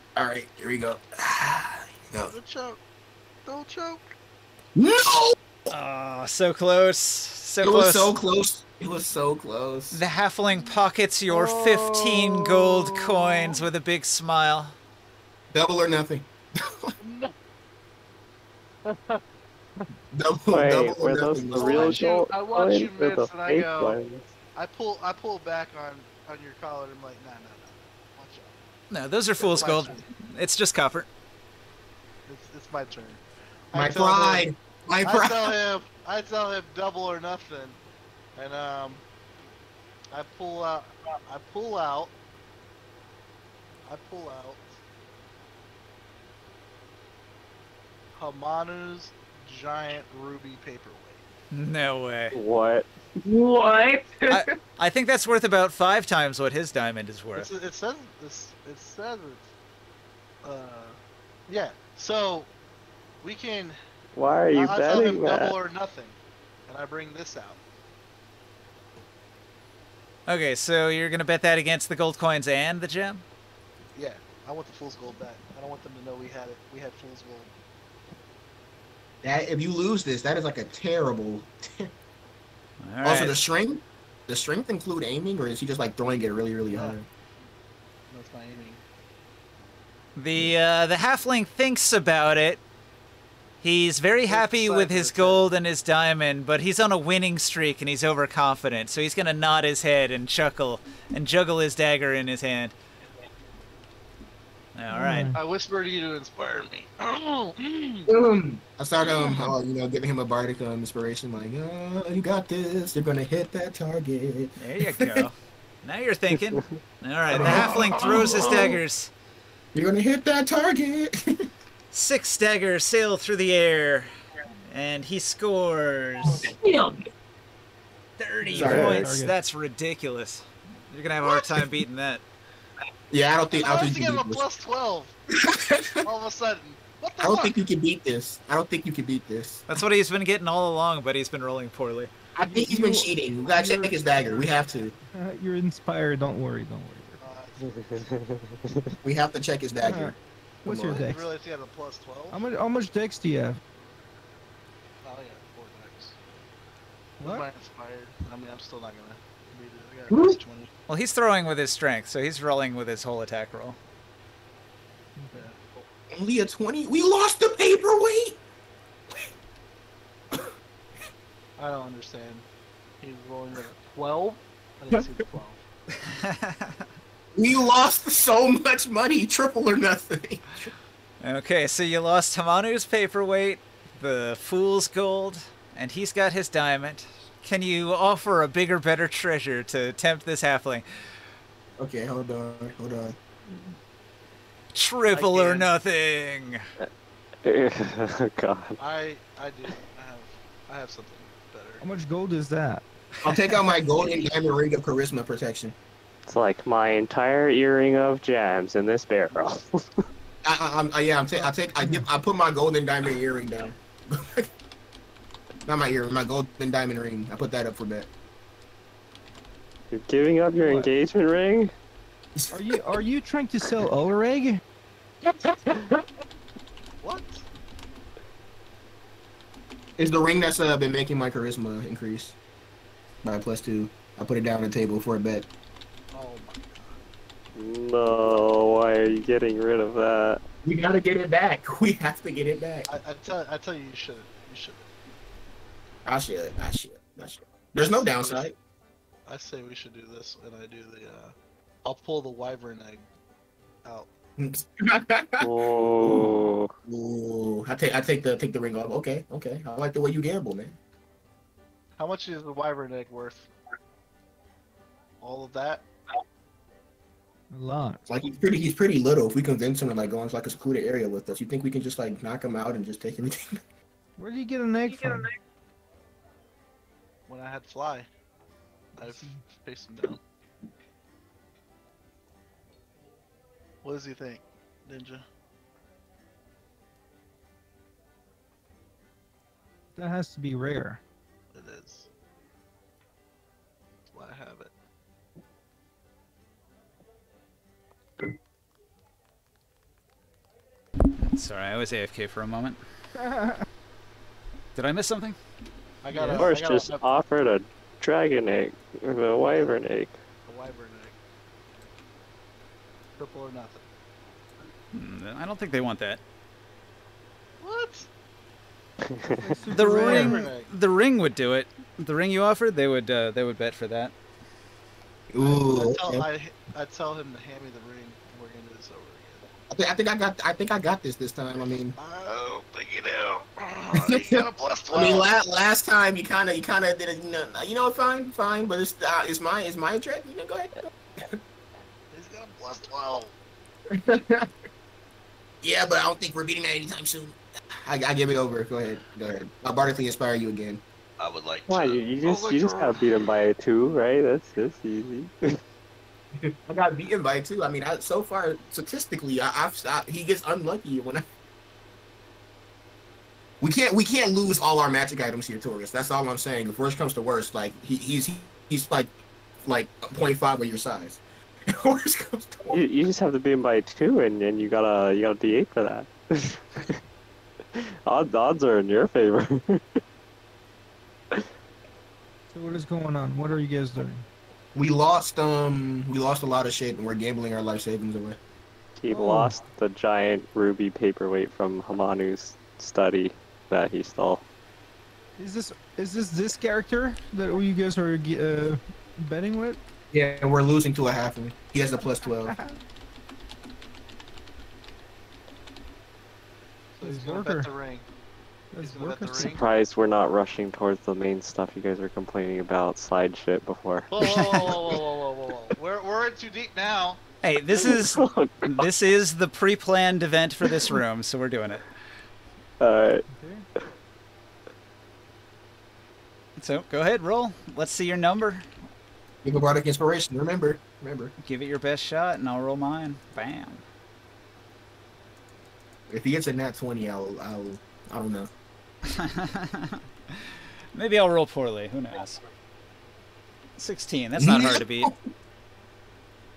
Here we go. Don't choke. Don't choke. No! Oh, so close. So It close. was so close. It was so close. The halfling pockets your 15 gold coins with a big smile. Double or nothing. Double Wait, or were those nothing. the real gold I watch you coins or miss the and I fake go, ones? I pull back on your collar and I'm like, nah. Watch out. No, those are fool's my gold. turn. It's just copper. It's my turn. My I tell pride. him- My I pride. tell him double or nothing, and I pull out Hamanu's giant ruby paperweight. No way. What? What? I think that's worth about 5 times what his diamond is worth. It says it's yeah. So we can. Why are you I tell him betting that? double or nothing, and I bring this out. Okay, so you're gonna bet that against the gold coins and the gem? Yeah, I want the fool's gold back. I don't want them to know we had it. We had fool's gold. That if you lose this, that is like a terrible. All Also, right. the strength. Does strength include aiming, or is he just like throwing it really, really hard? No, it's not aiming. The halfling thinks about it. He's very happy with his sideways, gold and his diamond, but he's on a winning streak and he's overconfident. So he's gonna nod his head and chuckle and juggle his dagger in his hand. All right. I whisper to you to inspire me. I start giving him a bardic inspiration, like, you got this. You're gonna hit that target. There you go. Now you're thinking. All right. The halfling throws his daggers. You're gonna hit that target. 6 daggers sail through the air, and he scores 30 Sorry. points. Target. That's ridiculous. You're gonna have a hard time beating that. Yeah, I don't think I was you to give him a can beat plus 12. this. All of a sudden, what the I don't fuck? think you can beat this. I don't think you can beat this. That's what he's been getting all along, but he's been rolling poorly. I think he's been cheating. We gotta check his dagger. We have to. You're inspired. Don't worry. We have to check his dagger. What's Come your on. I dex? didn't realize he had a plus 12. How much dex do you have? Oh yeah, 4 decks. What? Am I inspired? I mean, I'm still not gonna read it. I got a plus 20. Well, he's throwing with his strength, so he's rolling with his whole attack roll. Only a 20? We lost the paperweight! I don't understand. He's rolling at a 12? I didn't see the 12. We lost so much money, triple or nothing. Okay, so you lost Hamanu's paperweight, the fool's gold, and he's got his diamond. Can you offer a bigger, better treasure to tempt this halfling? Okay, hold on. Triple or Again. nothing. God. I do. I have something better. How much gold is that? I'll take out my golden diamond ring of charisma protection. It's like my entire earring of jams in this barrel. I put my golden diamond earring down. Not my earring, my golden diamond ring. I put that up for bet. You're giving up your What? engagement ring? Are you trying to sell Ulreg? What? It's the ring that's been making my charisma increase by +2. I put it down on the table for a bet. Oh my god. No, why are you getting rid of that? We gotta get it back. We have to get it back. I tell you, you should. You should. I should. There's no downside. I say we should do this, and I do the. I'll pull the wyvern egg out. Oh, Ooh, I take the ring off. Okay. I like the way you gamble, man. How much is the wyvern egg worth? All of that? A lot. Like he's pretty little. If we convince him to like go into like a secluded area with us, you think we can just like knock him out and just take everything? Where do you get an egg from? When I had fly, I faced him down. What does he think, Ninja? That has to be rare. It is. That's why I have it. Sorry, I was AFK for a moment. Did I miss something? I got Yeah. a. Horse I got just offered a dragon egg, or a wyvern egg. a wyvern egg. Triple or nothing. I don't think they want that. What? The rare. ring would do it. The ring you offered, they would bet for that. Ooh. I tell him to hand me the ring, and we're gonna do this over again. I think I got this time. I mean, I don't think you do. You got a plus 12. I mean, last time you kind of did it. You know, fine, but it's my trick. You know, go ahead. He's got a plus 12. Yeah, but I don't think we're beating that anytime soon. I give it over. Go ahead. I'll bardifically inspire you again. I would like Why to. you just got beaten by a 2, right? That's easy. I got beaten by 2. I mean, so far statistically, he gets unlucky when I. We can't lose all our magic items here, Taurus. That's all I'm saying. If worst comes to worst, like he's like 0.5 of your size. Worst comes to worst. You just have to beat him by 2, and you got a D8 for that. Odds are in your favor. So what is going on? What are you guys doing? We lost a lot of shit, and we're gambling our life savings away. He Oh. lost the giant ruby paperweight from Hamanu's study that he stole. Is this character that you guys are betting with? Yeah, and we're losing to a halfling. He has a plus 12. So he's His gonna worker. bet the ring. That's He's gonna bet the workers. ring. Surprised we're not rushing towards the main stuff you guys were complaining about, slide shit before. Whoa. We're in too deep now. Hey, this is the pre-planned event for this room, so we're doing it. Alright. Okay. So go ahead, roll. Let's see your number. Give a bardic inspiration. Remember. Give it your best shot, and I'll roll mine. Bam. If he gets a nat 20, I don't know. Maybe I'll roll poorly. Who knows? 16. That's not hard to beat.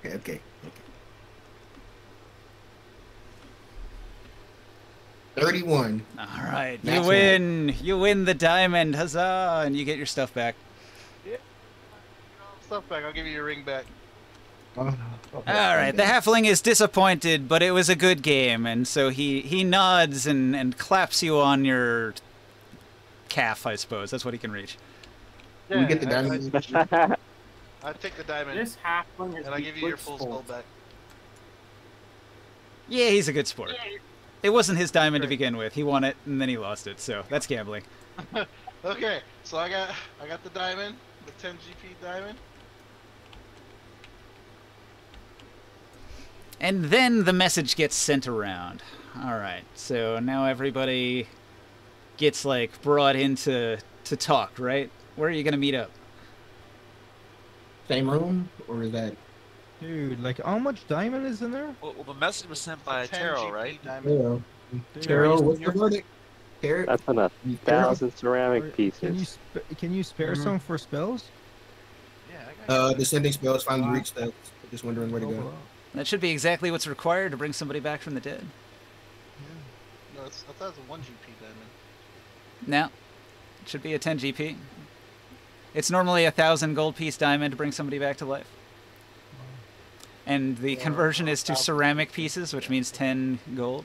Okay. 31. All right, you That's win. You win the diamond. Huzzah! And you get your stuff back. Stuff back. I'll give you your ring back. All right, the halfling is disappointed, but it was a good game, and so he nods and claps you on your calf, I suppose. That's what he can reach. Do we get the I, diamond? I take the diamond This halfling is and I a give you your good full sport. skull back. Yeah, he's a good sport. It wasn't his diamond to Great. begin with. He won it and then he lost it, so that's gambling. Okay, so I got the diamond, the 10 GP diamond. And then the message gets sent around. All right, so now everybody gets like brought in to talk, right? Where are you gonna meet up? Same room, or is that? Dude, like how much diamond is in there? Well, the message was sent by 10 Taro, GP right? diamond. Taro, what's the verdict? Taro, That's enough. Taro? 1,000 ceramic Or pieces. Can you spare some for spells? Yeah, I got you. The sending spell is finally reached us. Just wondering where to go. That should be exactly what's required to bring somebody back from the dead. No, I thought it was a 1 GP diamond. No, it should be a 10 GP. It's normally 1,000 gold piece diamond to bring somebody back to life. And the conversion is to ceramic pieces, which means 10 gold.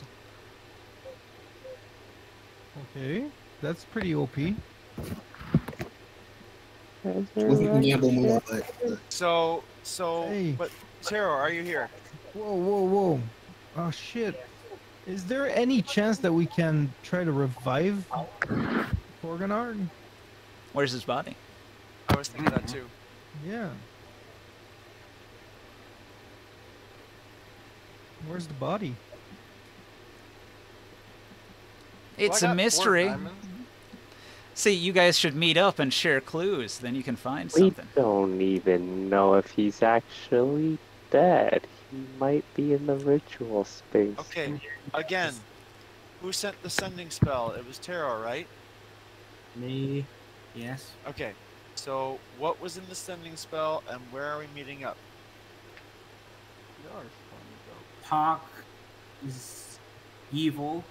Okay, that's pretty OP. We can gamble more, but So, Hey. but Taro, are you here? Whoa, whoa, whoa! Oh shit! Is there any chance that we can try to revive Korganard? Where's his body? I was thinking that too. Yeah. Where's the body? It's Well, I a got 4 mystery. diamonds. See, you guys should meet up and share clues. Then you can find We something. don't even know if he's actually dead. He might be in the ritual space. Okay, again, who sent the sending spell? It was Taro, right? Me, yes. Okay, so what was in the sending spell, and where are we meeting up? You are funny, though. Talk is evil.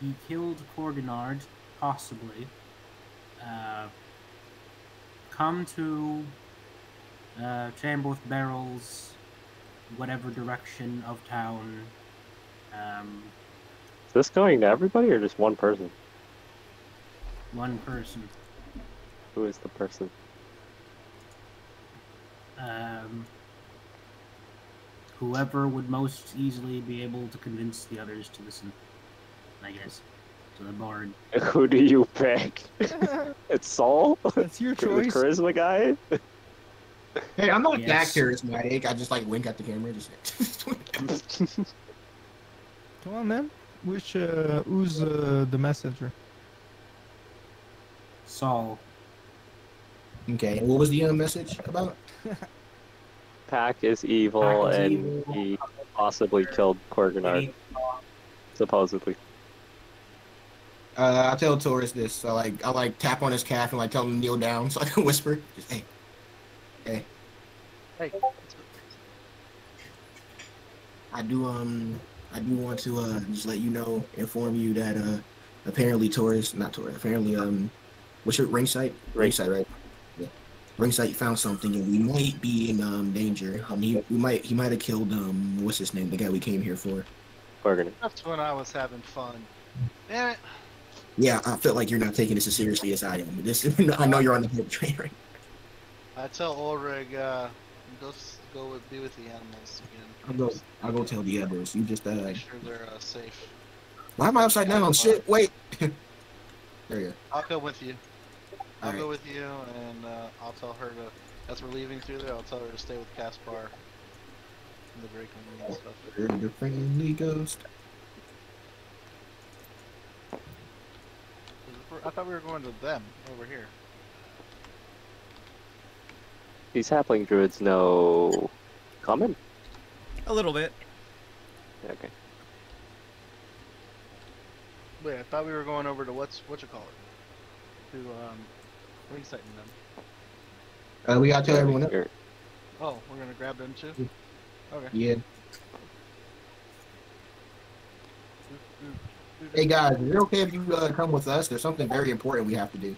He killed Korganard, possibly. Come to Chamber with Barrels, whatever direction of town. Is this going to everybody or just one person? One person. Who is the person? Whoever would most easily be able to convince the others to listen, I guess. So the bard. Who do you pick? It's Saul? That's your The choice. charisma guy? hey, I'm not Yes. that charismatic. I just like wink at the camera. Just Come on, man. Who's the messenger? Saul. okay. And what was the message about? Pack is evil Pack is and evil. he possibly killed Korganard, supposedly. I tell Taurus this. So I like tap on his calf and like tell him to kneel down so I can whisper. Just hey, hey. Hey. I do want to just let you know, inform you that apparently apparently what's your ringside? Ringside, right? Yeah. Ringside found something and we might be in danger. He might have killed what's his name? The guy we came here for. Korganard. That's when I was having fun. Damn it. Yeah, I feel like you're not taking this as seriously as I am. I know you're on the hype train, right? I tell Ulrich, be with the animals again. I'll go tell the others. You just Make sure they're safe. why am I upside down? Shit, wait. There you go. I'll go with you. I'll Alright. go with you, and I'll tell her to. As we're leaving through there, I'll tell her to stay with Caspar in the break room and stuff. You're the friendly ghost. I thought we were going to them over here. These halfling druids know common? A little bit. Okay. Wait, I thought we were going over to what you call it? To ringside and them. We gotta tell everyone else. You're- Oh, we're gonna grab them too. Okay. Yeah. Hey guys, is it okay if you come with us? There's something very important we have to do.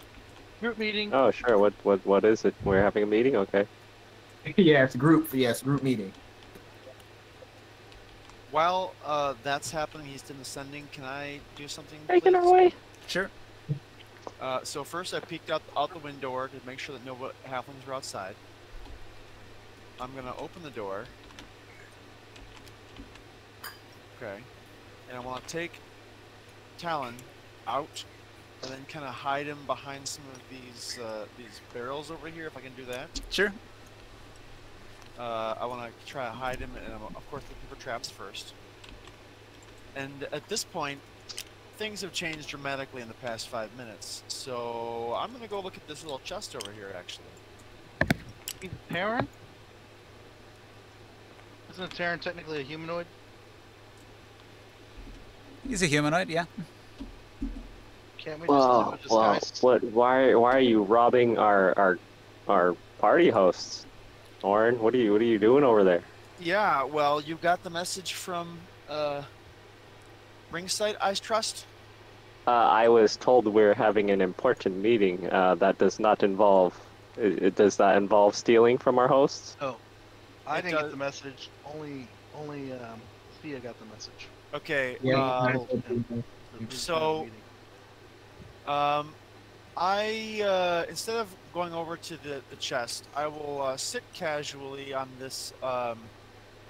Group meeting. Oh, sure. What is it? We're having a meeting? Okay. Yeah, it's a group. Yes, group meeting. While that's happening, he's in the sending. Can I do something? Taking our please? way. Sure. So first I peeked out the window to make sure that no halflings were outside. I'm gonna open the door. Okay. And I want to take Talon out and then kind of hide him behind some of these barrels over here, if I can do that. Sure. I want to try to hide him, and I'm of course looking for traps first. And at this point, things have changed dramatically in the past 5 minutes. So I'm gonna go look at this little chest over here, actually. He's a Terran? Isn't a Terran technically a humanoid? He's a humanoid, yeah. Can't we just do a disguise? What? Why are you robbing our party hosts, Oren? What are you doing over there? Yeah, well, you got the message from Ringside, I trust. I was told we're having an important meeting. That does not involve. Does that involve stealing from our hosts? Oh, I It didn't get does- the message. Only Thea got the message. Okay. Yeah. So- instead of going over to the chest, I will sit casually on this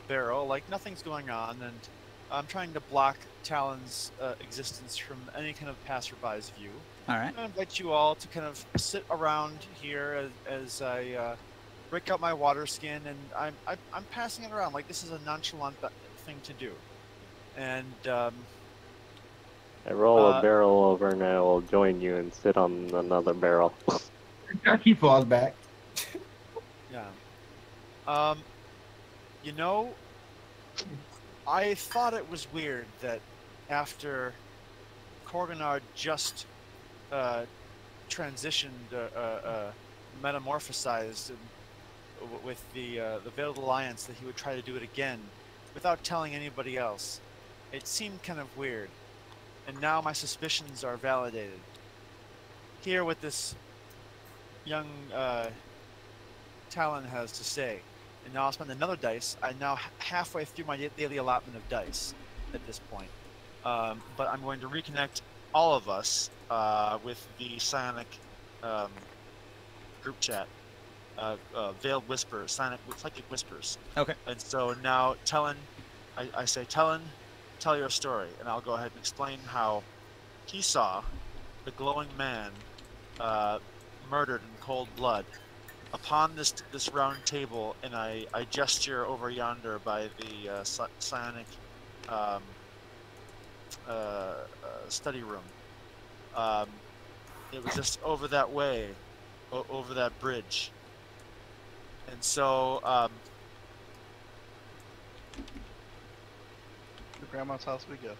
barrel, like nothing's going on, and I'm trying to block Talon's existence from any kind of passerby's view. All right. I invite you all to kind of sit around here as I break out my water skin, and I'm passing it around like this is a nonchalant thing to do. And I roll a barrel over and I will join you and sit on another barrel. He falls back. yeah. You know, I thought it was weird that after Korganard just transitioned, metamorphosized with the Veiled Alliance, that he would try to do it again without telling anybody else. It seemed kind of weird, and now my suspicions are validated. Hear what this young Talon has to say. And now I'll spend another dice. I'm now halfway through my daily allotment of dice at this point. But I'm going to reconnect all of us with the psionic group chat. Veiled Whispers, psychic whispers. Okay. And so now, Talon, I say, Talon, tell your story. And I'll go ahead and explain how he saw the glowing man murdered in cold blood upon this round table, and I gesture over yonder by the psionic study room. It was just over that way, over that bridge. And so To Grandma's house we go.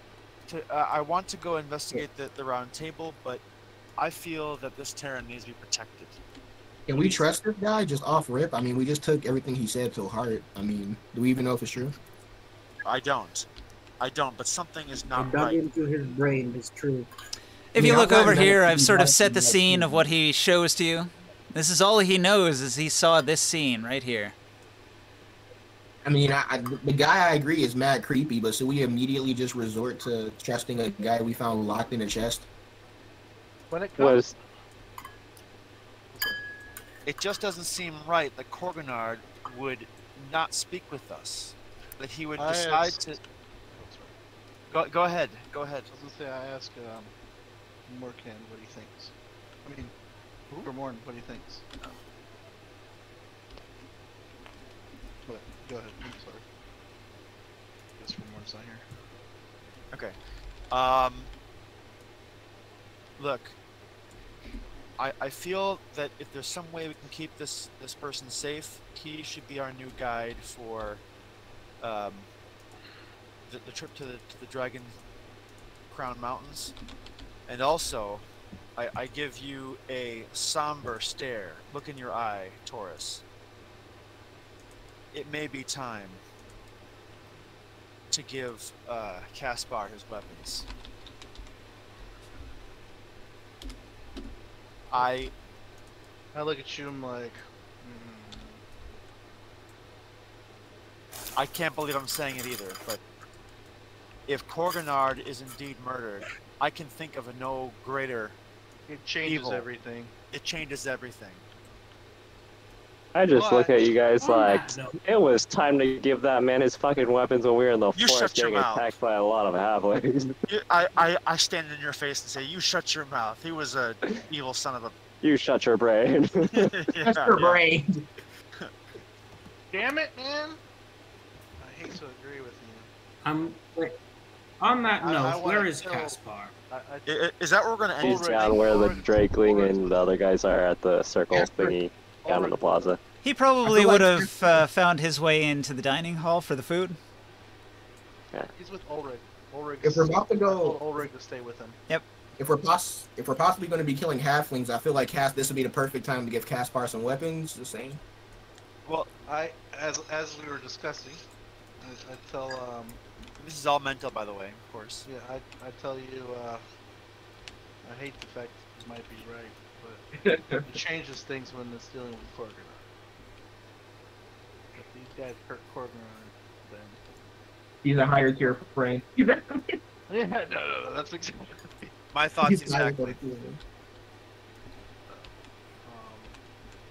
I want to go investigate the round table, but I feel that this Terran needs to be protected. Can we trust this guy just off rip? I mean, we just took everything he said to heart. I mean, do we even know if it's true? I don't, but something is I not dug right. into his brain. It's true. If Yeah, you look I've over gotten here, that I've sort of feedback set from the that scene too. of what he shows to you. This is all he knows, is he saw this scene right here. I mean, the guy I agree is mad creepy, but so we immediately just resort to trusting a guy we found locked in a chest. When it comes, It just doesn't seem right that Korganard would not speak with us. That he would decide to... Go ahead. Go ahead. I was gonna say, I asked Morkan what he thinks. I mean, Morn what he thinks. But go ahead. I'm sorry. I guess Morn's not here. Okay. Look, I feel that if there's some way we can keep this person safe, he should be our new guide for the trip to the Dragon Crown Mountains. And also, I give you a somber stare. Look in your eye, Taurus. It may be time to give Caspar his weapons. I look at you, I'm like, I can't believe I'm saying it either, but if Korganard is indeed murdered, I can think of no greater It changes evil. everything. It changes everything. I just look But- at you guys On like, that note- it was time to give that man his fucking weapons when we were in the You forest shut your getting mouth. attacked by a lot of halflings. I stand in your face and say, you shut your mouth. He was a evil son of a... You shut your brain. yeah, That's your brain. Damn it, man! I hate to agree with you. On that I note, wanna where is kill- Caspar? Is that where we're going to end He's it? Ulrich- down where the Ulrich- Drakeling Ulrich and was- the other guys are at the circle Casper- thingy down in the plaza. He probably I feel would like have found his way into the dining hall for the food. He's with Ulrich. Ulrich. If we're about to I go, told Ulrich to stay with him. if we're possibly going to be killing halflings, I feel like this would be the perfect time to give Caspar some weapons. The same. Well, As we were discussing, I tell this is all mental, by the way, of course. yeah I tell you I hate the fact you might be right, but it changes things when it's dealing with Korgonar. If these guys hurt Korgonar, then He's a higher tier brain. yeah, no, that's exactly. My thoughts exactly.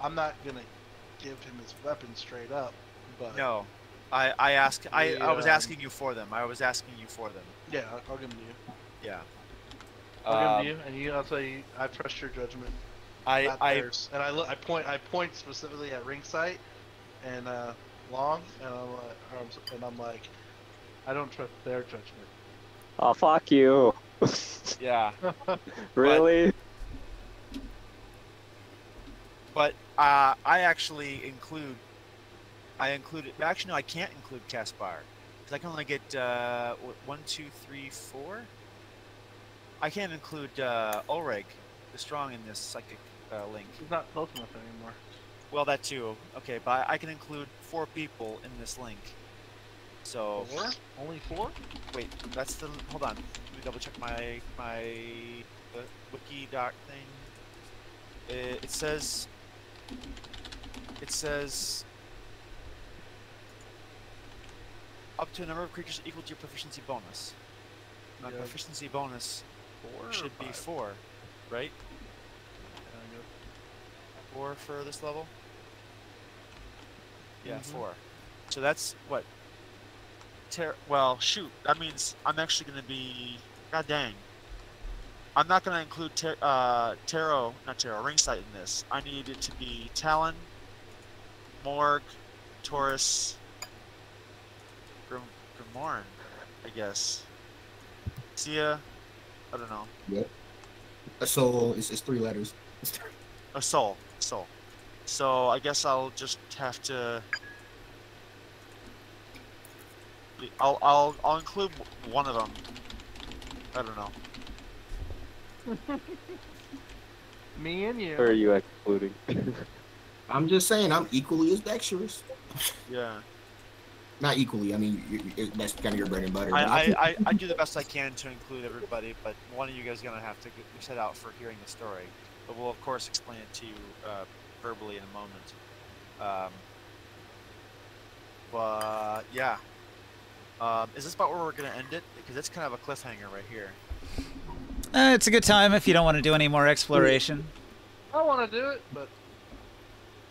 I'm not gonna give him his weapon straight up, but No. I was asking you for them. I was asking you for them. yeah, I'll give him to you. Yeah. I'll give him to you, and I'll tell you, I trust your judgment. Not I theirs. And I point specifically at Ringside and Long, and I'm like, I don't trust their judgment. Oh, fuck you. yeah. Really? But I actually include. Actually, no, I can't include Caspar because I can only get 1, 2, 3, 4. I can't include Ulrich, the strong, in this psychic link. He's not close enough anymore. Well, that too. Okay, but I can include 4 people in this link. So 4? Only 4? wait, that's the. Hold on. Let me double check my wiki doc thing. It says. Up to a number of creatures equal to your proficiency bonus. My Yeah. proficiency bonus 4 or should be 5? 4, right? Yeah, 4 for this level? Yeah, Mhm. 4. So that's what? Well, shoot. That means I'm actually going to be. God dang. I'm not going to include Ringside in this. I need it to be Talon, Morg, Taurus, Grimorn, I guess. Sia, I don't know. Yep. A soul is 3 letters. A soul. So I guess I'll just have to. I'll include one of them. I don't know. Me and you. Or are you excluding? I'm just saying, I'm equally as dexterous. Yeah. Not equally. I mean, that's kind of your bread and butter. but I I do the best I can to include everybody, but one of you guys is gonna have to set out for hearing the story. But we'll of course explain it to you verbally in a moment. But yeah. Is this about where we're gonna end it? Because it's kind of a cliffhanger right here. It's a good time if you don't want to do any more exploration. I want to do it, but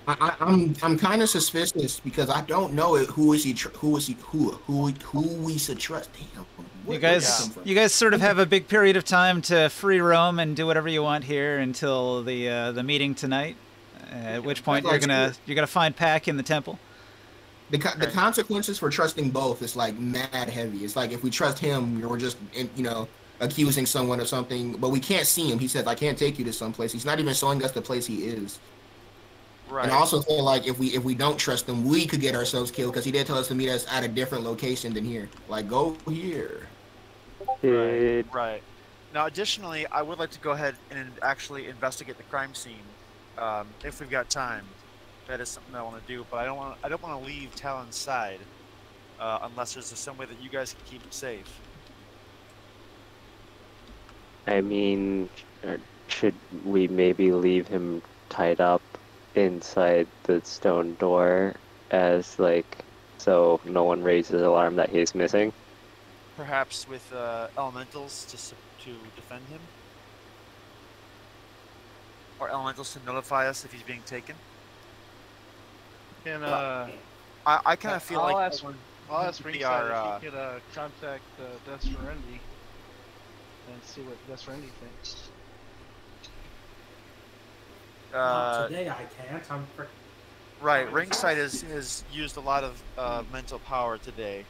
I'm kind of suspicious because I don't know who we should trust. Damn. You guys sort of have a big period of time to free roam and do whatever you want here until the meeting tonight. At which point you're gonna find Pack in the temple. The consequences for trusting both is like mad heavy. It's like if we trust him, we're just accusing someone of something, but we can't see him. He says, "I can't take you to some place." He's not even showing us the place he is. Right. And I also feel like if we don't trust him, we could get ourselves killed because he did tell us to meet us at a different location than here. Like, go here. Right. Now, additionally, I would like to go ahead and actually investigate the crime scene, if we've got time. That is something I want to do, but I don't want to leave Talon's side unless there's some way that you guys can keep him safe. I mean, should we maybe leave him tied up inside the stone door as so no one raises alarm that he's missing? Perhaps with elementals to defend him. or elementals to notify us if he's being taken. Can I kind of feel I'll like ask, Owen I'll ask would be Ringside our, if he could contact Desferendi and see what Desferendi thinks. Not today, I can't. I'm right. Ringside has used a lot of mental power today.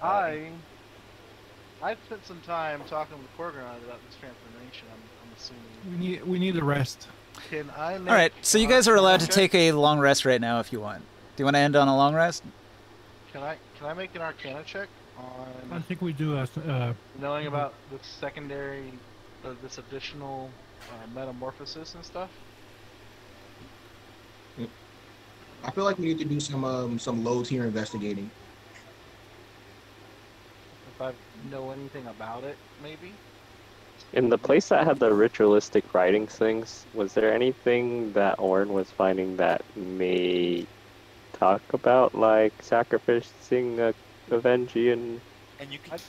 I've spent some time talking with Corgoran about this transformation. I'm assuming. We need a rest. Can I make All right, so you guys are allowed to take a long rest right now if you want. Do you want to end on a long rest? Can I make an Arcana check I on think we do. knowing about the secondary, this additional metamorphosis and stuff? I feel like we need to do some low tier investigating. If I know anything about it, maybe. In the place that had the ritualistic writings things, was there anything that Orn was finding that may talk about, like, sacrificing a Avengian? And you can,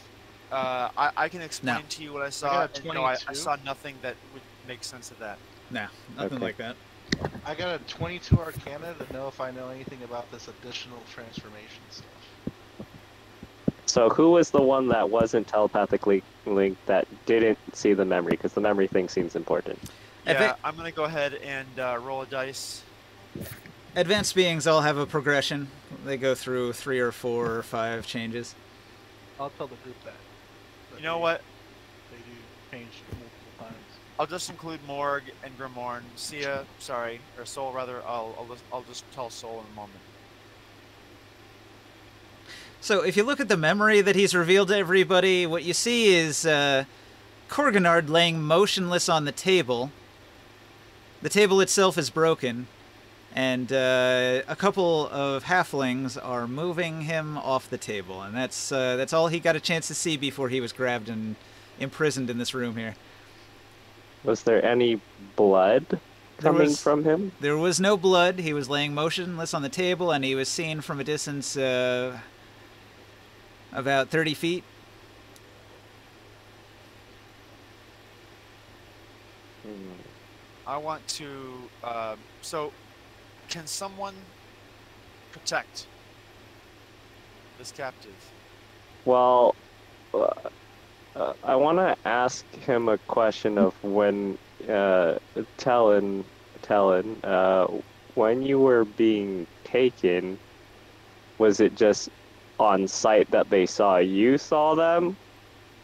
I can explain to you what I saw. got a And no, I 22. saw nothing that would make sense of that. Nah, nothing Okay. like that. I got a 22 Arcana to know if I know anything about this additional transformation stuff. So who was the one that wasn't telepathically linked that didn't see the memory? Because the memory thing seems important. Yeah, I'm gonna go ahead and roll a dice. Advanced beings all have a progression. They go through 3 or 4 or 5 changes. I'll tell the group that. You know what? They do change multiple times. I'll just include Morg and Grimorn. Sia, sorry, or Soul rather. I'll just tell Soul in a moment. So if you look at the memory that he's revealed to everybody, what you see is Corganard laying motionless on the table. The table itself is broken, and a couple of halflings are moving him off the table, and that's all he got a chance to see before he was grabbed and imprisoned in this room here. Was there any blood coming from him? There was no blood. He was laying motionless on the table, and he was seen from a distance about 30 feet. I want to. So, can someone protect this captive? Well, I want to ask him a question of when Talon, when you were being taken, was it just on sight that they saw them,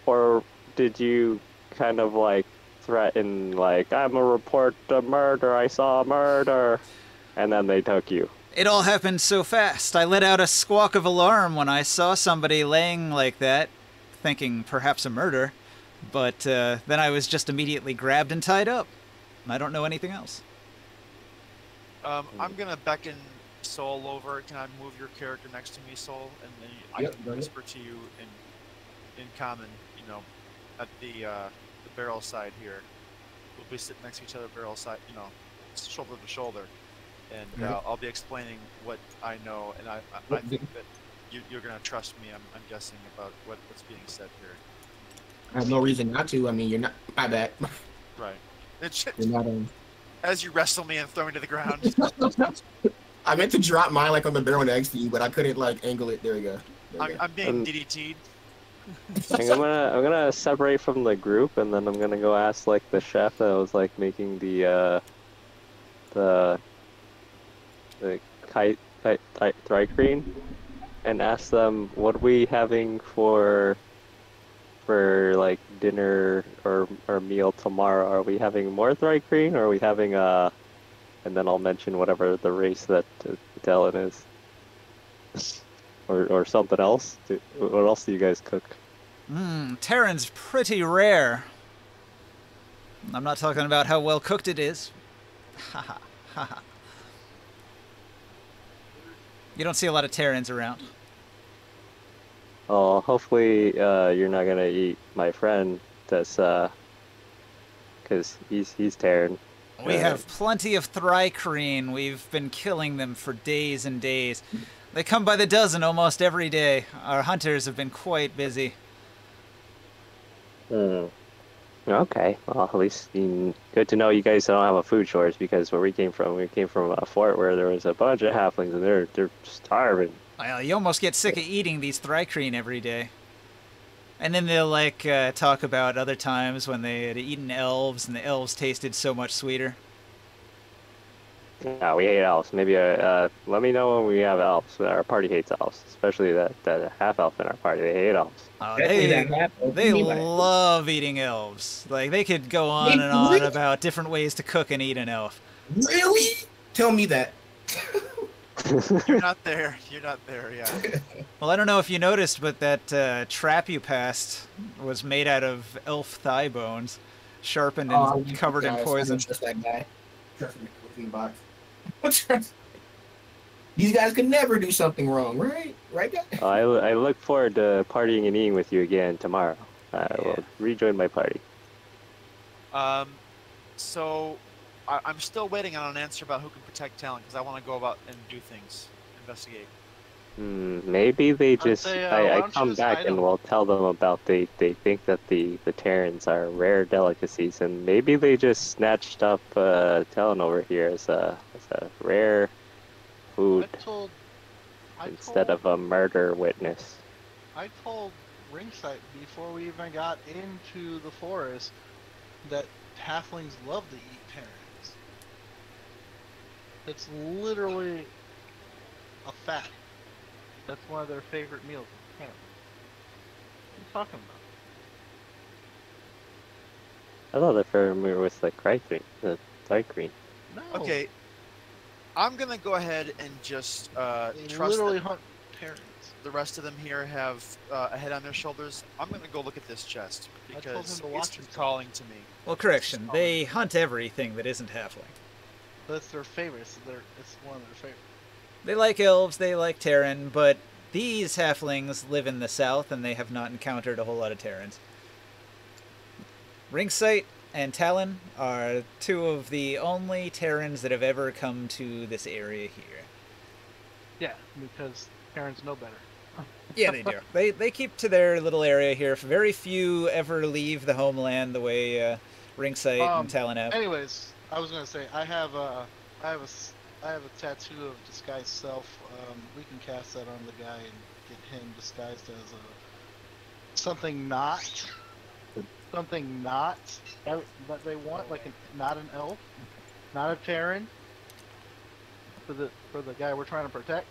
or did you kind of like threaten, like, I'm a report a murder, I saw a murder, and then they took you? It all happened so fast. I let out a squawk of alarm when I saw somebody laying like that, thinking perhaps a murder, but then I was just immediately grabbed and tied up. I don't know anything else. I'm gonna beckon Soul over. Can I move your character next to me, Soul, and then I can whisper to you in common, you know, at the barrel side here. We'll be sitting next to each other, barrel side, you know, shoulder to shoulder, and I'll be explaining what I know, and I think that you're gonna trust me. I'm guessing about what's being said here. I have no reason not to. I mean, you're not my bad. Right. You're not As you wrestle me and throw me to the ground. I meant to drop mine like on the barrel next to you, but I couldn't like angle it. There we go. I'm being DDT'd. I'm gonna separate from the group, and then I'm gonna go ask like the chef that was like making the thrycreen, and ask them what are we having for like dinner or meal tomorrow. Are we having more thrycreen, or are we having and then I'll mention whatever the race that Talon is. or something else. What else do you guys cook? Terran's pretty rare. I'm not talking about how well cooked it is. Haha, haha. You don't see a lot of Terrans around. Oh, hopefully you're not gonna eat my friend. That's because he's Terran. We have plenty of thrycreen. We've been killing them for days and days. They come by the dozen almost every day. Our hunters have been quite busy. Okay, well, at least good to know you guys don't have a food shortage because where we came from a fort where there was a bunch of halflings and they're starving. Well, you almost get sick of eating these thrycreen every day. And then they'll like talk about other times when they had eaten elves and the elves tasted so much sweeter. Yeah, we hate elves. Maybe let me know when we have elves. Our party hates elves, especially that half elf in our party. They hate elves. Oh, Definitely that half. What do you they mean by that? love eating elves. Like they could go on They and on really? about different ways to cook and eat an elf. Really? Tell me that. You're not there. You're not there. Yeah. Well, I don't know if you noticed, but that trap you passed was made out of elf thigh bones, sharpened and covered in poison. I don't trust that guy. Trust me, cooking box. These guys could never do something wrong, right? Right, guys? I look forward to partying and eating with you again tomorrow. I will rejoin my party. So I'm still waiting on an answer about who can protect Talon because I want to go about and do things, investigate. Maybe they just say, I why don't you come just back hide and 'em? we'll tell them about they think that the Terrans are rare delicacies and maybe they just snatched up Talon over here as a rare food instead of a murder witness. I told Ringside before we even got into the forest that halflings love to eat terrans. It's literally a fact. That's one of their favorite meals. Terrans. What are you talking about? I thought the favorite was the dark green. No. Okay, I'm gonna go ahead and just They trust literally that hunt terrans. the rest of them here have a head on their shoulders. I'm gonna go look at this chest I told because him to watch it's himself. calling to me. Well, correction, they hunt everything that isn't halfling. That's their favorite. It's one of their favorites. They like elves, they like Terran, but these halflings live in the south and they have not encountered a whole lot of Terrans. Ringsight and Talon are two of the only Terrans that have ever come to this area here. Yeah, because terrans know better. Yeah, they do. They keep to their little area here. Very few ever leave the homeland the way Ringsight and Talon have. Anyways, I was gonna say I have a tattoo of disguised self. We can cast that on the guy and get him disguised as something not that they want, like not an elf, not a Terran. For the guy we're trying to protect.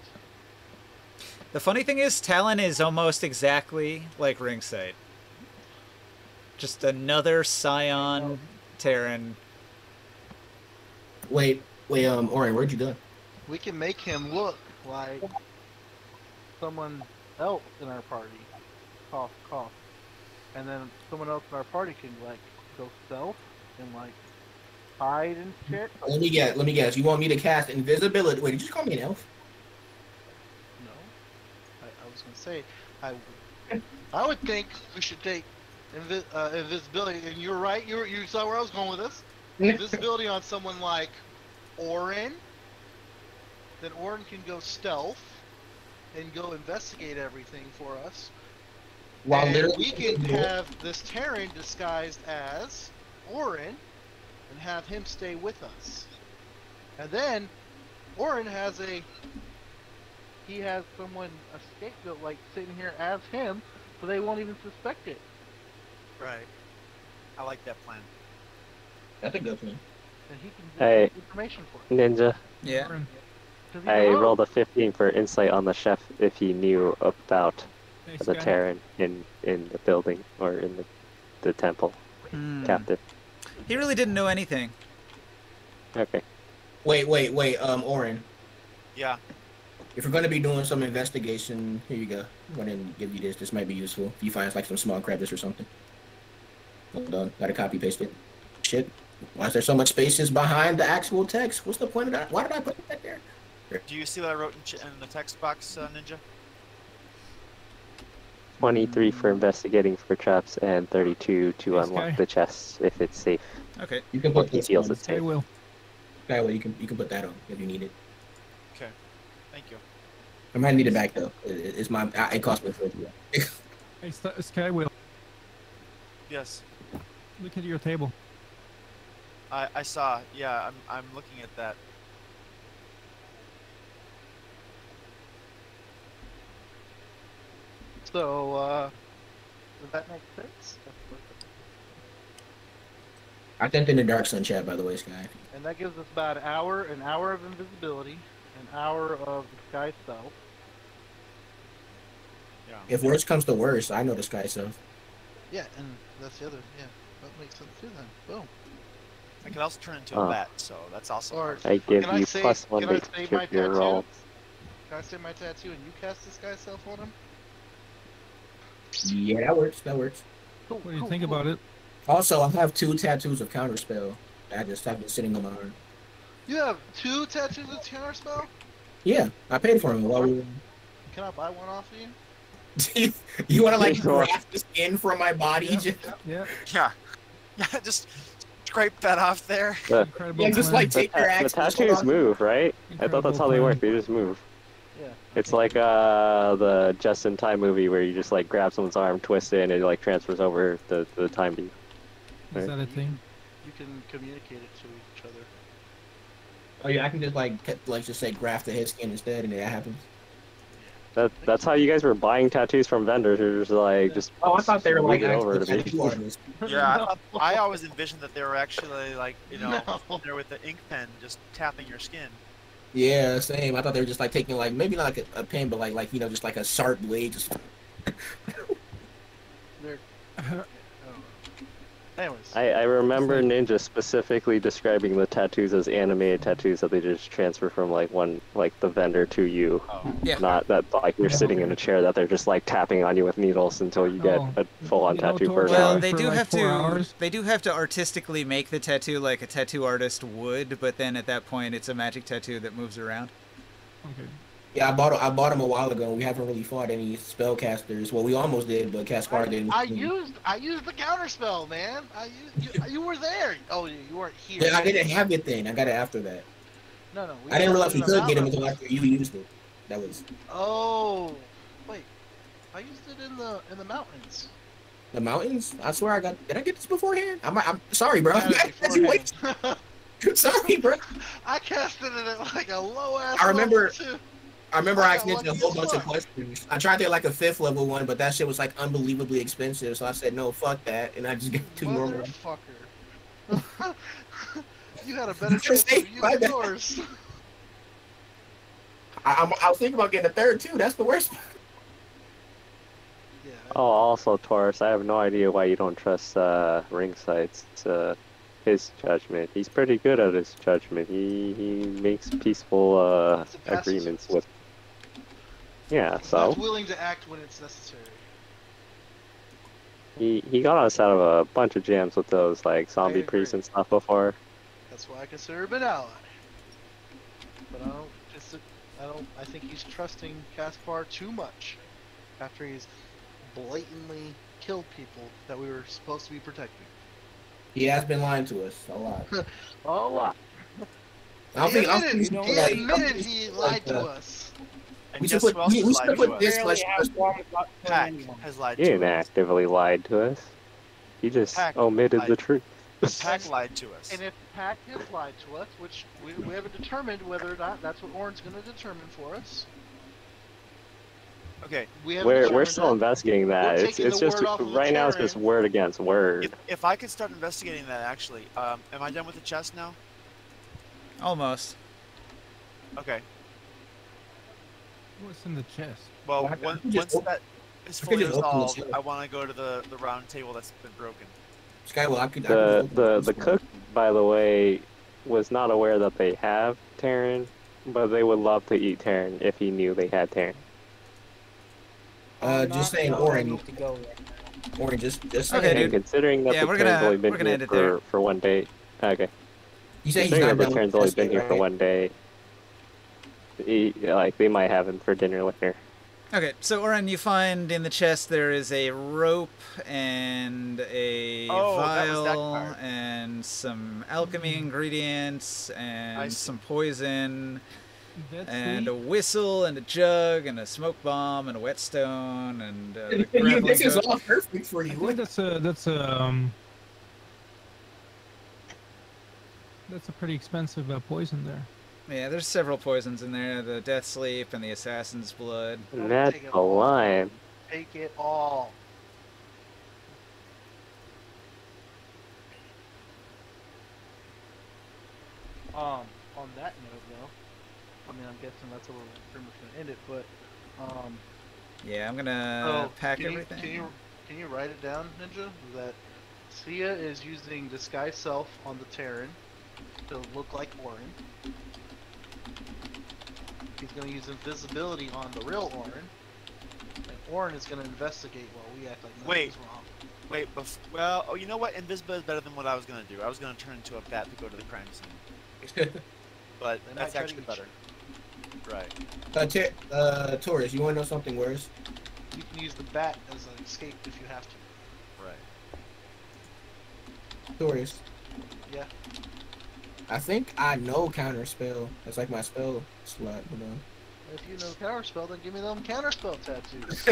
The funny thing is, Talon is almost exactly like Ringsight. Just another Scion Terran. Wait, Oren, where'd you go? We can make him look like someone else in our party. Cough, cough. And then someone else in our party can like go stealth and like hide and shit. Let me guess. You want me to cast invisibility? Wait, did you just call me an elf? No, I was gonna say I would think we should take invisibility. And you're right. You saw where I was going with this. Invisibility on someone like Orin. Then Orin can go stealth and go investigate everything for us. While and literally we can have this Terran disguised as Orin and have him stay with us. And then Orin has someone, a scapegoat, like sitting here as him, so they won't even suspect it. Right. I like that plan. That's a good plan. And he can Hey, get information for us. Ninja, Yeah. 'Cause he's I a rogue. rolled a 15 for insight on the chef if he knew about Hey, the Sky. Terran in the building or in the temple captive. He really didn't know anything. Okay. Wait, Oren. Yeah. If we're gonna be doing some investigation, here you go. I'm gonna give you this. This might be useful. If you find like some small crevice or something. Hold on, gotta copy paste it. Shit. Why is there so much spaces behind the actual text? What's the point of that? Why did I put that there? Do you see what I wrote in the text box, Ninja? 23 for investigating for traps and 32 to Yes, unlock Sky. the chests if it's safe. Okay. You can Or put he this feels on. it's I safe. will. That way you can put that on if you need it. Okay. Thank you. I might need it back though. It's my. It cost me 50. Hey, Sky will. Yes. Look at your table. I saw. Yeah, I'm looking at that. So, does that make sense? I sent in the Dark Sun chat, by the way, Sky. And that gives us about an hour of invisibility, an hour of the sky itself. Yeah. If worst comes to worst, I know the Sky stuff. Yeah, and that's the other. Yeah, that makes sense too. Then, boom. I can also turn into a bat, so that's also. Or I give can I you save- +1 can I to save each my of your tattoo? rolls. Can I say my tattoo and you cast the sky self on him? Yeah, that works. That works. Cool, What do you cool, think cool. about it? Also, I have 2 tattoos of Counterspell. I just have been sitting on my arm. You have 2 tattoos of counterspell? Yeah, I paid for them. While we Can I buy one off of you? you want to like Sure. graft the skin from my body? Yeah, Just, Yeah. Yeah. Yeah. Just scrape that off there. The, Incredible yeah, just plan. like take your the axe. tattoos move, right? I thought that's how they work. They just move. Yeah. It's like the Just in Time movie where you just like grab someone's arm, twist it, and it like transfers over the time beam. Is that a thing? You can communicate it to each other. Oh yeah, I can just like just say graft the head skin instead, and that happens. That's how you guys were buying tattoos from vendors. You're just like just. Oh, I thought they were like move it over actually to tattoo me. artists. Yeah. I always envisioned that they were actually like No. there with the ink pen, just tapping your skin. Yeah, same. I thought they were just like taking like maybe not like a pen, but like just like a sharp blade. Just They're. Oh. Anyways. I remember Ninja specifically describing the tattoos as animated tattoos that they just transfer from like the vendor to you. Oh. Yeah. Not that like you're sitting in a chair that they're just like tapping on you with needles until you get Oh. a full-on You know, tattoo for an Torch, Well, hour. they for do like have 4 to. hours. They do have to artistically make the tattoo like a tattoo artist would, but then at that point, it's a magic tattoo that moves around. Okay. yeah, I bought them a while ago. We haven't really fought any spellcasters. Well, we almost did, but Caspar didn't. I used the counterspell, man. You were there. Oh, you weren't here. Yeah, I didn't have it then. I got it after that. No. I didn't realize we used it could get him in the until after you used it. That was Oh, wait. I used it in the mountains. the mountains. I swear I got. Did I get this beforehand? I'm sorry, bro. I had it beforehand. Sorry, bro. I casted it at like a low ass. I remember- level, too. I remember I I got accidentally a lucky whole as bunch of fuck. questions. I tried to get like a 5th level one, but that shit was like unbelievably expensive. So I said no, fuck that, and I just got 2 normal. Motherfucker. You had a better chance Hey, of my using bad. yours. I was thinking about getting a 3rd too. That's the worst. Yeah. Oh, also Taurus, I have no idea why you don't trust Ringsight's his judgment. He's pretty good at his judgment. He makes peaceful It's a pacifist. agreements with. Yeah, He's so not willing to act when it's necessary. he got us out of a bunch of jams with those like zombie agree. priests and stuff before. That's why I consider him an ally. But I think he's trusting Caspar too much after he's blatantly killed people that we were supposed to be protecting. He has been lying to us a lot. A lot. I He don't admitted, think he admitted he lied to us. And We guess should put- who else we has should lied put to us? this- Barely let's- have one got Pack anyone. has lied He to didn't us. actively lied to us. He just Pack omitted lied. the truth. Pack lied to us. And if Pack has lied to us, which we haven't determined whether or not that's what Orin's going to determine for us. Okay, We haven't We're determined still that. investigating that. We're It's taking the just word off of the right now it's just Terran. word against word. if I could start investigating that, actually, am I done with the chest now? Almost. Okay. What's in the chest? Well, I once could just that is I could fully just open the resolved, chest. I want to go to the round table that's been broken. Skywell, I could The cook, by the way, was not aware that they have Terran, but they would love to eat Terran if he knew they had Terran. Just saying, Not Orin. ready to go right now. Orin, just Okay, saying. And dude. considering that Yeah, the we're Terran's gonna- only been we're gonna here end it there. for one day. Okay. You say he's Considering not that the done Terran's with only this been here yet, for right? one day, they might have him for dinner later. Okay, so Oren, you find in the chest there is a rope and a Oh, that was that vial part. and some alchemy ingredients and I see. some poison That's and a sweet. whistle and a jug and a smoke bomb and a whetstone and a You- grappling This is hook. all perfect for I you. think that's a That's a pretty expensive poison there. Yeah, there's several poisons in there. The Death Sleep and the Assassin's Blood. And Don't that's take it a all. line. Take it all. On that note, though, I mean, I'm guessing that's where we're pretty much gonna end it. But, Yeah, I'm gonna pack can everything. can you write it down, Ninja? That Sia is using disguise self on the Terran to look like Orin. He's gonna use invisibility on the real Orin, and Orin is gonna investigate while we act like nothing's wrong. Wait, well, oh, you know what? Invisible is better than what I was gonna do. I was gonna turn into a bat to go to the crime scene. But They might that's try to actually eat better. Right. Taurus, you want to know something worse? You can use the bat as an escape if you have to. Right. Taurus, Yeah. I think I know counterspell. That's like my spell slot, you know. If you know counterspell, then give me them counterspell tattoos.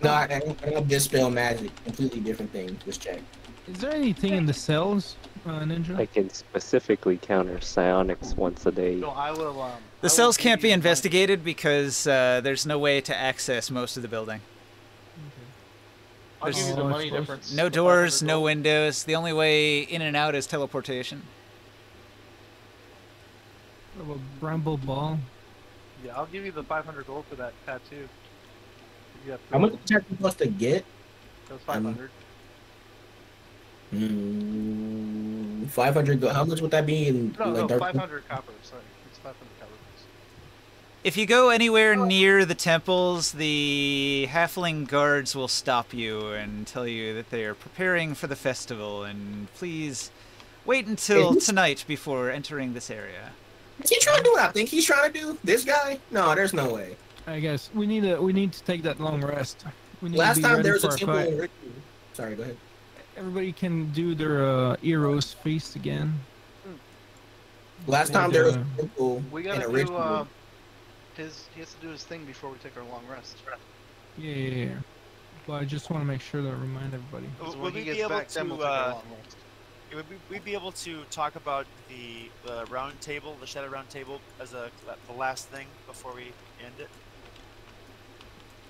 No, I don't dispel magic. Completely different thing. Just check. Is there anything in the cells, Ninja? I can specifically counter psionics once a day. No, I will. The cells can't be investigated because there's no way to access most of the building. I'll give you the Oh, money it's close. difference. No the doors, 500 no gold. windows. The only way in and out is teleportation. What about Bramble Ball? Yeah, I'll give you the 500 gold for that tattoo. If you have How much gold. is that supposed to get? That was 500. 500. How much would that be in No, like no, dark? 500 copper. Sorry, it's 500 copper. If you go anywhere near the temples, the halfling guards will stop you and tell you that they are preparing for the festival, and please wait until tonight before entering this area. Is he trying to do what I think he's trying to do? This guy? No, there's no way. I guess we need to take that long rest. We need Last to be time ready there was for a our temple fight. in Ritual. Sorry, go ahead. Everybody can do their Eros feast again. Last time there was a temple We in gotta a do ritual. he has to do his thing before we take our long rest. Yeah. But I just want to make sure to remind everybody. So Would when we he be gets able back, then we'll to? take our long rest. Would we be able to talk about the round table, the shadow round table, as the last thing before we end it?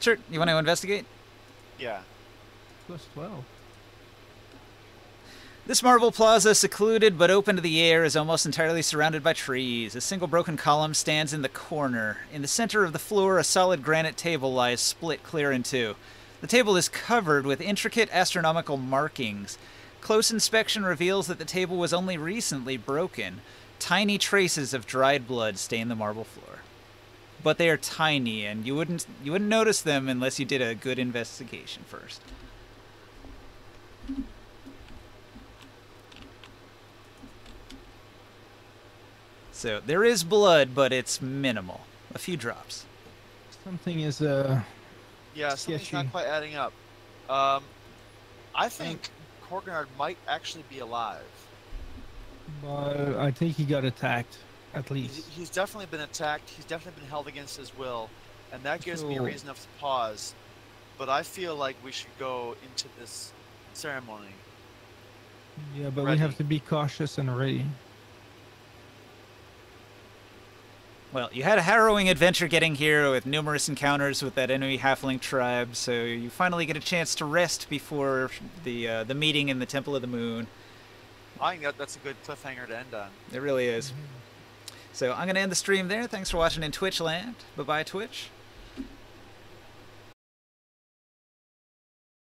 Sure, you want to investigate? Yeah. Plus 12. This marble plaza, secluded but open to the air, is almost entirely surrounded by trees. A single broken column stands in the corner. In the center of the floor, a solid granite table lies split clear in two. The table is covered with intricate astronomical markings. Close inspection reveals that the table was only recently broken. Tiny traces of dried blood stain the marble floor. But they are tiny, and you wouldn't notice them unless you did a good investigation first. So there is blood, but it's minimal. A few drops. Something is Yeah, something's sketchy. not quite adding up. I think Korgnard might actually be alive. But I think he got attacked, at least. He's definitely been attacked. He's definitely been held against his will, and that gives me a So- reason enough to pause. But I feel like we should go into this ceremony. Yeah, but we Ready. have to be cautious and ready. Well, you had a harrowing adventure getting here with numerous encounters with that enemy halfling tribe, so you finally get a chance to rest before the meeting in the Temple of the Moon. I think that's a good cliffhanger to end on. It really is. So I'm going to end the stream there. Thanks for watching in Twitch land. Bye-bye, Twitch.